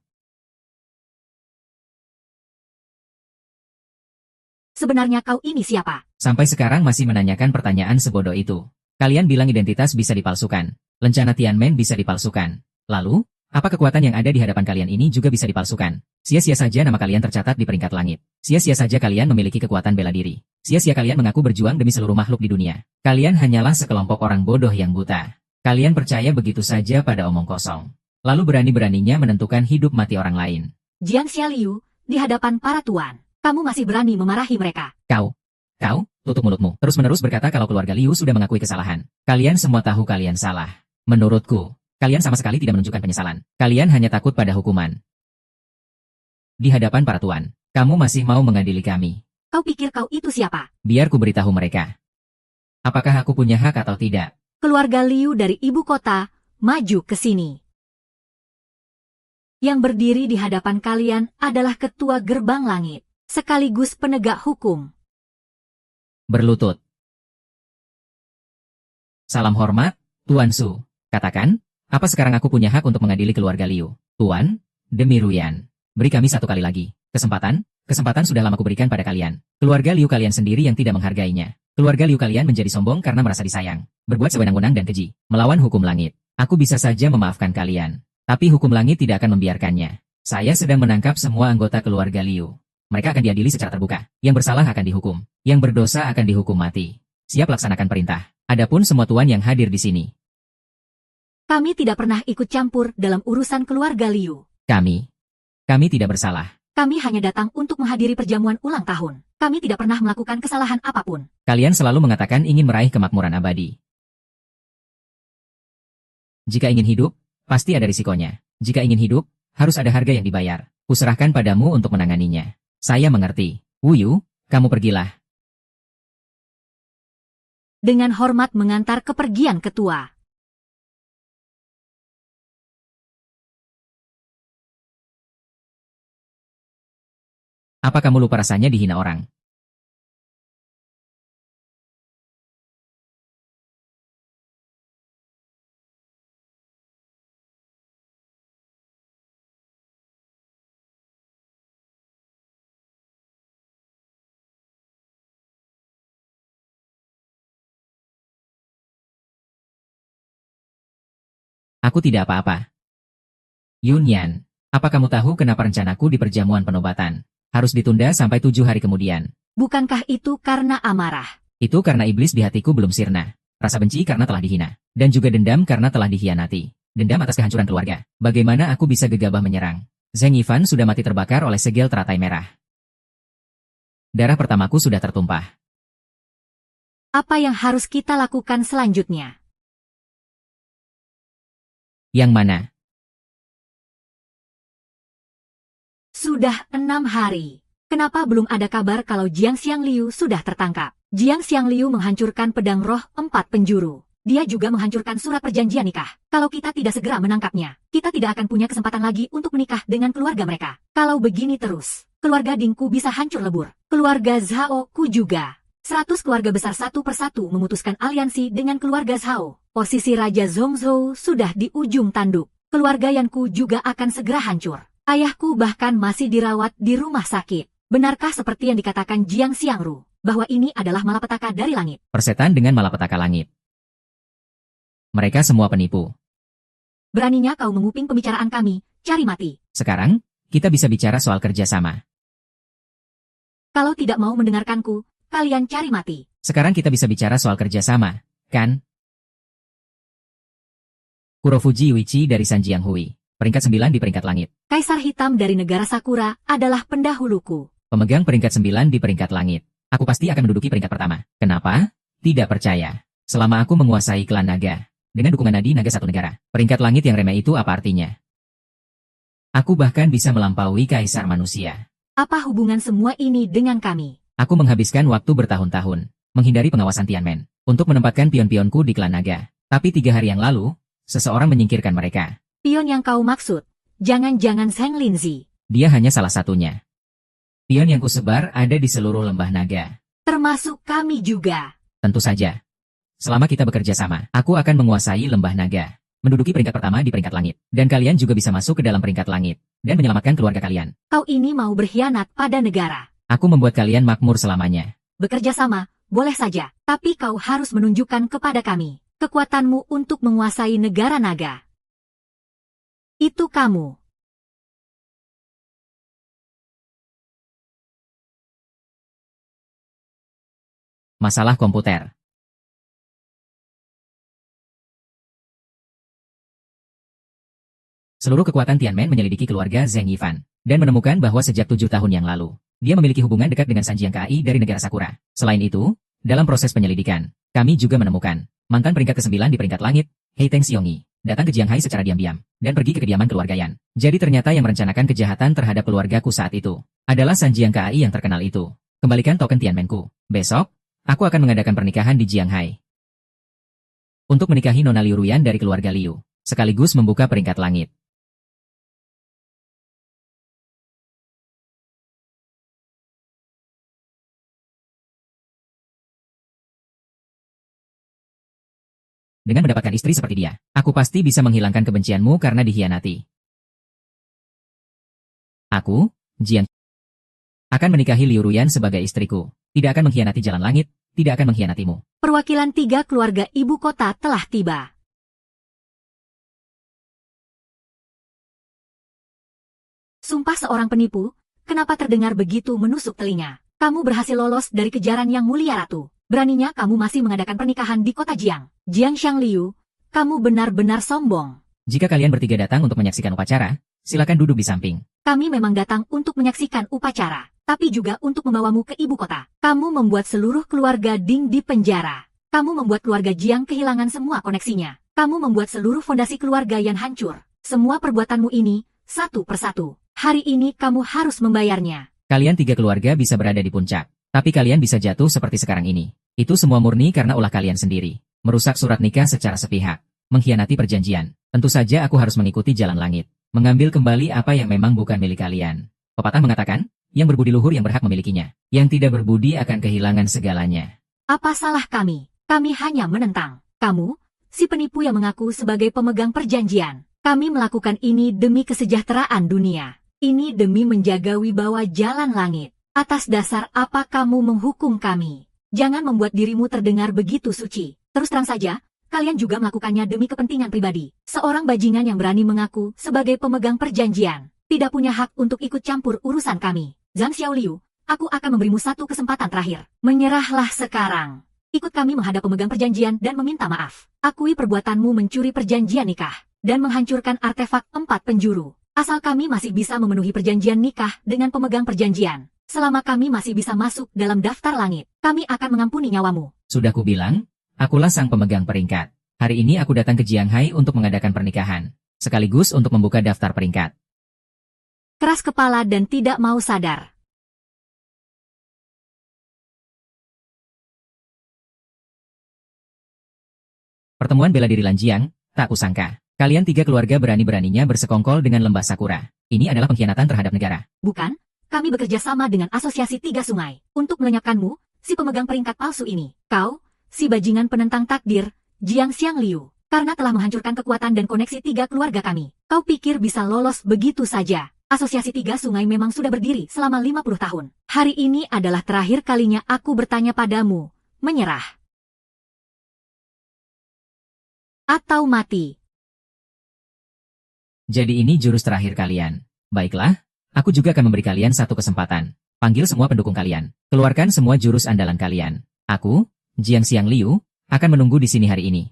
Sebenarnya kau ini siapa? Sampai sekarang masih menanyakan pertanyaan sebodoh itu. Kalian bilang identitas bisa dipalsukan. Lencana Tianmen bisa dipalsukan. Lalu, apa kekuatan yang ada di hadapan kalian ini juga bisa dipalsukan? Sia-sia saja nama kalian tercatat di peringkat langit. Sia-sia saja kalian memiliki kekuatan bela diri. Sia-sia kalian mengaku berjuang demi seluruh makhluk di dunia. Kalian hanyalah sekelompok orang bodoh yang buta. Kalian percaya begitu saja pada omong kosong. Lalu berani-beraninya menentukan hidup mati orang lain. Jiang Xialiu, di hadapan para tuan. Kamu masih berani memarahi mereka. Kau, tutup mulutmu. Terus-menerus berkata kalau keluarga Liu sudah mengakui kesalahan. Kalian semua tahu kalian salah. Menurutku, kalian sama sekali tidak menunjukkan penyesalan. Kalian hanya takut pada hukuman. Di hadapan para tuan, kamu masih mau mengadili kami. Kau pikir kau itu siapa? Biar ku beritahu mereka. Apakah aku punya hak atau tidak? Keluarga Liu dari ibu kota, maju ke sini. Yang berdiri di hadapan kalian adalah ketua gerbang langit, sekaligus penegak hukum. Berlutut. Salam hormat, Tuan Su. Katakan, apa sekarang aku punya hak untuk mengadili keluarga Liu? Tuan, demi Ruyan. Beri kami satu kali lagi. Kesempatan sudah lama kuberikan pada kalian. Keluarga Liu kalian sendiri yang tidak menghargainya. Keluarga Liu kalian menjadi sombong karena merasa disayang. Berbuat sewenang-wenang dan keji. Melawan hukum langit. Aku bisa saja memaafkan kalian. Tapi hukum langit tidak akan membiarkannya. Saya sedang menangkap semua anggota keluarga Liu. Mereka akan diadili secara terbuka. Yang bersalah akan dihukum. Yang berdosa akan dihukum mati. Siap laksanakan perintah. Adapun semua tuan yang hadir di sini. Kami tidak pernah ikut campur dalam urusan keluarga Liu. Kami tidak bersalah. Kami hanya datang untuk menghadiri perjamuan ulang tahun. Kami tidak pernah melakukan kesalahan apapun. Kalian selalu mengatakan ingin meraih kemakmuran abadi. Jika ingin hidup, pasti ada risikonya. Jika ingin hidup, harus ada harga yang dibayar. Kuserahkan padamu untuk menanganinya. Saya mengerti. Wu Yu, kamu pergilah. Dengan hormat mengantar kepergian ketua. Apa kamu lupa rasanya dihina orang? Aku tidak apa-apa. Yunyan, apa kamu tahu kenapa rencanaku di perjamuan penobatan harus ditunda sampai 7 hari kemudian? Bukankah itu karena amarah? Itu karena iblis di hatiku belum sirna. Rasa benci karena telah dihina. Dan juga dendam karena telah dikhianati. Dendam atas kehancuran keluarga. Bagaimana aku bisa gegabah menyerang? Zheng Yifan sudah mati terbakar oleh segel teratai merah. Darah pertamaku sudah tertumpah. Apa yang harus kita lakukan selanjutnya? Yang mana? Sudah 6 hari. Kenapa belum ada kabar kalau Jiang Xiangliu sudah tertangkap? Jiang Xiangliu menghancurkan pedang roh 4 penjuru. Dia juga menghancurkan surat perjanjian nikah. Kalau kita tidak segera menangkapnya, kita tidak akan punya kesempatan lagi untuk menikah dengan keluarga mereka. Kalau begini terus, keluarga Dingku bisa hancur lebur. Keluarga Zhao Ku juga. 100 keluarga besar satu persatu memutuskan aliansi dengan keluarga Zhao. Posisi Raja Zhongzhou sudah di ujung tanduk. Keluarga Yanku juga akan segera hancur. Ayahku bahkan masih dirawat di rumah sakit. Benarkah seperti yang dikatakan Jiang Xiangru, bahwa ini adalah malapetaka dari langit? Persetan dengan malapetaka langit. Mereka semua penipu. Beraninya kau menguping pembicaraan kami, cari mati. Sekarang, kita bisa bicara soal kerjasama. Kalau tidak mau mendengarkanku, kalian cari mati. Sekarang kita bisa bicara soal kerjasama, kan? Kurofuji Yuichi dari Sanjiang Hui. Peringkat 9 di peringkat langit. Kaisar Hitam dari negara Sakura adalah pendahuluku. Pemegang peringkat 9 di peringkat langit. Aku pasti akan menduduki peringkat pertama. Kenapa? Tidak percaya. Selama aku menguasai klan naga, dengan dukungan nadi naga satu negara. Peringkat langit yang remeh itu apa artinya? Aku bahkan bisa melampaui kaisar manusia. Apa hubungan semua ini dengan kami? Aku menghabiskan waktu bertahun-tahun menghindari pengawasan Tianmen untuk menempatkan pion-pionku di klan naga. Tapi 3 hari yang lalu, seseorang menyingkirkan mereka. Pion yang kau maksud, jangan-jangan Zheng Linzi. Dia hanya salah satunya. Pion yang kusebar ada di seluruh lembah naga. Termasuk kami juga. Tentu saja. Selama kita bekerja sama, aku akan menguasai lembah naga, menduduki peringkat pertama di peringkat langit. Dan kalian juga bisa masuk ke dalam peringkat langit, dan menyelamatkan keluarga kalian. Kau ini mau berkhianat pada negara. Aku membuat kalian makmur selamanya. Bekerja sama, boleh saja. Tapi kau harus menunjukkan kepada kami kekuatanmu untuk menguasai negara naga. Itu kamu. Masalah komputer. Seluruh kekuatan Tianmen menyelidiki keluarga Zheng Yifan, dan menemukan bahwa sejak 7 tahun yang lalu, dia memiliki hubungan dekat dengan Sanjiang KAI dari negara Sakura. Selain itu, dalam proses penyelidikan, kami juga menemukan mantan peringkat ke-9 di peringkat langit, Hei Teng Xiongyi, datang ke Jianghai secara diam-diam, dan pergi ke kediaman keluarga Yan. Jadi ternyata yang merencanakan kejahatan terhadap keluargaku saat itu adalah Sanjiang KAI yang terkenal itu. Kembalikan token Tianmenku. Besok, aku akan mengadakan pernikahan di Jianghai untuk menikahi Nona Liu Ruyan dari keluarga Liu, sekaligus membuka peringkat langit. Dengan mendapatkan istri seperti dia, aku pasti bisa menghilangkan kebencianmu karena dikhianati. Aku, Jian, akan menikahi Liu Ruyan sebagai istriku. Tidak akan mengkhianati jalan langit, tidak akan mengkhianatimu. Perwakilan 3 keluarga ibu kota telah tiba. Sumpah seorang penipu, kenapa terdengar begitu menusuk telinga? Kamu berhasil lolos dari kejaran yang mulia ratu. Beraninya kamu masih mengadakan pernikahan di kota Jiang. Jiang Xiangliu, kamu benar-benar sombong. Jika kalian bertiga datang untuk menyaksikan upacara, silakan duduk di samping. Kami memang datang untuk menyaksikan upacara, tapi juga untuk membawamu ke ibu kota. Kamu membuat seluruh keluarga Ding di penjara. Kamu membuat keluarga Jiang kehilangan semua koneksinya. Kamu membuat seluruh fondasi keluarga Yan hancur. Semua perbuatanmu ini, satu persatu. Hari ini kamu harus membayarnya. Kalian 3 keluarga bisa berada di puncak, tapi kalian bisa jatuh seperti sekarang ini. Itu semua murni karena ulah kalian sendiri. Merusak surat nikah secara sepihak, mengkhianati perjanjian. Tentu saja aku harus mengikuti jalan langit, mengambil kembali apa yang memang bukan milik kalian. Pepatah mengatakan, yang berbudi luhur yang berhak memilikinya. Yang tidak berbudi akan kehilangan segalanya. Apa salah kami? Kami hanya menentang. Kamu, si penipu yang mengaku sebagai pemegang perjanjian. Kami melakukan ini demi kesejahteraan dunia. Ini demi menjaga wibawa jalan langit. Atas dasar apa kamu menghukum kami? Jangan membuat dirimu terdengar begitu suci. Terus terang saja, kalian juga melakukannya demi kepentingan pribadi. Seorang bajingan yang berani mengaku sebagai pemegang perjanjian, tidak punya hak untuk ikut campur urusan kami. Zhang Xiaoliu, aku akan memberimu satu kesempatan terakhir. Menyerahlah sekarang. Ikut kami menghadap pemegang perjanjian dan meminta maaf. Akui perbuatanmu mencuri perjanjian nikah dan menghancurkan artefak 4 penjuru. Asal kami masih bisa memenuhi perjanjian nikah dengan pemegang perjanjian. Selama kami masih bisa masuk dalam daftar langit, kami akan mengampuni nyawamu. Sudah kubilang, akulah sang pemegang peringkat. Hari ini aku datang ke Jianghai untuk mengadakan pernikahan, sekaligus untuk membuka daftar peringkat. Keras kepala dan tidak mau sadar. Pertemuan bela diri Lanjiang, tak kusangka. Kalian 3 keluarga berani-beraninya bersekongkol dengan lembah Sakura. Ini adalah pengkhianatan terhadap negara. Bukan, kami bekerja sama dengan Asosiasi 3 Sungai untuk melenyapkanmu, si pemegang peringkat palsu ini. Kau, si bajingan penentang takdir, Jiang Xiangliu, karena telah menghancurkan kekuatan dan koneksi 3 keluarga kami. Kau pikir bisa lolos begitu saja? Asosiasi 3 Sungai memang sudah berdiri selama 50 tahun. Hari ini adalah terakhir kalinya aku bertanya padamu, menyerah atau mati. Jadi ini jurus terakhir kalian. Baiklah, aku juga akan memberi kalian satu kesempatan. Panggil semua pendukung kalian. Keluarkan semua jurus andalan kalian. Aku, Jiang Xiangliu, akan menunggu di sini hari ini.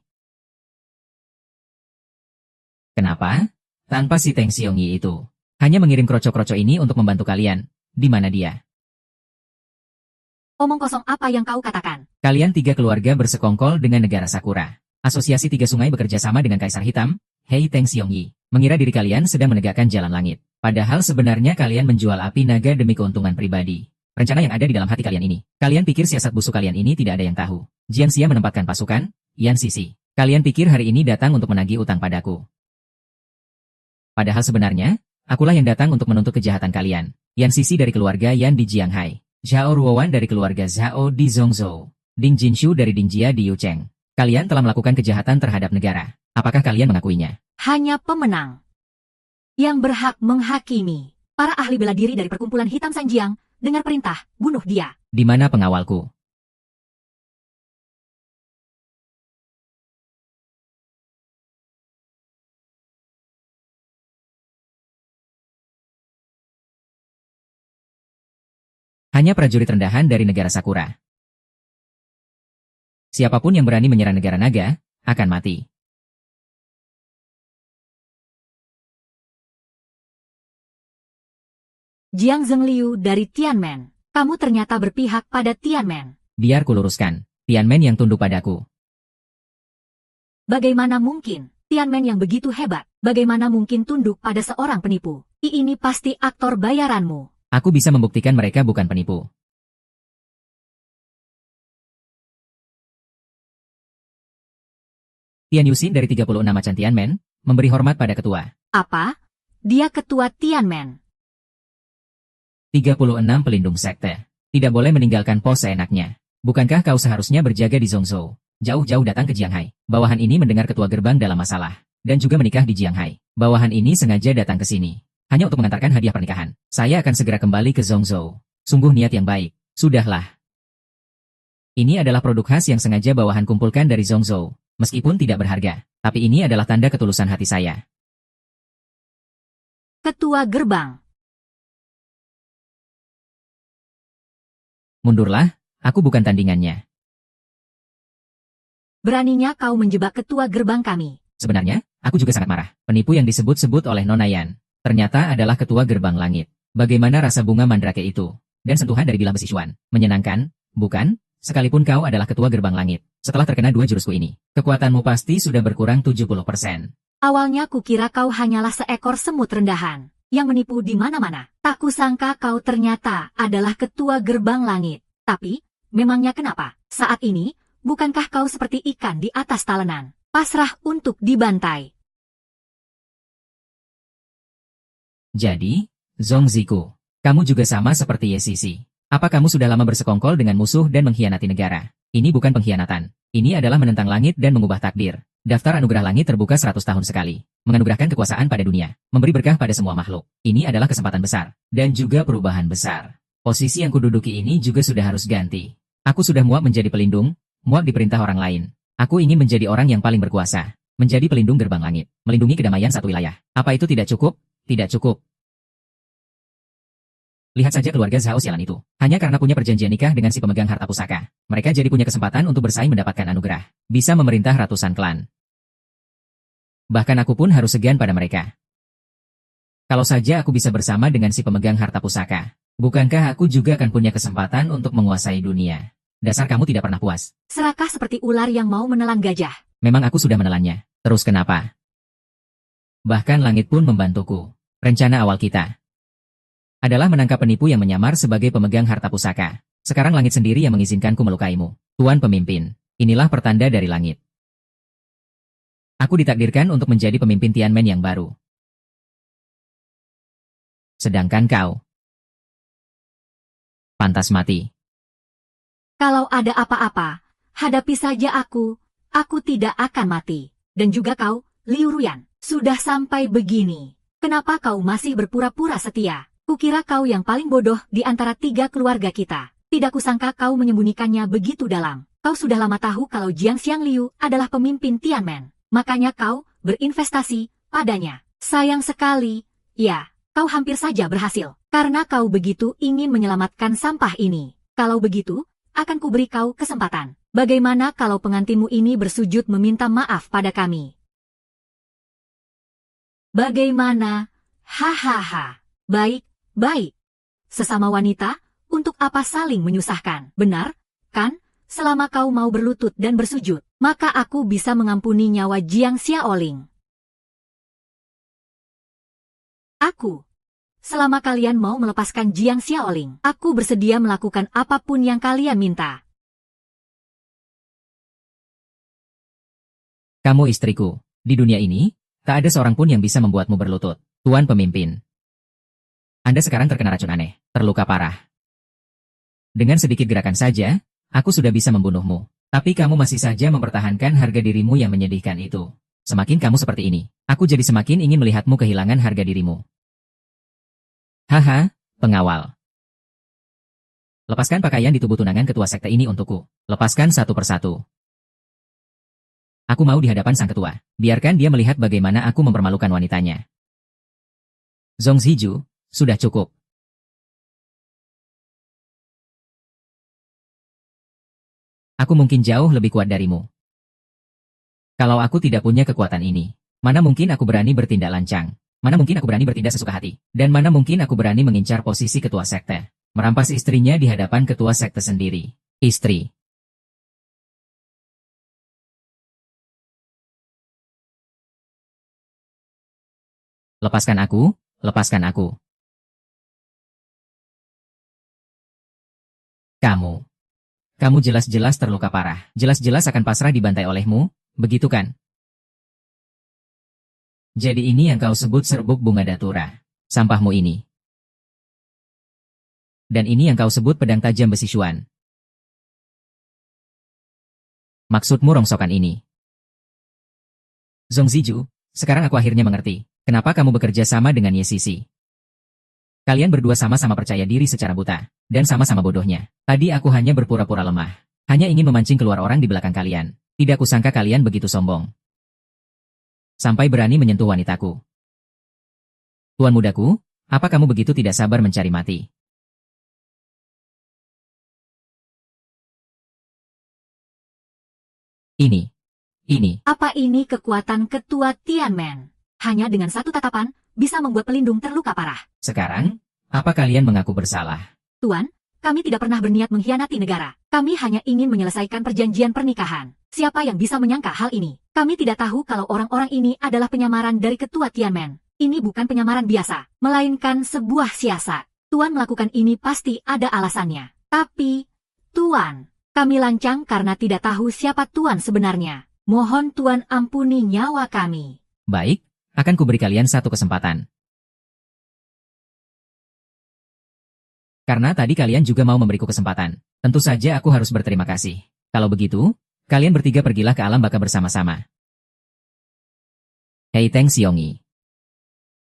Kenapa? Tanpa si Teng Xiongyi itu. Hanya mengirim kroco-kroco ini untuk membantu kalian. Di mana dia? Omong kosong apa yang kau katakan? Kalian 3 keluarga bersekongkol dengan negara Sakura. Asosiasi Tiga Sungai bekerja sama dengan Kaisar Hitam, Hei Teng Xiongyi, mengira diri kalian sedang menegakkan jalan langit. Padahal sebenarnya kalian menjual api naga demi keuntungan pribadi. Rencana yang ada di dalam hati kalian ini. Kalian pikir siasat busuk kalian ini tidak ada yang tahu. Jiang Xia menempatkan pasukan, Yan Sisi. Kalian pikir hari ini datang untuk menagih utang padaku. Padahal sebenarnya, akulah yang datang untuk menuntut kejahatan kalian. Yan Sisi dari keluarga Yan di Jianghai. Zhao Ruowan dari keluarga Zhao di Zhongzhou. Ding Jinshu dari Dingjia di Yucheng. Kalian telah melakukan kejahatan terhadap negara. Apakah kalian mengakuinya? Hanya pemenang yang berhak menghakimi. Para ahli bela diri dari perkumpulan Hitam Sanjiang, dengar perintah, bunuh dia. Di mana pengawalku? Hanya prajurit rendahan dari negara Sakura. Siapapun yang berani menyerang negara naga, akan mati. Jiang Zhengliu dari Tianmen. Kamu ternyata berpihak pada Tianmen. Biar kuluruskan. Tianmen yang tunduk padaku. Bagaimana mungkin? Tianmen yang begitu hebat, bagaimana mungkin tunduk pada seorang penipu? Ini pasti aktor bayaranmu. Aku bisa membuktikan mereka bukan penipu. Tian Yuxin dari 36 Macan Tianmen, memberi hormat pada ketua. Apa? Dia ketua Tianmen. 36 pelindung sekte. Tidak boleh meninggalkan pos seenaknya. Bukankah kau seharusnya berjaga di Zhongzhou? Jauh-jauh datang ke Jianghai. Bawahan ini mendengar ketua gerbang dalam masalah. Dan juga menikah di Jianghai. Bawahan ini sengaja datang ke sini. Hanya untuk mengantarkan hadiah pernikahan. Saya akan segera kembali ke Zhongzhou. Sungguh niat yang baik. Sudahlah. Ini adalah produk khas yang sengaja bawahan kumpulkan dari Zhongzhou. Meskipun tidak berharga. Tapi ini adalah tanda ketulusan hati saya. Ketua gerbang. Mundurlah, aku bukan tandingannya. Beraninya kau menjebak ketua gerbang kami. Sebenarnya, aku juga sangat marah. Penipu yang disebut-sebut oleh Nona Yan. Ternyata adalah ketua gerbang langit. Bagaimana rasa bunga mandrake itu? Dan sentuhan dari bilah besi Xuan. Menyenangkan, bukan? Sekalipun kau adalah ketua gerbang langit. Setelah terkena dua jurusku ini, kekuatanmu pasti sudah berkurang 70%. Awalnya kukira kau hanyalah seekor semut rendahan yang menipu di mana-mana. Tak kusangka kau ternyata adalah ketua gerbang langit. Tapi, memangnya kenapa? Saat ini, bukankah kau seperti ikan di atas talenan, pasrah untuk dibantai? Jadi, Zhong Ziku, kamu juga sama seperti Ye Sisi. Apa kamu sudah lama bersekongkol dengan musuh dan mengkhianati negara? Ini bukan pengkhianatan. Ini adalah menentang langit dan mengubah takdir. Daftar anugerah langit terbuka 100 tahun sekali. Menganugerahkan kekuasaan pada dunia. Memberi berkah pada semua makhluk. Ini adalah kesempatan besar. Dan juga perubahan besar. Posisi yang kududuki ini juga sudah harus ganti. Aku sudah muak menjadi pelindung, muak diperintah orang lain. Aku ingin menjadi orang yang paling berkuasa. Menjadi pelindung gerbang langit. Melindungi kedamaian satu wilayah. Apa itu tidak cukup? Tidak cukup. Lihat saja keluarga Zhao Xialan itu. Hanya karena punya perjanjian nikah dengan si pemegang harta pusaka. Mereka jadi punya kesempatan untuk bersaing mendapatkan anugerah. Bisa memerintah ratusan klan. Bahkan aku pun harus segan pada mereka. Kalau saja aku bisa bersama dengan si pemegang harta pusaka. Bukankah aku juga akan punya kesempatan untuk menguasai dunia? Dasar kamu tidak pernah puas. Serakah seperti ular yang mau menelan gajah. Memang aku sudah menelannya. Terus kenapa? Bahkan langit pun membantuku. Rencana awal kita adalah menangkap penipu yang menyamar sebagai pemegang harta pusaka. Sekarang langit sendiri yang mengizinkanku melukaimu. Tuan pemimpin, inilah pertanda dari langit. Aku ditakdirkan untuk menjadi pemimpin Tianmen yang baru. Sedangkan kau pantas mati. Kalau ada apa-apa, hadapi saja aku tidak akan mati. Dan juga kau, Liu Ruyan, sudah sampai begini. Kenapa kau masih berpura-pura setia? Kukira kau yang paling bodoh di antara 3 keluarga kita. Tidak kusangka kau menyembunyikannya begitu dalam. Kau sudah lama tahu kalau Jiang Xiangliu adalah pemimpin Tianmen. Makanya kau berinvestasi padanya. Sayang sekali, ya, kau hampir saja berhasil. Karena kau begitu ingin menyelamatkan sampah ini. Kalau begitu, akan kuberi kau kesempatan. Bagaimana kalau pengantinmu ini bersujud meminta maaf pada kami? Bagaimana? Hahaha. Baik. Baik. Sesama wanita, untuk apa saling menyusahkan? Benar, kan? Selama kau mau berlutut dan bersujud, maka aku bisa mengampuni nyawa Jiang Xiaoling. Selama kalian mau melepaskan Jiang Xiaoling, aku bersedia melakukan apapun yang kalian minta. Kamu istriku. Di dunia ini, tak ada seorang pun yang bisa membuatmu berlutut. Tuan pemimpin. Anda sekarang terkena racun aneh, terluka parah. Dengan sedikit gerakan saja, aku sudah bisa membunuhmu. Tapi kamu masih saja mempertahankan harga dirimu yang menyedihkan itu. Semakin kamu seperti ini, aku jadi semakin ingin melihatmu kehilangan harga dirimu. Haha, pengawal. Lepaskan pakaian di tubuh tunangan ketua sekte ini untukku. Lepaskan satu persatu. Aku mau di hadapan sang ketua. Biarkan dia melihat bagaimana aku mempermalukan wanitanya. Zhong Ziju, sudah cukup. Aku mungkin jauh lebih kuat darimu. Kalau aku tidak punya kekuatan ini, mana mungkin aku berani bertindak lancang? Mana mungkin aku berani bertindak sesuka hati? Dan mana mungkin aku berani mengincar posisi ketua sekte? Merampas istrinya di hadapan ketua sekte sendiri. Istri. Lepaskan aku, lepaskan aku. Kamu jelas-jelas terluka parah. Jelas-jelas akan pasrah dibantai olehmu, begitu kan? Jadi ini yang kau sebut serbuk bunga datura. Sampahmu ini. Dan ini yang kau sebut pedang tajam besi Xuan. Maksudmu rongsokan ini. Zhong Ziju, sekarang aku akhirnya mengerti. Kenapa kamu bekerja sama dengan Ye Sisi? Kalian berdua sama-sama percaya diri secara buta, dan sama-sama bodohnya. Tadi aku hanya berpura-pura lemah. Hanya ingin memancing keluar orang di belakang kalian. Tidak kusangka kalian begitu sombong. Sampai berani menyentuh wanitaku. Tuan mudaku, apa kamu begitu tidak sabar mencari mati? Ini. Apa ini kekuatan ketua Tianmen? Hanya dengan satu tatapan, bisa membuat pelindung terluka parah. Sekarang, apa kalian mengaku bersalah? Tuan, kami tidak pernah berniat mengkhianati negara. Kami hanya ingin menyelesaikan perjanjian pernikahan. Siapa yang bisa menyangka hal ini? Kami tidak tahu kalau orang-orang ini adalah penyamaran dari ketua Tianmen. Ini bukan penyamaran biasa, melainkan sebuah siasat. Tuan melakukan ini pasti ada alasannya. Tapi, Tuan, kami lancang karena tidak tahu siapa Tuan sebenarnya. Mohon Tuan ampuni nyawa kami. Baik. Akan kuberi kalian satu kesempatan. Karena tadi kalian juga mau memberiku kesempatan. Tentu saja aku harus berterima kasih. Kalau begitu, kalian bertiga pergilah ke alam baka bersama-sama. Hei Teng Xiongi.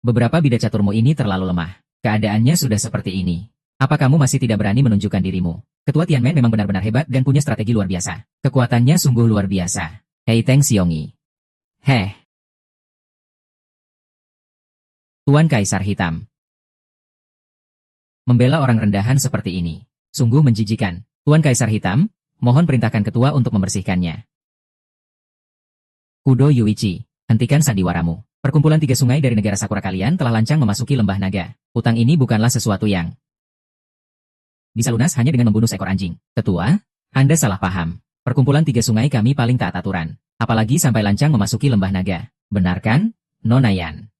Beberapa bidah caturmu ini terlalu lemah. Keadaannya sudah seperti ini. Apa kamu masih tidak berani menunjukkan dirimu? Ketua Tianmen memang benar-benar hebat dan punya strategi luar biasa. Kekuatannya sungguh luar biasa. Hei Teng Xiongi. Heh. Tuan Kaisar Hitam. Membela orang rendahan seperti ini. Sungguh menjijikan. Tuan Kaisar Hitam, mohon perintahkan ketua untuk membersihkannya. Kudo Yuichi, hentikan sandiwaramu. Perkumpulan 3 sungai dari negara Sakura kalian telah lancang memasuki lembah naga. Utang ini bukanlah sesuatu yang bisa lunas hanya dengan membunuh seekor anjing. Ketua, Anda salah paham. Perkumpulan 3 sungai kami paling taat aturan. Apalagi sampai lancang memasuki lembah naga. Benar kan, Nonayan?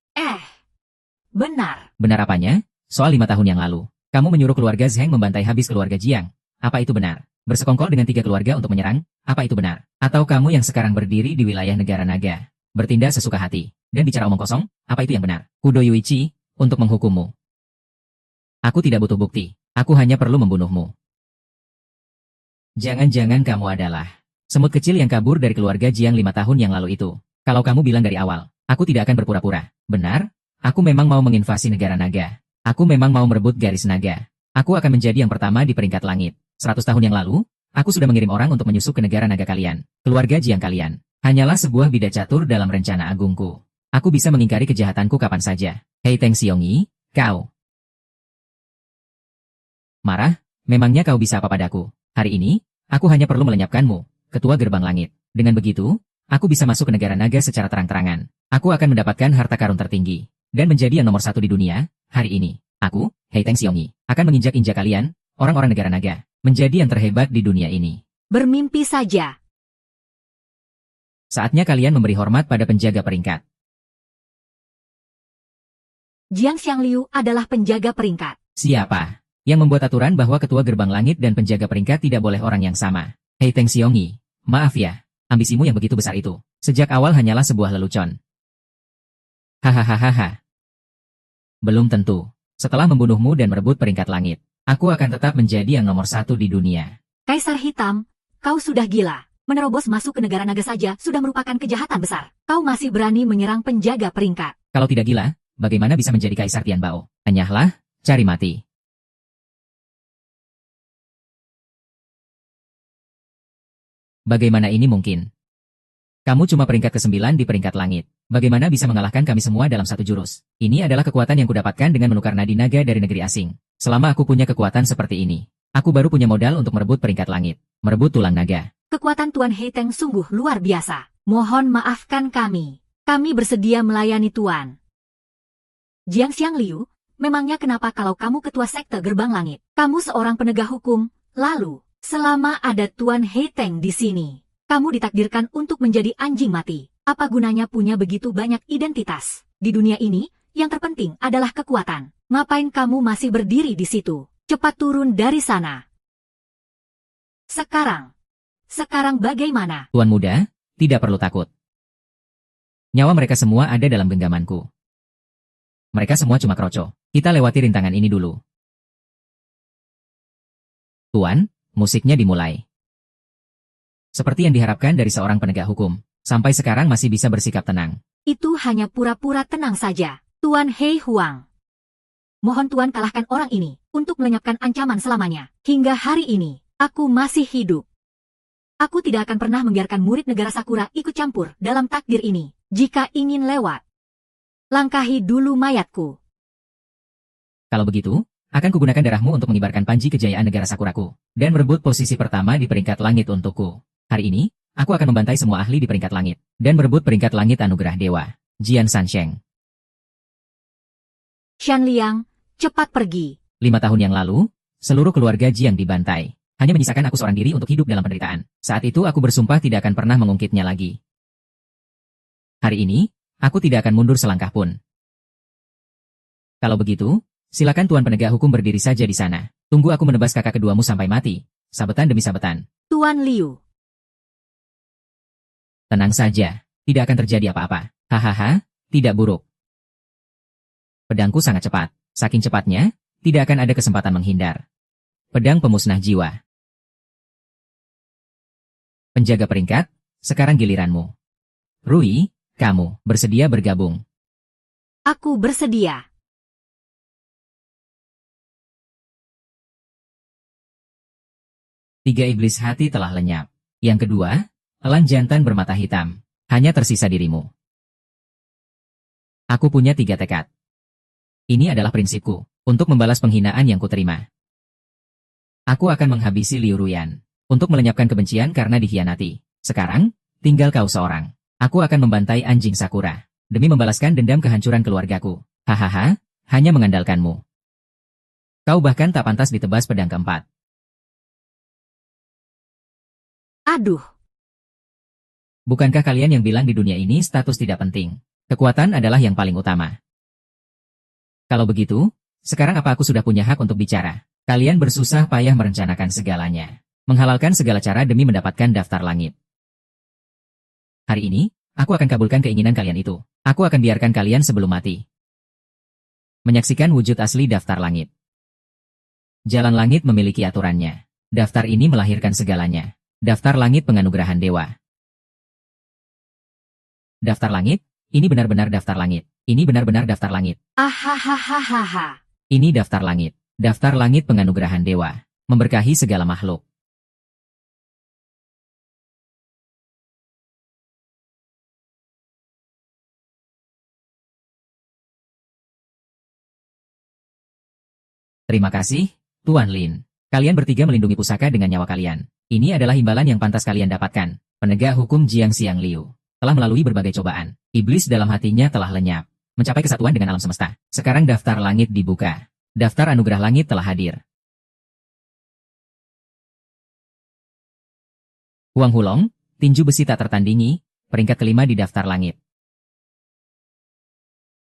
Benar. Benar apanya? Soal 5 tahun yang lalu, kamu menyuruh keluarga Zheng membantai habis keluarga Jiang. Apa itu benar? Bersekongkol dengan 3 keluarga untuk menyerang? Apa itu benar? Atau kamu yang sekarang berdiri di wilayah negara naga, bertindak sesuka hati, dan bicara omong kosong? Apa itu yang benar? Kudo Yuichi, untuk menghukummu. Aku tidak butuh bukti. Aku hanya perlu membunuhmu. Jangan-jangan kamu adalah semut kecil yang kabur dari keluarga Jiang 5 tahun yang lalu itu. Kalau kamu bilang dari awal, aku tidak akan berpura-pura. Benar? Aku memang mau menginvasi negara naga. Aku memang mau merebut garis naga. Aku akan menjadi yang pertama di peringkat langit. 100 tahun yang lalu, aku sudah mengirim orang untuk menyusup ke negara naga kalian. Keluarga Jiang kalian hanyalah sebuah bidah catur dalam rencana agungku. Aku bisa mengingkari kejahatanku kapan saja. Hei Teng Xiongi, kau marah? Memangnya kau bisa apa padaku? Hari ini, aku hanya perlu melenyapkanmu, ketua gerbang langit. Dengan begitu, aku bisa masuk ke negara naga secara terang-terangan. Aku akan mendapatkan harta karun tertinggi. Dan menjadi yang nomor 1 di dunia, hari ini, aku, Hei Teng Xiongi, akan menginjak-injak kalian, orang-orang negara naga, menjadi yang terhebat di dunia ini. Bermimpi saja. Saatnya kalian memberi hormat pada penjaga peringkat. Jiang Xiangliu adalah penjaga peringkat. Siapa yang membuat aturan bahwa ketua gerbang langit dan penjaga peringkat tidak boleh orang yang sama? Hei Teng Xiongi, maaf ya, ambisimu yang begitu besar itu, sejak awal hanyalah sebuah lelucon. Hahaha. Belum tentu. Setelah membunuhmu dan merebut peringkat langit, aku akan tetap menjadi yang nomor 1 di dunia. Kaisar Hitam, kau sudah gila. Menerobos masuk ke negara naga saja sudah merupakan kejahatan besar. Kau masih berani menyerang penjaga peringkat. Kalau tidak gila, bagaimana bisa menjadi Kaisar Tianbao? Anyahlah, cari mati. Bagaimana ini mungkin? Kamu cuma peringkat ke-9 di peringkat langit. Bagaimana bisa mengalahkan kami semua dalam satu jurus? Ini adalah kekuatan yang kudapatkan dengan menukar nadi naga dari negeri asing. Selama aku punya kekuatan seperti ini, aku baru punya modal untuk merebut peringkat langit. Merebut tulang naga. Kekuatan Tuan Hei Teng sungguh luar biasa. Mohon maafkan kami. Kami bersedia melayani Tuan. Jiang Xiangliu, memangnya kenapa kalau kamu ketua sekte gerbang langit? Kamu seorang penegak hukum, lalu, selama ada Tuan Hei Teng di sini, kamu ditakdirkan untuk menjadi anjing mati. Apa gunanya punya begitu banyak identitas? Di dunia ini, yang terpenting adalah kekuatan. Ngapain kamu masih berdiri di situ? Cepat turun dari sana. Sekarang bagaimana? Tuan muda, tidak perlu takut. Nyawa mereka semua ada dalam genggamanku. Mereka semua cuma kroco. Kita lewati rintangan ini dulu. Tuan, musiknya dimulai. Seperti yang diharapkan dari seorang penegak hukum, sampai sekarang masih bisa bersikap tenang. Itu hanya pura-pura tenang saja, Tuan Hei Huang. Mohon Tuan kalahkan orang ini, untuk melenyapkan ancaman selamanya. Hingga hari ini, aku masih hidup. Aku tidak akan pernah membiarkan murid negara Sakura ikut campur dalam takdir ini. Jika ingin lewat, langkahi dulu mayatku. Kalau begitu, akan kugunakan darahmu untuk mengibarkan panji kejayaan negara Sakuraku, dan merebut posisi pertama di peringkat langit untukku. Hari ini, aku akan membantai semua ahli di peringkat langit, dan merebut peringkat langit anugerah dewa, Jian Sansheng. Shan Liang, cepat pergi. 5 tahun yang lalu, seluruh keluarga Jiang dibantai. Hanya menyisakan aku seorang diri untuk hidup dalam penderitaan. Saat itu aku bersumpah tidak akan pernah mengungkitnya lagi. Hari ini, aku tidak akan mundur selangkah pun. Kalau begitu, silakan Tuan penegak hukum berdiri saja di sana. Tunggu aku menebas kakak keduamu sampai mati. Sabetan demi sabetan. Tuan Liu. Tenang saja, tidak akan terjadi apa-apa. Hahaha, tidak buruk. Pedangku sangat cepat. Saking cepatnya, tidak akan ada kesempatan menghindar. Pedang pemusnah jiwa. Penjaga peringkat, sekarang giliranmu. Rui, kamu bersedia bergabung? Aku bersedia. Tiga iblis hati telah lenyap. Yang kedua, elang jantan bermata hitam. Hanya tersisa dirimu. Aku punya 3 tekad. Ini adalah prinsipku, untuk membalas penghinaan yang kuterima. Aku akan menghabisi Liu Ruyan, untuk melenyapkan kebencian karena dikhianati. Sekarang, tinggal kau seorang. Aku akan membantai anjing Sakura, demi membalaskan dendam kehancuran keluargaku. Hahaha, hanya mengandalkanmu. Kau bahkan tak pantas ditebas pedang keempat. Aduh. Bukankah kalian yang bilang di dunia ini status tidak penting? Kekuatan adalah yang paling utama. Kalau begitu, sekarang apa aku sudah punya hak untuk bicara? Kalian bersusah payah merencanakan segalanya. Menghalalkan segala cara demi mendapatkan daftar langit. Hari ini, aku akan kabulkan keinginan kalian itu. Aku akan biarkan kalian sebelum mati. Menyaksikan wujud asli daftar langit. Jalan langit memiliki aturannya. Daftar ini melahirkan segalanya. Daftar langit penganugerahan dewa. Daftar langit, ini benar-benar daftar langit. Ini benar-benar daftar langit. Ahahaha. Ini daftar langit. Daftar langit penganugerahan dewa, memberkahi segala makhluk. Terima kasih, Tuan Lin. Kalian bertiga melindungi pusaka dengan nyawa kalian. Ini adalah imbalan yang pantas kalian dapatkan. Penegak hukum Jiang Xiangliu telah melalui berbagai cobaan. Iblis dalam hatinya telah lenyap, mencapai kesatuan dengan alam semesta. Sekarang daftar langit dibuka. Daftar anugerah langit telah hadir. Huang Hulong, tinju besi tak tertandingi, peringkat kelima di daftar langit.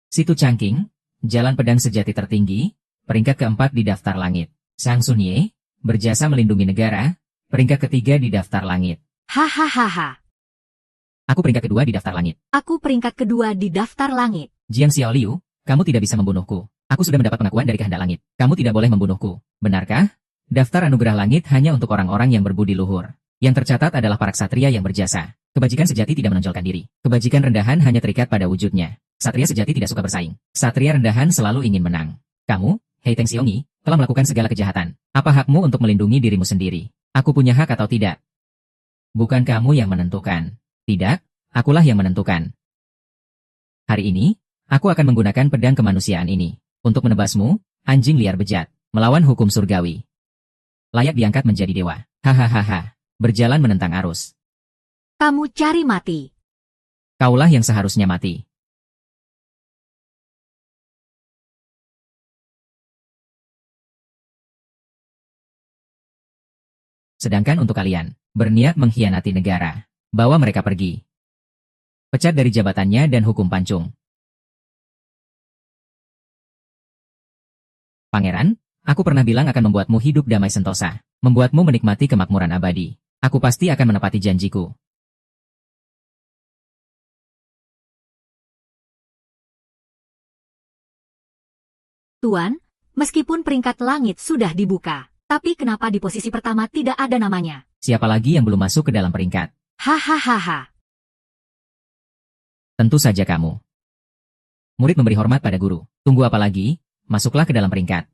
Situ Changqing, jalan pedang sejati tertinggi, peringkat keempat di daftar langit. Sang Sunye, berjasa melindungi negara, peringkat ketiga di daftar langit. Hahaha. Aku peringkat kedua di daftar langit. Aku peringkat kedua di daftar langit. Jiang Xiaoliu, kamu tidak bisa membunuhku. Aku sudah mendapat pengakuan dari kehendak langit. Kamu tidak boleh membunuhku. Benarkah? Daftar anugerah langit hanya untuk orang-orang yang berbudi luhur. Yang tercatat adalah para ksatria yang berjasa. Kebajikan sejati tidak menonjolkan diri. Kebajikan rendahan hanya terikat pada wujudnya. Ksatria sejati tidak suka bersaing. Ksatria rendahan selalu ingin menang. Kamu, Hei Teng Xiongi, telah melakukan segala kejahatan. Apa hakmu untuk melindungi dirimu sendiri? Aku punya hak atau tidak? Bukan kamu yang menentukan. Tidak, akulah yang menentukan. Hari ini, aku akan menggunakan pedang kemanusiaan ini. Untuk menebasmu, anjing liar bejat, melawan hukum surgawi. Layak diangkat menjadi dewa. Hahaha. Berjalan menentang arus. Kamu cari mati. Kaulah yang seharusnya mati. Sedangkan untuk kalian, berniat mengkhianati negara, bawa mereka pergi. Pecat dari jabatannya dan hukum pancung. Pangeran, aku pernah bilang akan membuatmu hidup damai sentosa, membuatmu menikmati kemakmuran abadi. Aku pasti akan menepati janjiku. Tuan, meskipun peringkat langit sudah dibuka, tapi kenapa di posisi pertama tidak ada namanya? Siapa lagi yang belum masuk ke dalam peringkat? Hahaha. Tentu saja kamu. Murid memberi hormat pada guru. Tunggu apa lagi? Masuklah ke dalam peringkat.